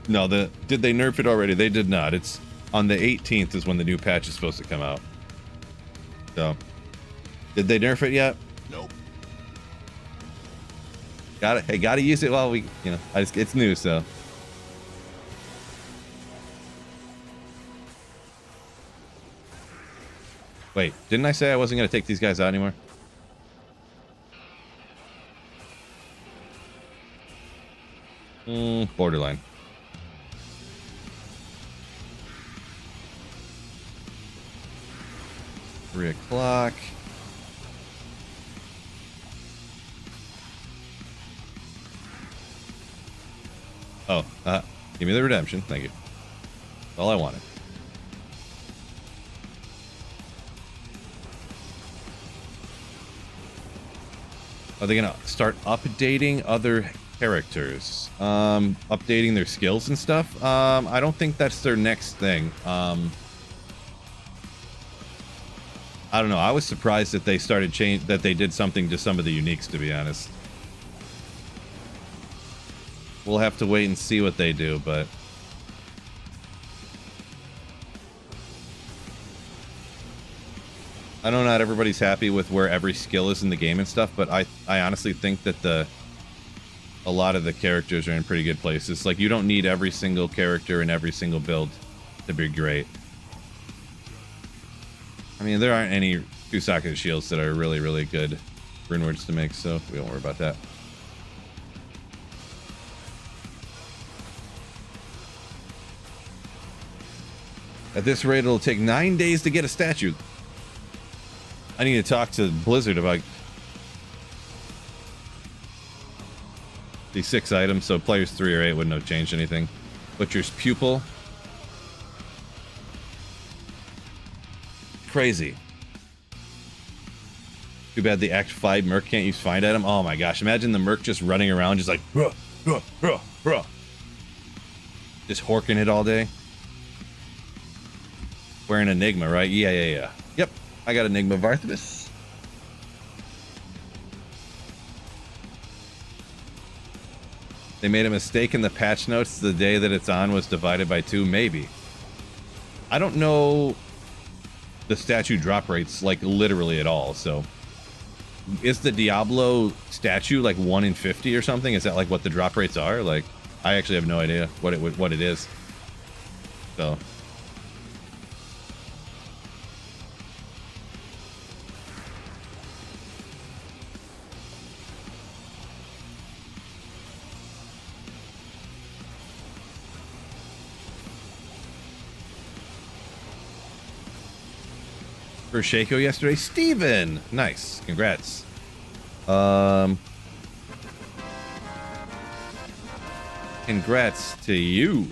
No, did they nerf it already? They did not. It's on the 18th is when the new patch is supposed to come out. So, did they nerf it yet? Nope. Got it. Hey, gotta use it while we, it's new, so. Wait, didn't I say I wasn't going to take these guys out anymore? Borderline. 3 o'clock. Oh, give me the redemption. Thank you. That's all I wanted. Are they gonna start updating other characters? Updating their skills and stuff? I don't think that's their next thing. I don't know. I was surprised that they started that they did something to some of the uniques, to be honest. We'll have to wait and see what they do, but I know not everybody's happy with where every skill is in the game and stuff, but I honestly think that a lot of the characters are in pretty good places. Like, you don't need every single character in every single build to be great. I mean, there aren't any 2-socket shields that are really, really good rune words to make, so we don't worry about that. At this rate, it'll take 9 days to get a statue. I need to talk to Blizzard about these 6 items, so players 3 or 8 wouldn't have changed anything. Butcher's Pupil. Crazy. Too bad the Act 5 Merc can't use Find Item. Oh my gosh, imagine the Merc just running around just like bruh, bruh, bruh, bruh. Just horking it all day. Wearing Enigma, right? Yeah. Yep, I got Enigma Varthibus. They made a mistake in the patch notes. The day that it's on was divided by 2, maybe. I don't know the statue drop rates, like, literally at all, so... Is the Diablo statue, like, 1 in 50 or something? Is that, like, what the drop rates are? Like, I actually have no idea what it is. So... For Shaco yesterday, Steven! Nice, congrats. Congrats to you.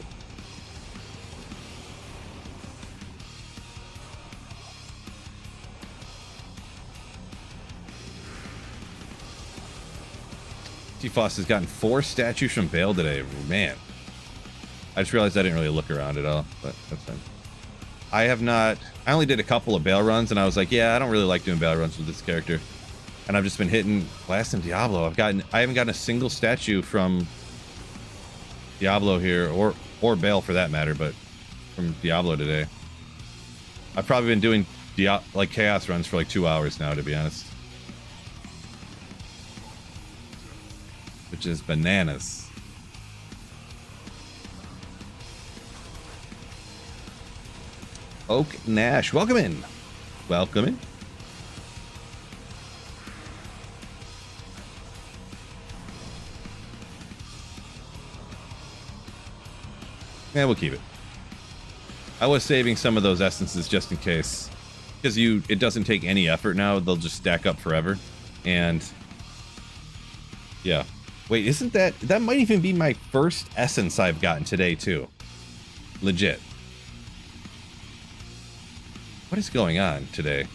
T-Foss has gotten 4 statues from Bale today. Man. I just realized I didn't really look around at all, but that's fine. I have not... I only did a couple of Bale runs, and I was like, yeah, I don't really like doing Bale runs with this character. And I've just been hitting Blast and Diablo. I haven't gotten a single statue from Diablo here, or Bale for that matter, but from Diablo today. I've probably been doing like Chaos runs for like 2 hours now, to be honest. Which is bananas. Oak Nash, welcome in. Welcome in. Yeah, we'll keep it. I was saving some of those essences just in case, because it doesn't take any effort now. They'll just stack up forever, and yeah. Wait, isn't that might even be my first essence I've gotten today too? Legit. What is going on today?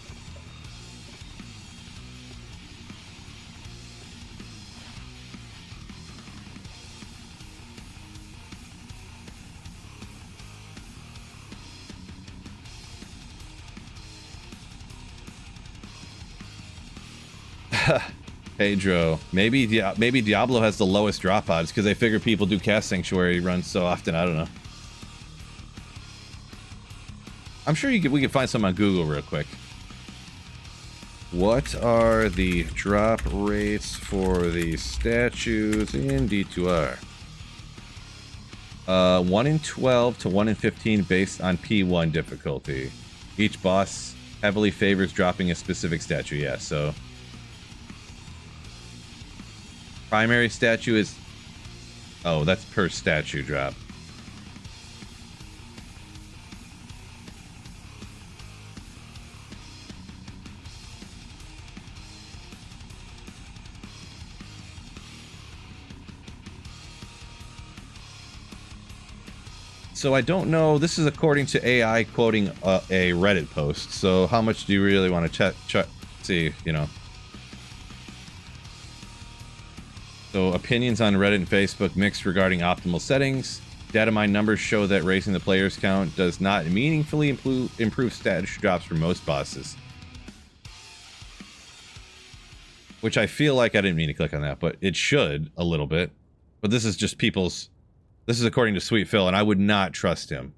Pedro, maybe Diablo has the lowest drop odds because they figure people do Cast Sanctuary runs so often. I don't know. I'm sure we can find some on Google real quick. What are the drop rates for the statues in D2R? 1 in 12 to 1 in 15 based on P1 difficulty. Each boss heavily favors dropping a specific statue. Yeah, so primary statue is... Oh, that's per statue drop. So I don't know. This is according to AI quoting a Reddit post. So how much do you really want to see, you know? So opinions on Reddit and Facebook mixed regarding optimal settings. Data mine numbers show that raising the players count does not meaningfully improve status drops for most bosses. Which I feel like I didn't mean to click on that, but it should a little bit. But this is just people's... This is according to Sweet Phil, and I would not trust him.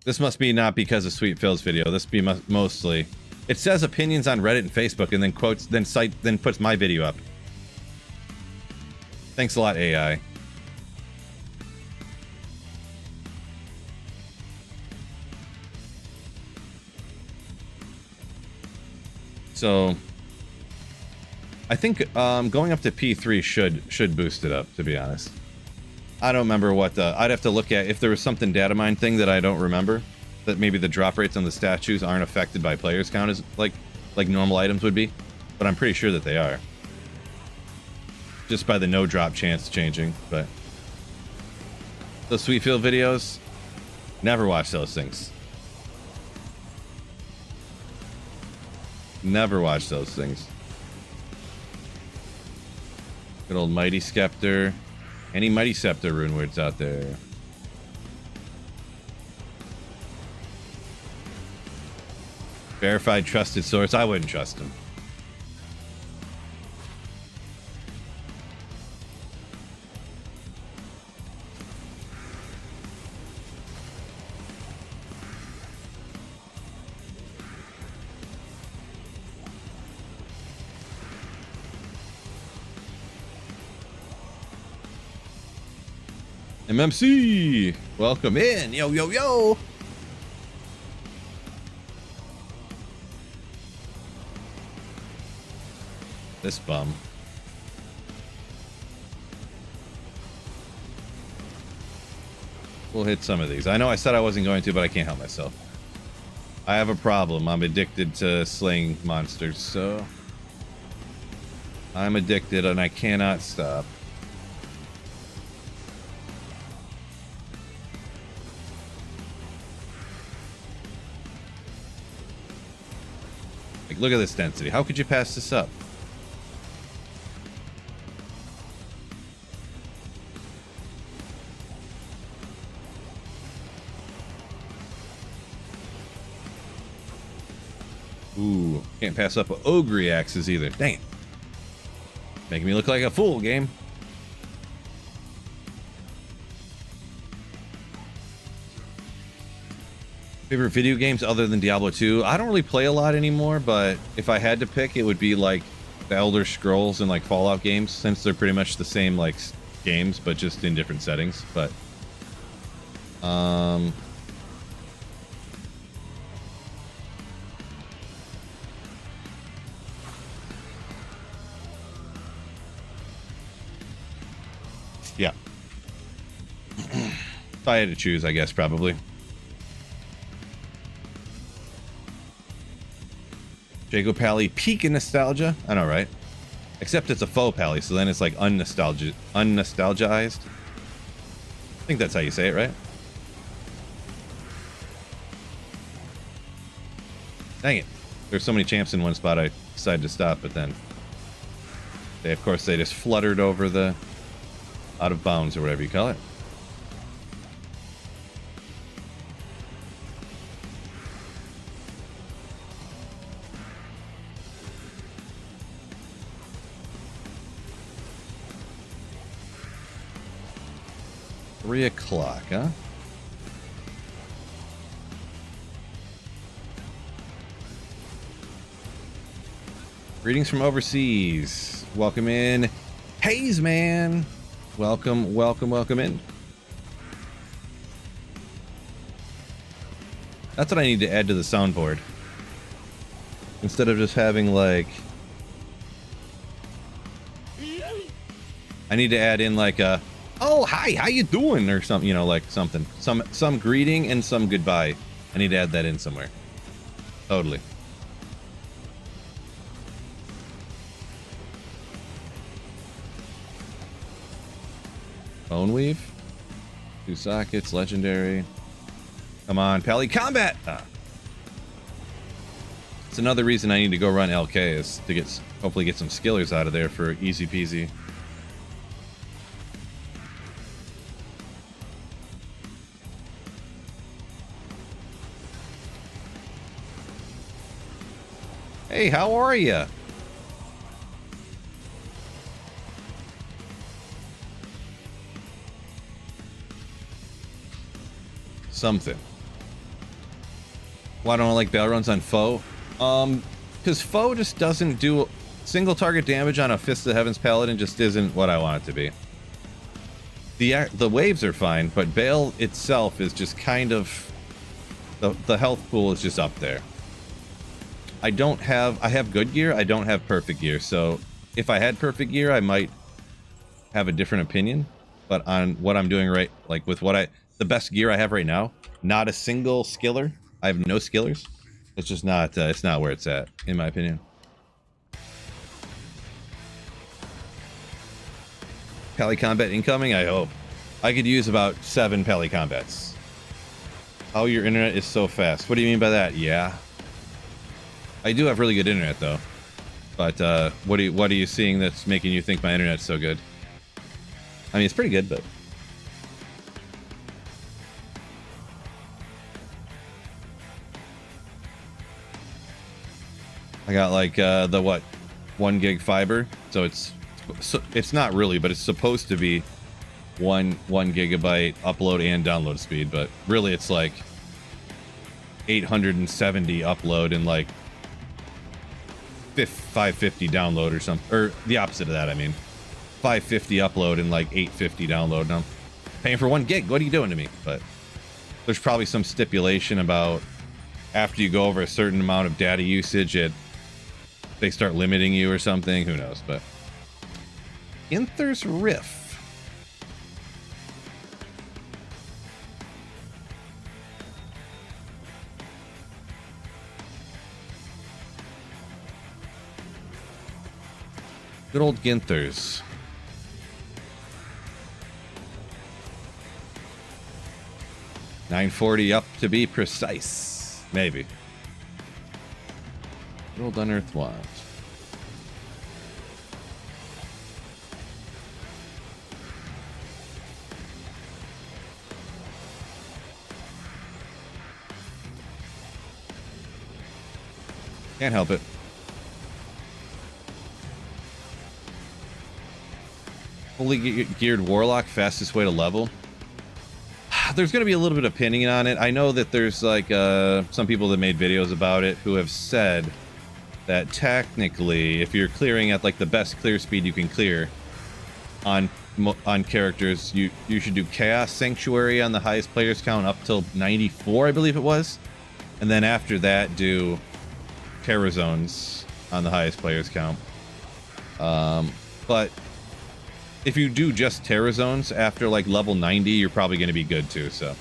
This must be not because of Sweet Phil's video. This be mostly... It says opinions on Reddit and Facebook, and then quotes, then puts my video up. Thanks a lot, AI. So, I think going up to P3 should boost it up, to be honest. I don't remember what the... I'd have to look at if there was something data mine thing that I don't remember. That maybe the drop rates on the statues aren't affected by players count as like normal items would be. But I'm pretty sure that they are. Just by the no drop chance changing, but... Those Sweetfield videos, never watch those things. Never watch those things. Good old Mighty Scepter. Any Mighty Scepter rune words out there? Verified trusted source. I wouldn't trust him. MMC! Welcome in! Yo, yo, yo! This bum. We'll hit some of these. I know I said I wasn't going to, but I can't help myself. I have a problem. I'm addicted to slaying monsters, so... I'm addicted and I cannot stop. Like, look at this density. How could you pass this up? Ooh, can't pass up ogre axes either. Dang it. Making me look like a fool, game. Favorite video games other than Diablo 2? I don't really play a lot anymore, but if I had to pick, it would be like the Elder Scrolls and like Fallout games, since they're pretty much the same like games, but just in different settings. But yeah. If I had to choose, I guess probably. Jago Pally peak in nostalgia. I know, right? Except it's a faux Pally, so then it's like unnostalgized. I think that's how you say it, right? Dang it. There's so many champs in one spot I decided to stop, but then they, of course, they just fluttered over the out of bounds or whatever you call it. Three o'clock, huh? Greetings from overseas. Welcome in. Hayes, man. Welcome, welcome, welcome in. That's what I need to add to the soundboard. Instead of just having like... I need to add in like a... Oh, hi, how you doing? Or something, you know, like something. Some greeting and some goodbye. I need to add that in somewhere. Totally. Bone weave? 2 sockets, legendary. Come on, Pally Combat! It's another reason I need to go run LK is to hopefully get some skillers out of there for easy peasy. Hey, how are ya? Something. Why don't I like battle runs on foe? Because foe just doesn't do single target damage on a Fist of Heaven's Paladin, just isn't what I want it to be. The waves are fine, but Bale itself is just kind of the health pool is just up there. I have good gear, I don't have perfect gear, so if I had perfect gear I might have a different opinion, but on what I'm doing right, like with the best gear I have right now, not a single skiller. I have no skillers. It's just not, it's not where it's at, in my opinion. Pally Combat incoming, I hope. I could use about 7 Pally Combats. Oh, your internet is so fast. What do you mean by that? Yeah. I do have really good internet, though. But, what are you seeing that's making you think my internet's so good? I mean, it's pretty good, but... I got like the what 1 gig fiber, so it's not really, but it's supposed to be 1 gigabyte upload and download speed, but really it's like 870 upload and like 550 download or something, or the opposite of that. I mean 550 upload and like 850 download. And I'm paying for 1 gig. What are you doing to me? But there's probably some stipulation about after you go over a certain amount of data usage, they start limiting you or something. Who knows? But Inther's Riff. Good old Ginthers. $940 up to be precise. Maybe. Good old Unearthed Wand. Can't help it. Fully geared Warlock, fastest way to level. There's going to be a little bit of opinion on it. I know that there's like some people that made videos about it who have said that technically, if you're clearing at like the best clear speed you can clear on characters, you should do Chaos Sanctuary on the highest players count up till 94, I believe it was, and then after that do Terror Zones on the highest players count. But if you do just Terror Zones after like level 90, you're probably going to be good too, so.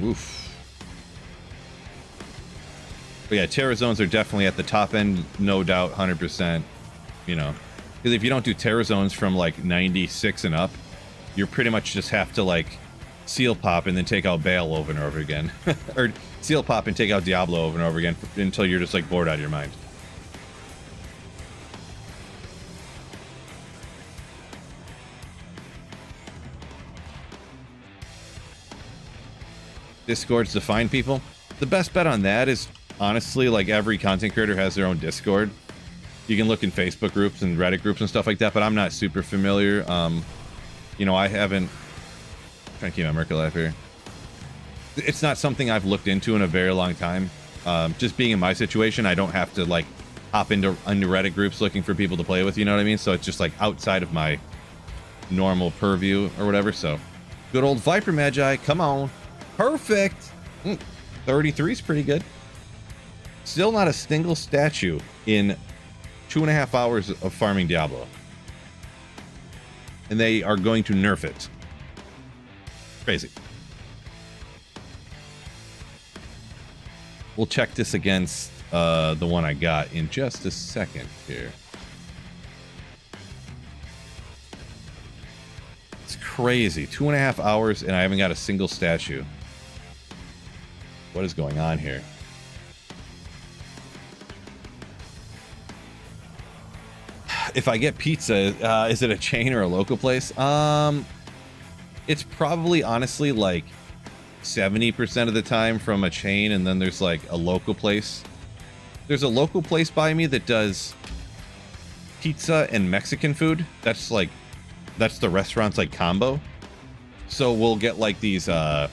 Oof. But yeah, Terror Zones are definitely at the top end, no doubt, 100%. You know, because if you don't do Terror Zones from like 96 and up, you pretty much just have to like seal pop and then take out Bale over and over again. Or seal pop and take out Diablo over and over again until you're just like bored out of your mind. Discords to find people. The best bet on that is honestly like every content creator has their own Discord. You can look in Facebook groups and Reddit groups and stuff like that, but I'm not super familiar. You know, I haven't. I'm trying to keep my Merc alive here. It's not something I've looked into in a very long time. Just being in my situation, I don't have to like hop into Reddit groups looking for people to play with. You know what I mean? So it's just like outside of my normal purview or whatever. So good old Viper Magi, come on, perfect. 33 is pretty good. Still not a single statue in 2.5 hours of farming Diablo. And they are going to nerf it. Crazy. We'll check this against the one I got in just a second here. It's crazy. 2.5 hours and I haven't got a single statue. What is going on here? If I get pizza, is it a chain or a local place? It's probably honestly like 70% of the time from a chain, and then there's like a local place. There's a local place by me that does pizza and Mexican food. That's the restaurant's like combo. So we'll get like these we'll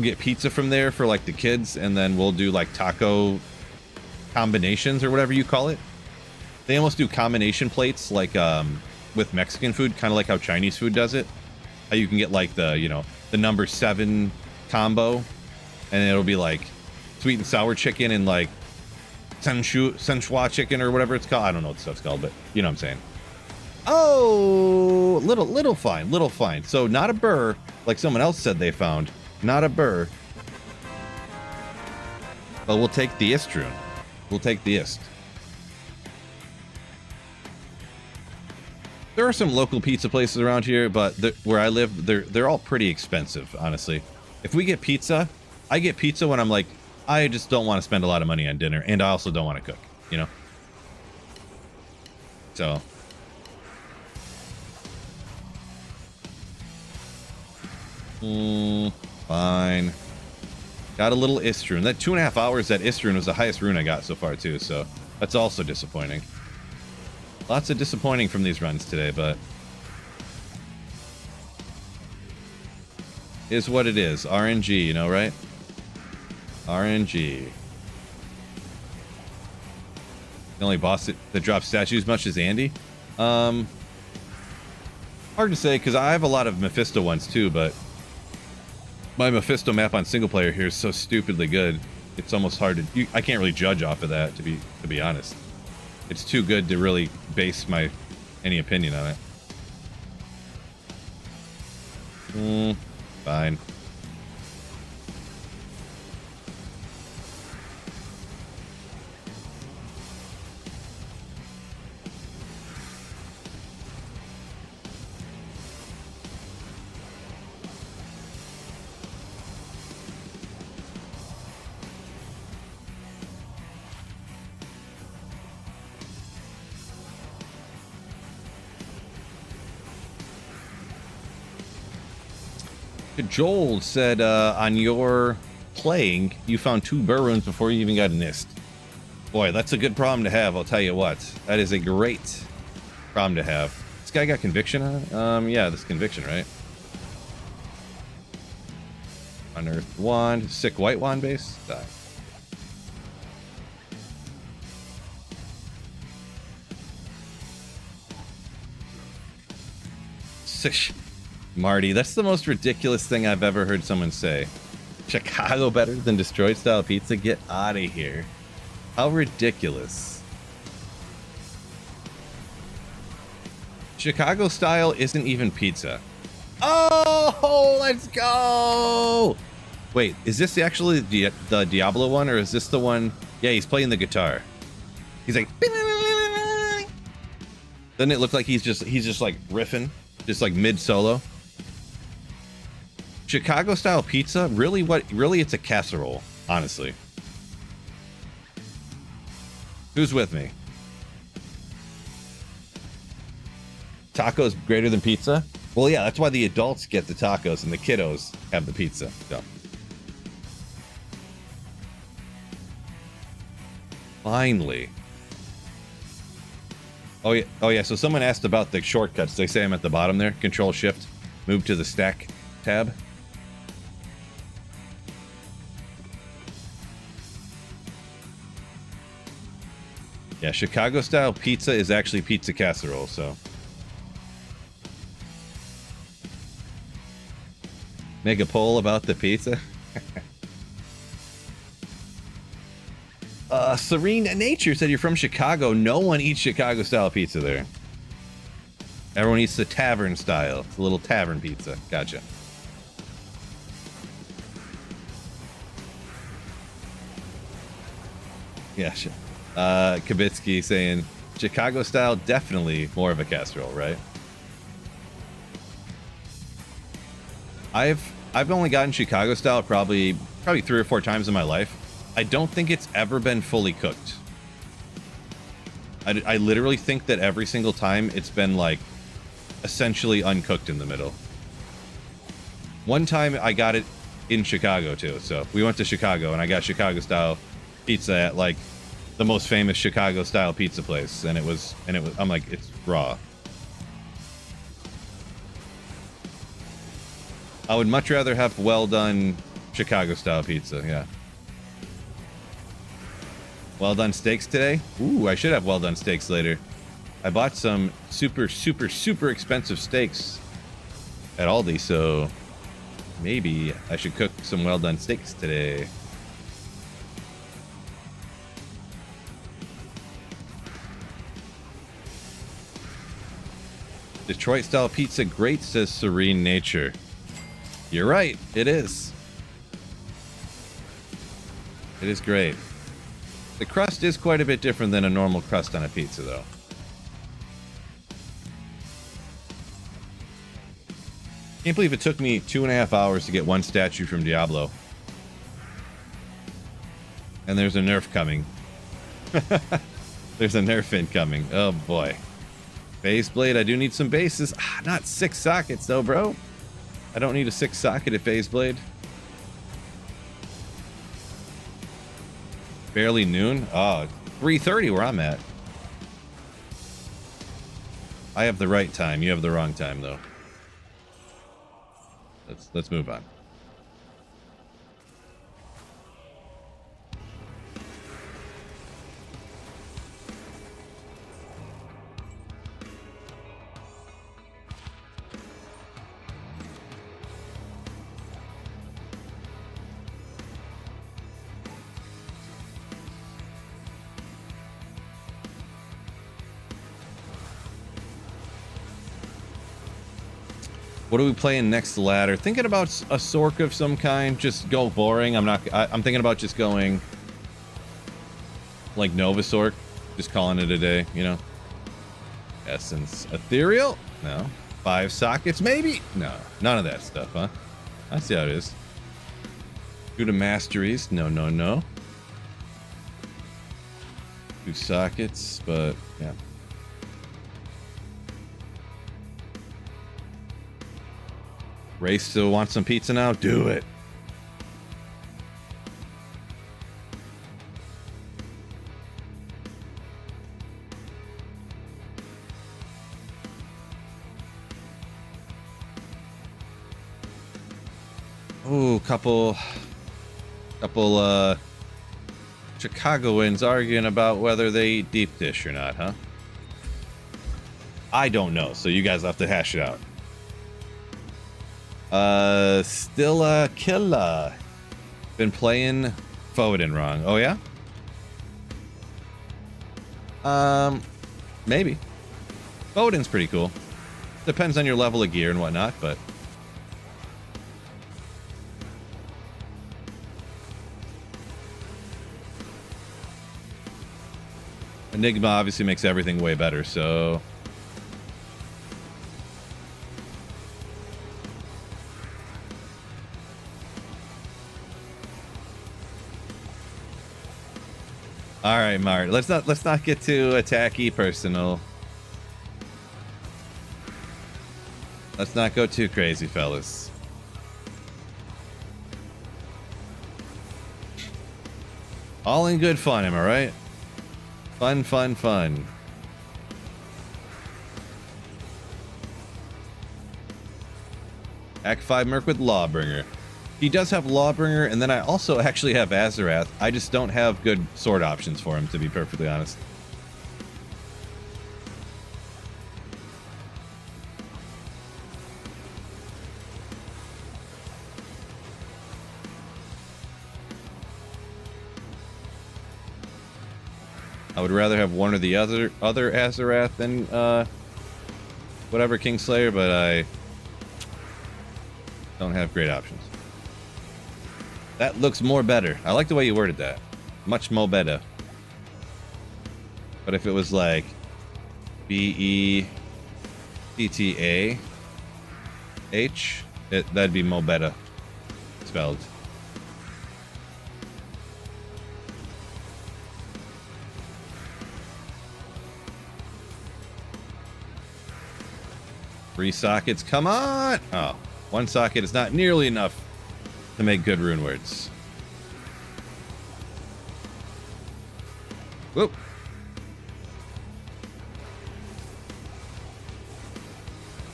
get pizza from there for like the kids, and then we'll do like taco combinations or whatever you call it. They almost do combination plates like with Mexican food, kind of like how Chinese food does it. How you can get like the, you know, the number 7 combo, and it'll be like sweet and sour chicken and like senshua chicken or whatever it's called. I don't know what the stuff's called, but you know what I'm saying. Oh, little fine. So not a burr like someone else said they found. Not a burr. But we'll take the Istrun. We'll take the Ist. There are some local pizza places around here, but where I live, they're all pretty expensive, honestly. If we get pizza, I get pizza when I'm like, I just don't want to spend a lot of money on dinner, and I also don't want to cook, you know? So. Fine. Got a little Istrun. That 2.5 hours, that Istrun was the highest rune I got so far, too, so that's also disappointing. Lots of disappointing from these runs today, but is what it is. RNG, you know, right? RNG. The only boss that drops statues much as Andy. Hard to say, because I have a lot of Mephisto ones too, but my Mephisto map on single player here is so stupidly good. It's almost hard to. I can't really judge off of that, to be honest. It's too good to really base any opinion on it. Fine. Joel said on your playing, you found 2 burr runes before you even got a Nist. Boy, that's a good problem to have, I'll tell you what. That is a great problem to have. This guy got conviction on it? Yeah, this conviction, right? Unearthed wand, sick white wand base. Die. Sick. Marty, that's the most ridiculous thing I've ever heard someone say. Chicago better than destroyed style pizza? Get out of here. How ridiculous. Chicago style isn't even pizza. Oh, let's go! Wait, is this actually the Diablo one, or is this the one? Yeah, he's playing the guitar. He's like, doesn't it look like he's just like riffing, just like mid solo? Chicago style pizza, really it's a casserole, honestly. Who's with me? Tacos greater than pizza? Well, yeah, that's why the adults get the tacos and the kiddos have the pizza. So. Finally. Oh yeah, so someone asked about the shortcuts. They say I'm at the bottom there. Control Shift, move to the stack tab. Yeah, Chicago style pizza is actually pizza casserole, so. Make a poll about the pizza. Serene Nature said you're from Chicago. No one eats Chicago style pizza there. Everyone eats the tavern style. It's a little tavern pizza. Gotcha. Yeah, Kabitsky saying Chicago style, definitely more of a casserole, right? I've only gotten Chicago style probably 3 or 4 times in my life. I don't think it's ever been fully cooked. I literally think that every single time it's been like essentially uncooked in the middle. One time I got it in Chicago too. So we went to Chicago and I got Chicago style pizza at like the most famous Chicago style pizza place, and it was I'm like, it's raw. I would much rather have well done Chicago style pizza, yeah. Well done steaks today? Ooh, I should have well done steaks later. I bought some super expensive steaks at Aldi, so maybe I should cook some well done steaks today. Detroit style pizza great, says Serene Nature. You're right, it is. It is great. The crust is quite a bit different than a normal crust on a pizza, though. Can't believe it took me 2.5 hours to get one statue from Diablo. And there's a nerf coming. There's a nerf incoming. Oh boy. Base blade, I do need some bases. Not 6 sockets though, bro. I don't need a 6 socket at phase blade. Barely noon. Oh, 3:30 where I'm at. I have the right time. You have the wrong time though. Let's move on. What are we playing next ladder? Thinking about a Sork of some kind. Just go boring. I'm thinking about just going like Nova Sork. Just calling it a day, you know? Essence. Ethereal? No. 5 sockets? Maybe? No. None of that stuff, huh? I see how it is. 2 to masteries? No, no, no. 2 sockets, but yeah. Ray still wants some pizza now? Do it. Ooh, couple Chicagoans arguing about whether they eat deep dish or not, huh? I don't know, so you guys have to hash it out. Still a killer. Been playing Foden wrong. Oh yeah? Maybe. Foden's pretty cool. Depends on your level of gear and whatnot, but Enigma obviously makes everything way better, so all right, Mart. Let's not get too attacky personal. Let's not go too crazy, fellas. All in good fun, am I right? Fun, fun, fun. Act 5 Merc with Lawbringer. He does have Lawbringer, and then I also actually have Azarath. I just don't have good sword options for him, to be perfectly honest. I would rather have one or the other Azarath than whatever Kingslayer, but I don't have great options. That looks more better. I like the way you worded that. Much more better. But if it was like B-E-T-T-A-H, that'd be Mobetta spelled. Three sockets, come on! Oh, one socket is not nearly enough to make good rune words. Whoop.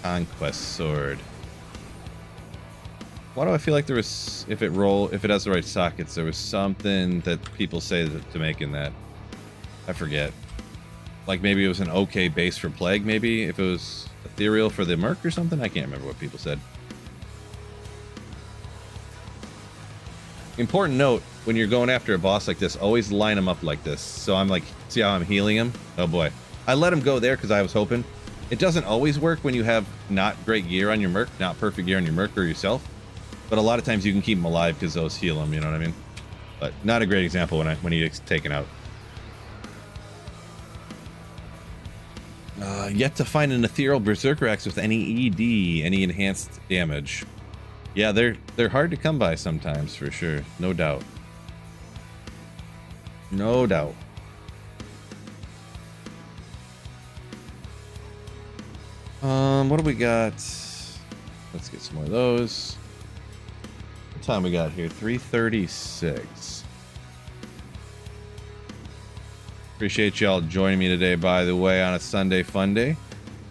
Conquest sword. Why do I feel like there was, if it has the right sockets, there was something that people say to make in that. I forget. Like maybe it was an okay base for plague, maybe if it was ethereal for the merc or something. I can't remember what people said. Important note, when you're going after a boss like this, always line them up like this. So I'm like, see how I'm healing him? Oh boy. I let him go there because I was hoping. It doesn't always work when you have not great gear on your merc, not perfect gear on your merc or yourself. But a lot of times you can keep him alive because those heal him, you know what I mean? But not a great example when he gets taken out. Yet to find an ethereal berserker axe with any ED, any enhanced damage. Yeah, they're hard to come by sometimes, for sure. No doubt. No doubt. What do we got? Let's get some more of those. What time we got here? 3:36. Appreciate y'all joining me today, by the way, on a Sunday fun day.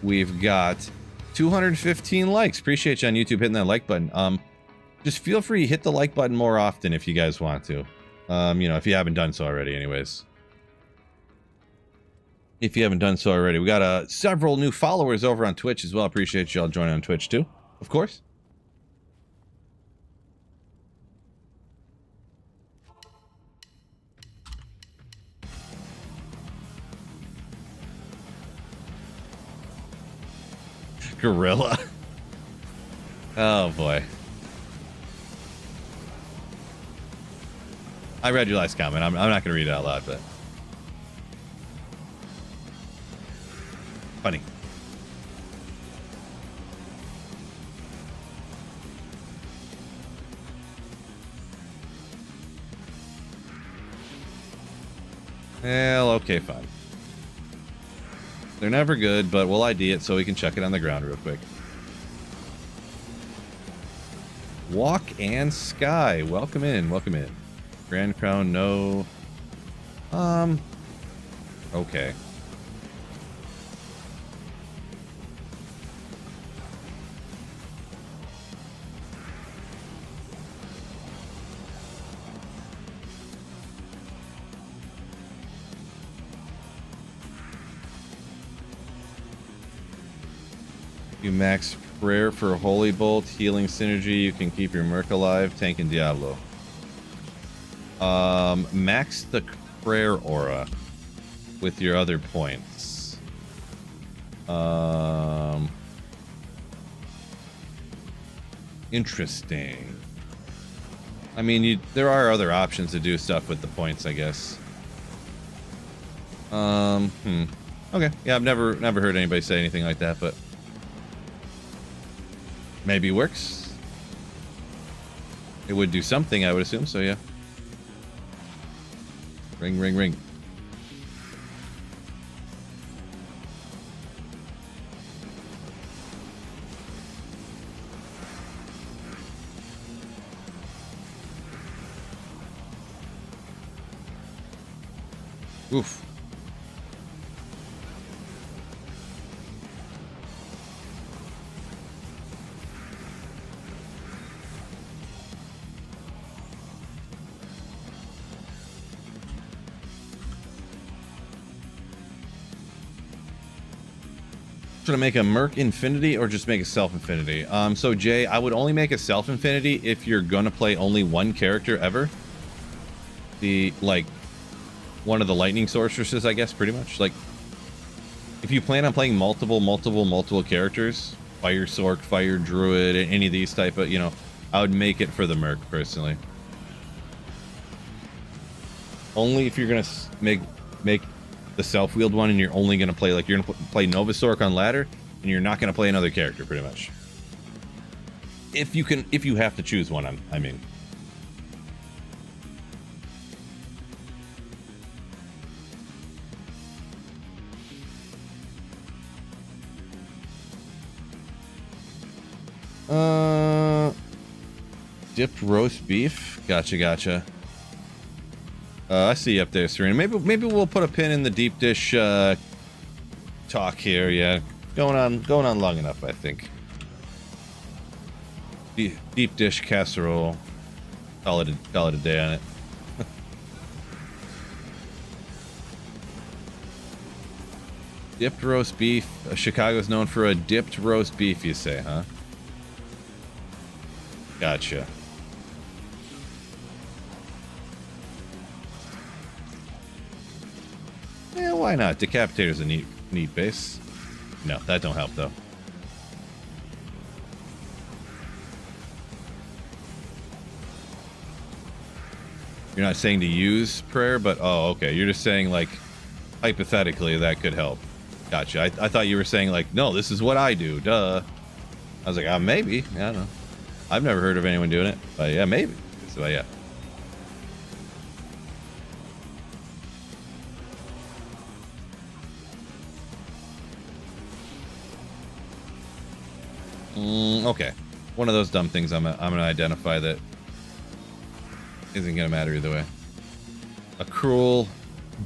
We've got 215 likes. Appreciate you on YouTube hitting that like button. Just feel free to hit the like button more often if you guys want to. You know, if you haven't done so already, anyways. If you haven't done so already. We got several new followers over on Twitch as well. Appreciate y'all joining on Twitch too, of course. Gorilla. Oh boy. I read your last comment. I'm not going to read it out loud, but funny. Well, okay, fine. They're never good, but we'll ID it so we can check it on the ground real quick. Walk and Sky, welcome in, welcome in. Grand Crown, no. Okay. You max prayer for Holy Bolt, healing synergy, you can keep your merc alive, tank in Diablo. Max the prayer aura with your other points. Interesting. I mean, there are other options to do stuff with the points, I guess. Okay. Yeah, I've never heard anybody say anything like that, but maybe works. It would do something, I would assume, so yeah. Ring, ring, ring. Oof. Should I make a Merc Infinity or just make a Self Infinity? So Jay, I would only make a Self Infinity if you're gonna play only one character ever. Like one of the lightning sorceresses, I guess, pretty much. Like if you plan on playing multiple characters, Fire Sork, Fire Druid, any of these type of, you know, I would make it for the Merc personally. Only if you're gonna make the self-wheeled one, and you're only going to play, like, you're going to play Novasork on ladder, and you're not going to play another character, pretty much. If you have to choose one, I mean. Dipped roast beef. Gotcha. I see you up there, Serena. Maybe we'll put a pin in the deep dish talk here. Yeah, going on long enough, I think. Deep dish casserole. Call it a day on it. Dipped roast beef. Chicago's known for a dipped roast beef, you say, huh? Gotcha. Yeah, why not? Decapitator's a neat base. No, that don't help though. You're not saying to use prayer, but oh, okay. You're just saying, like, hypothetically that could help. Gotcha. I thought you were saying, like, no, this is what I do. Duh. I was like, maybe. I don't know. I've never heard of anyone doing it, but yeah, maybe. So yeah. Okay. One of those dumb things I'm gonna identify that isn't gonna matter either way. A cruel,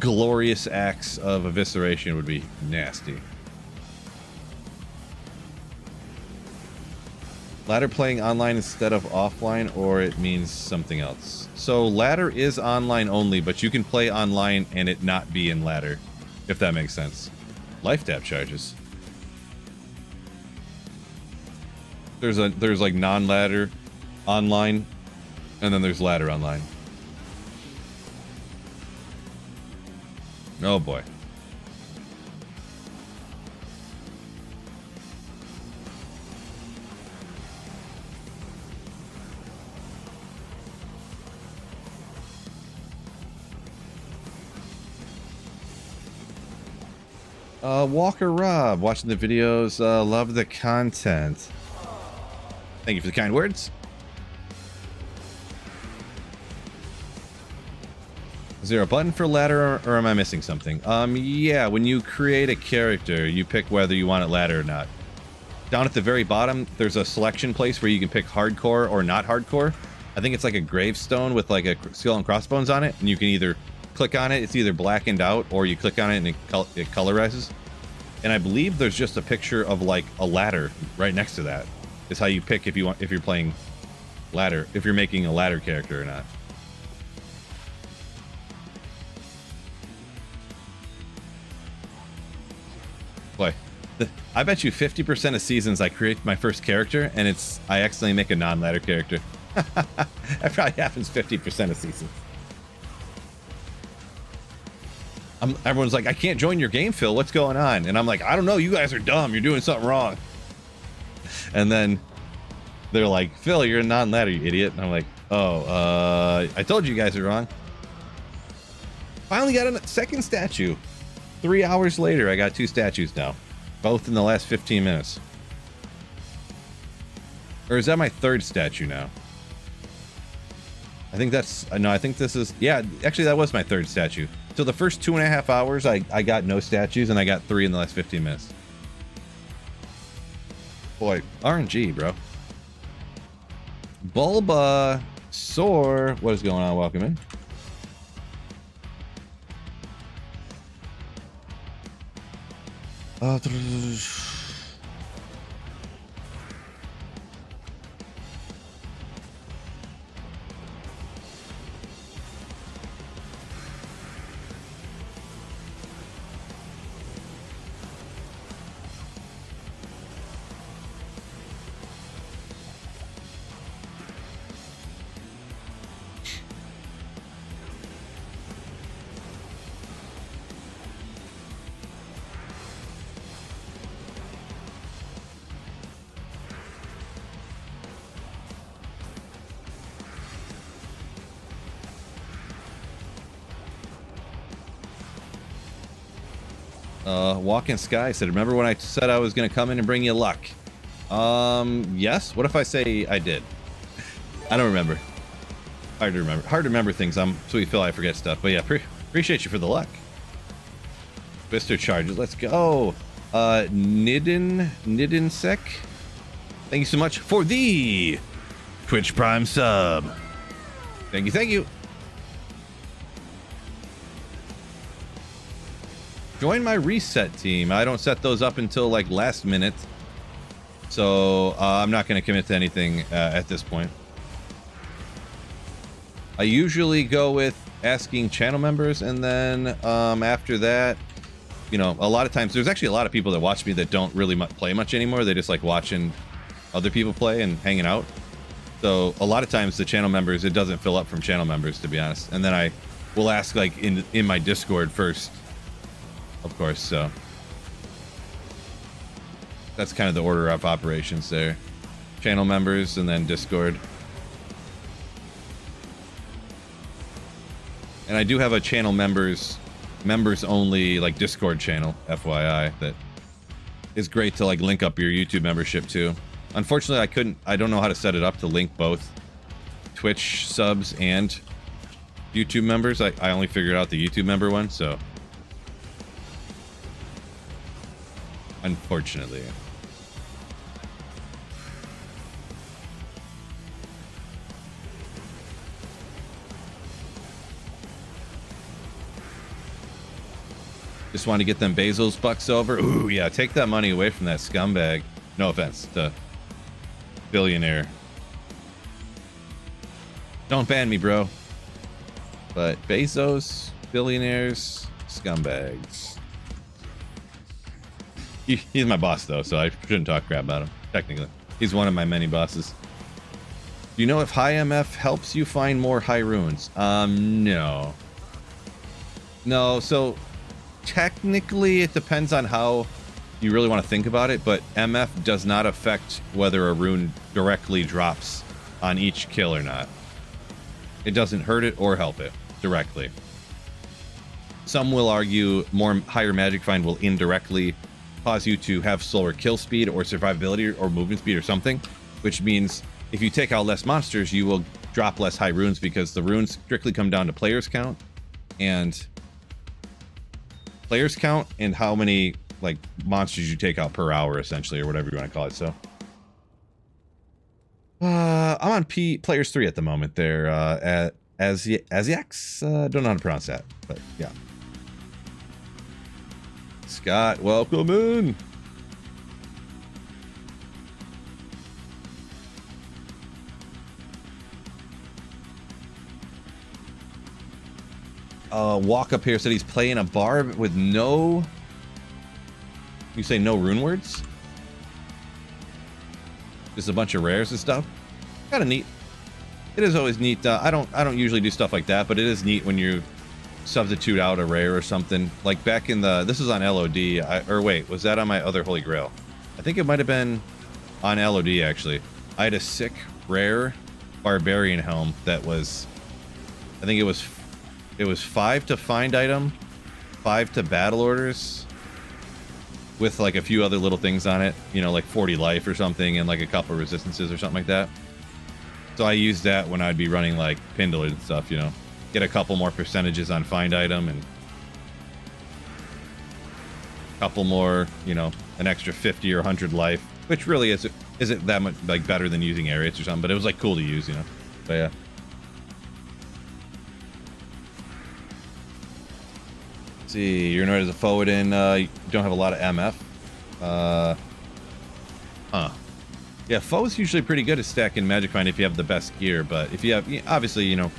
glorious acts of evisceration would be nasty. Ladder playing online instead of offline, or it means something else. So ladder is online only, but you can play online and it not be in ladder, if that makes sense. Life tap charges. There's like non-ladder online, and then there's ladder online. Oh boy. Walker Rob, watching the videos, love the content. Thank you for the kind words. Is there a button for ladder, or am I missing something? Yeah, when you create a character, you pick whether you want it ladder or not. Down at the very bottom, there's a selection place where you can pick hardcore or not hardcore. I think it's like a gravestone with like a skull and crossbones on it, and you can either click on it, it's either blackened out, or you click on it and it colorizes. And I believe there's just a picture of like a ladder right next to that. Is how you pick if you're playing ladder, if you're making a ladder character or not. Boy, I bet you 50% of seasons I create my first character and I accidentally make a non-ladder character. That probably happens 50% of seasons. Everyone's like, I can't join your game, Phil. What's going on? And I'm like, I don't know. You guys are dumb. You're doing something wrong. And then they're like, Phil, you're a non-ladder, you idiot. And I'm like, oh, I told you guys are wrong. Finally got a second statue. 3 hours later, I got 2 statues now. Both in the last 15 minutes. Or is that my 3rd statue now? I think that's... No, I think this is... Yeah, actually, that was my 3rd statue. So the first 2.5 hours, I got no statues, and I got 3 in the last 15 minutes. Boy, RNG, bro. Bulbasaur. What is going on? Welcome in. Walking Sky said, remember when I said I was going to come in and bring you luck? Yes. What if I say I did? I don't remember. Hard to remember. Hard to remember things. I'm Sweet Phil. I forget stuff. But yeah, appreciate you for the luck. Twister charges. Let's go. Nidensec. Thank you so much for the Twitch Prime sub. Thank you. Thank you. Join my reset team. I don't set those up until like last minute. So I'm not going to commit to anything at this point. I usually go with asking channel members, and then after that, you know, a lot of times there's actually a lot of people that watch me that don't really play much anymore. They just like watching other people play and hanging out. So a lot of times the channel members, it doesn't fill up from channel members, to be honest. And then I will ask like in my Discord first, of course. So that's kind of the order of operations there. Channel members and then Discord. And I do have a channel members only like Discord channel, FYI, that is great to like link up your YouTube membership to. Unfortunately, I don't know how to set it up to link both Twitch subs and YouTube members. I only figured out the YouTube member one, so unfortunately. Just want to get them Bezos bucks over. Ooh, yeah, take that money away from that scumbag. No offense to billionaire. Don't ban me, bro. But Bezos, billionaires, scumbags. He's my boss, though, so I shouldn't talk crap about him, technically. He's one of my many bosses. Do you know if high MF helps you find more high runes? No. No, so technically it depends on how you really want to think about it, but MF does not affect whether a rune directly drops on each kill or not. It doesn't hurt it or help it directly. Some will argue higher magic find will indirectly cause you to have slower kill speed or survivability or movement speed or something, which means if you take out less monsters, you will drop less high runes because the runes strictly come down to players count and how many like monsters you take out per hour, essentially, or whatever you want to call it. So I'm on players 3 at the moment there, at Asiax. Don't know how to pronounce that, but yeah. Scott, welcome in. Walk up here said he's playing a barb with no, you say no rune words? Just a bunch of rares and stuff. Kind of neat. It is always neat. I don't usually do stuff like that, but it is neat when you substitute out a rare or something. Like back in this is on LOD, or wait, was that on my other Holy Grail? I think it might have been on LOD actually. I had a sick rare barbarian helm that was, I think it was 5 to find item, 5 to battle orders, with like a few other little things on it, you know, like 40 life or something, and like a couple resistances or something like that. So I used that when I'd be running like Pindle and stuff, you know, get a couple more percentages on find item and a couple more, you know, an extra 50 or 100 life, which really isn't that much like better than using Ariats or something, but it was like cool to use, you know. But yeah. See, you're annoyed as a forward in, you don't have a lot of MF. Yeah, foe's usually pretty good at stacking magic find if you have the best gear, but if you have, obviously, you know,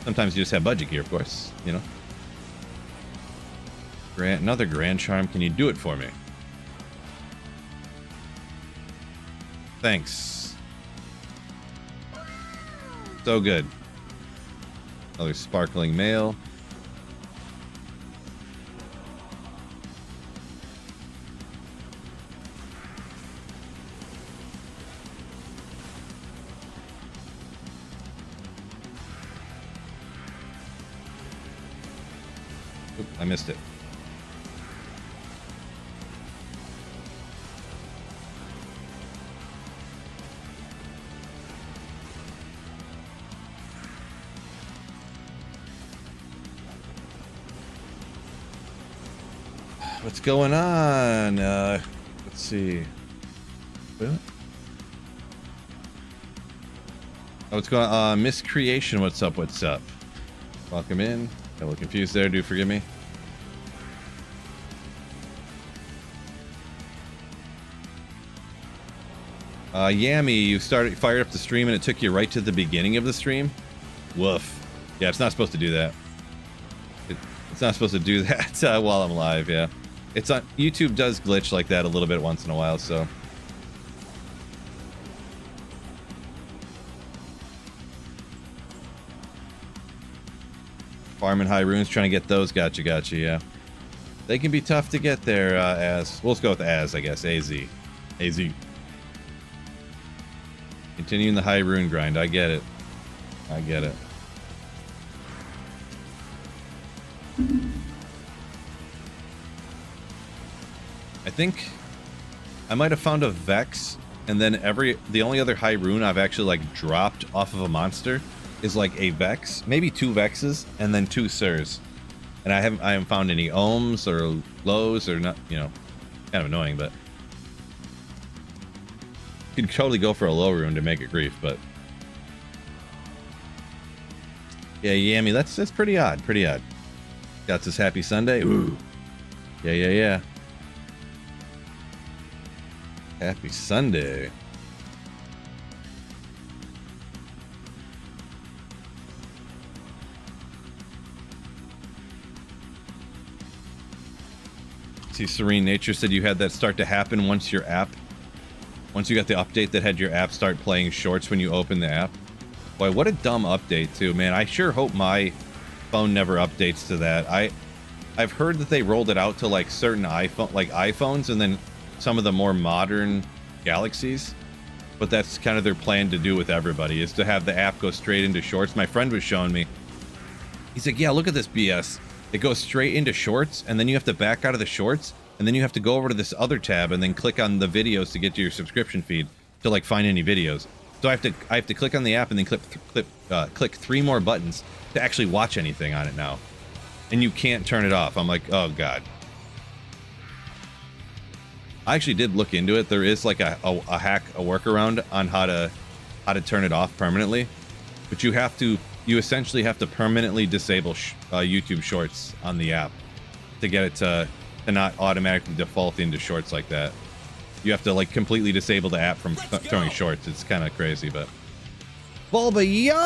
sometimes you just have budget gear, of course, you know. Another Grand Charm, can you do it for me? Thanks. So good. Another Sparkling Mail. I missed it. What's going on? Let's see. What? Oh, what's going on? Miscreation, what's up? What's up? Welcome in. Got a little confused there. Do forgive me. Yammy, you fired up the stream and it took you right to the beginning of the stream. Woof. Yeah, it's not supposed to do that. It's not supposed to do that while I'm live. Yeah, it's on YouTube. Does glitch like that a little bit once in a while. So. Farming high runes, trying to get those. Gotcha, yeah. They can be tough to get there, as... We'll just go with as, I guess. AZ. Continuing the high rune grind. I get it. I think I might have found a Vex, and then the only other high rune I've actually, like, dropped off of a monster is like a Vex, maybe 2 Vexes, and then 2 Sirs. And I haven't found any Ohms or Lows or not, you know, kind of annoying, but you could totally go for a low rune to make it grief, but yeah, Yammy, that's pretty odd, Got this happy Sunday. Ooh. Yeah. Happy Sunday. See, Serene Nature said you had that start to happen once you got the update that had your app start playing shorts when you open the app. Boy, what a dumb update too, man. I sure hope my phone never updates to that. I've heard that they rolled it out to like certain iPhones and then some of the more modern Galaxies, but that's kind of their plan to do with everybody, is to have the app go straight into shorts. My friend was showing me. He's like, yeah, look at this BS. It goes straight into shorts, and then you have to back out of the shorts, and then you have to go over to this other tab and then click on the videos to get to your subscription feed to like find any videos. So I have to click on the app and then click 3 more buttons to actually watch anything on it now, and you can't turn it off. I'm like, oh god. I actually did look into it. There is like a hack, a workaround on how to turn it off permanently, but you essentially have to permanently disable YouTube Shorts on the app to get it to not automatically default into Shorts like that. You have to like completely disable the app from throwing Shorts. It's kind of crazy, but Bulba, yo!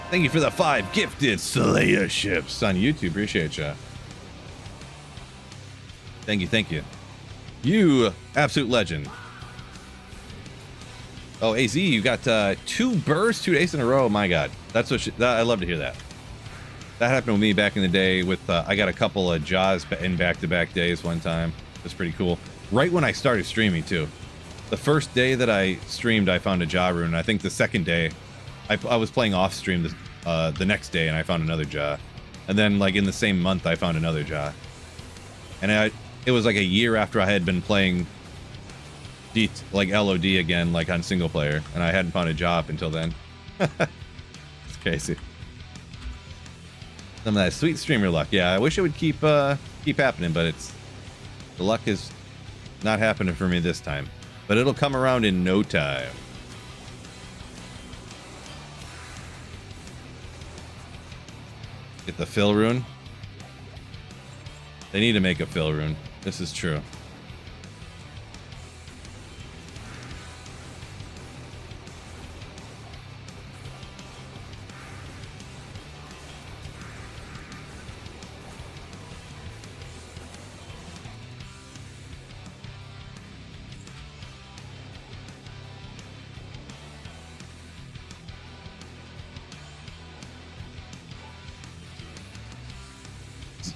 Thank you for the 5 gifted Slayer ships on YouTube. Appreciate ya. Thank you. You absolute legend. Oh, AZ, you got 2 bursts 2 days in a row. My God, that's what I love to hear that. That happened with me back in the day. With I got a couple of Jaws in back-to-back days one time. It was pretty cool. Right when I started streaming too. The first day that I streamed, I found a Jaw rune. I think the second day, I was playing off stream the next day, and I found another Jaw. And then like in the same month, I found another Jaw. And it was like a year after I had been playing like LOD again, like on single player, and I hadn't found a job until then. It's crazy. Some of that sweet streamer luck. Yeah, I wish it would keep happening, but the luck is not happening for me this time. But it'll come around in no time. Get the fill rune. They need to make a fill rune. This is true.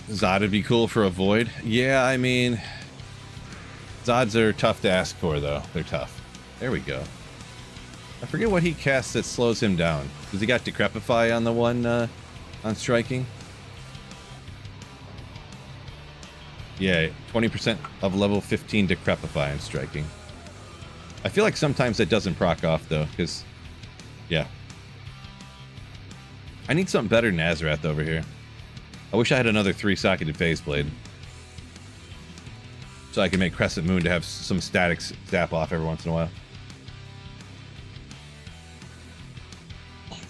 Zod would be cool for a void. Yeah, I mean, Zods are tough to ask for, though. They're tough. There we go. I forget what he casts that slows him down. Does he got Decrepify on the one on striking? Yeah, 20% of level 15 Decrepify on striking. I feel like sometimes it doesn't proc off, though, because, yeah. I need something better than Azarath over here. I wish I had another 3-socketed phase blade. So I can make Crescent Moon to have some static zap off every once in a while.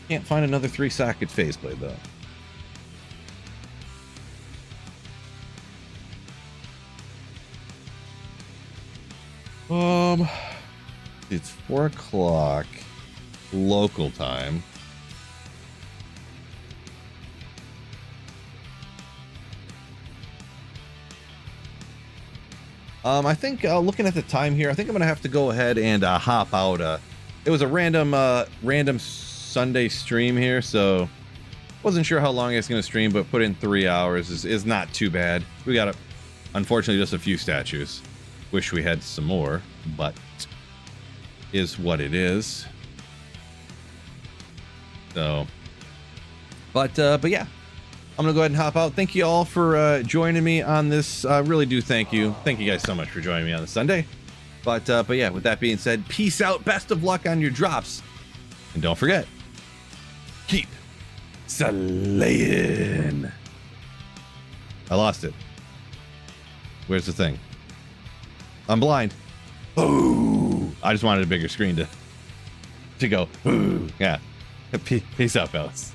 Can't find another 3-socket phase blade though. It's 4 o'clock local time. I think looking at the time here, I think I'm gonna have to go ahead and hop out. It was a random Sunday stream here, so wasn't sure how long it's gonna stream, but put in 3 hours is not too bad. We got unfortunately just a few statues. Wish we had some more, but is what it is. So, but yeah. I'm gonna go ahead and hop out. Thank you all for joining me on this. I really do thank you. Thank you guys so much for joining me on this Sunday. But yeah, with that being said, peace out. Best of luck on your drops. And don't forget, keep slaying. I lost it. Where's the thing? I'm blind. Oh, I just wanted a bigger screen to go. Ooh. Yeah. Peace out, fellas.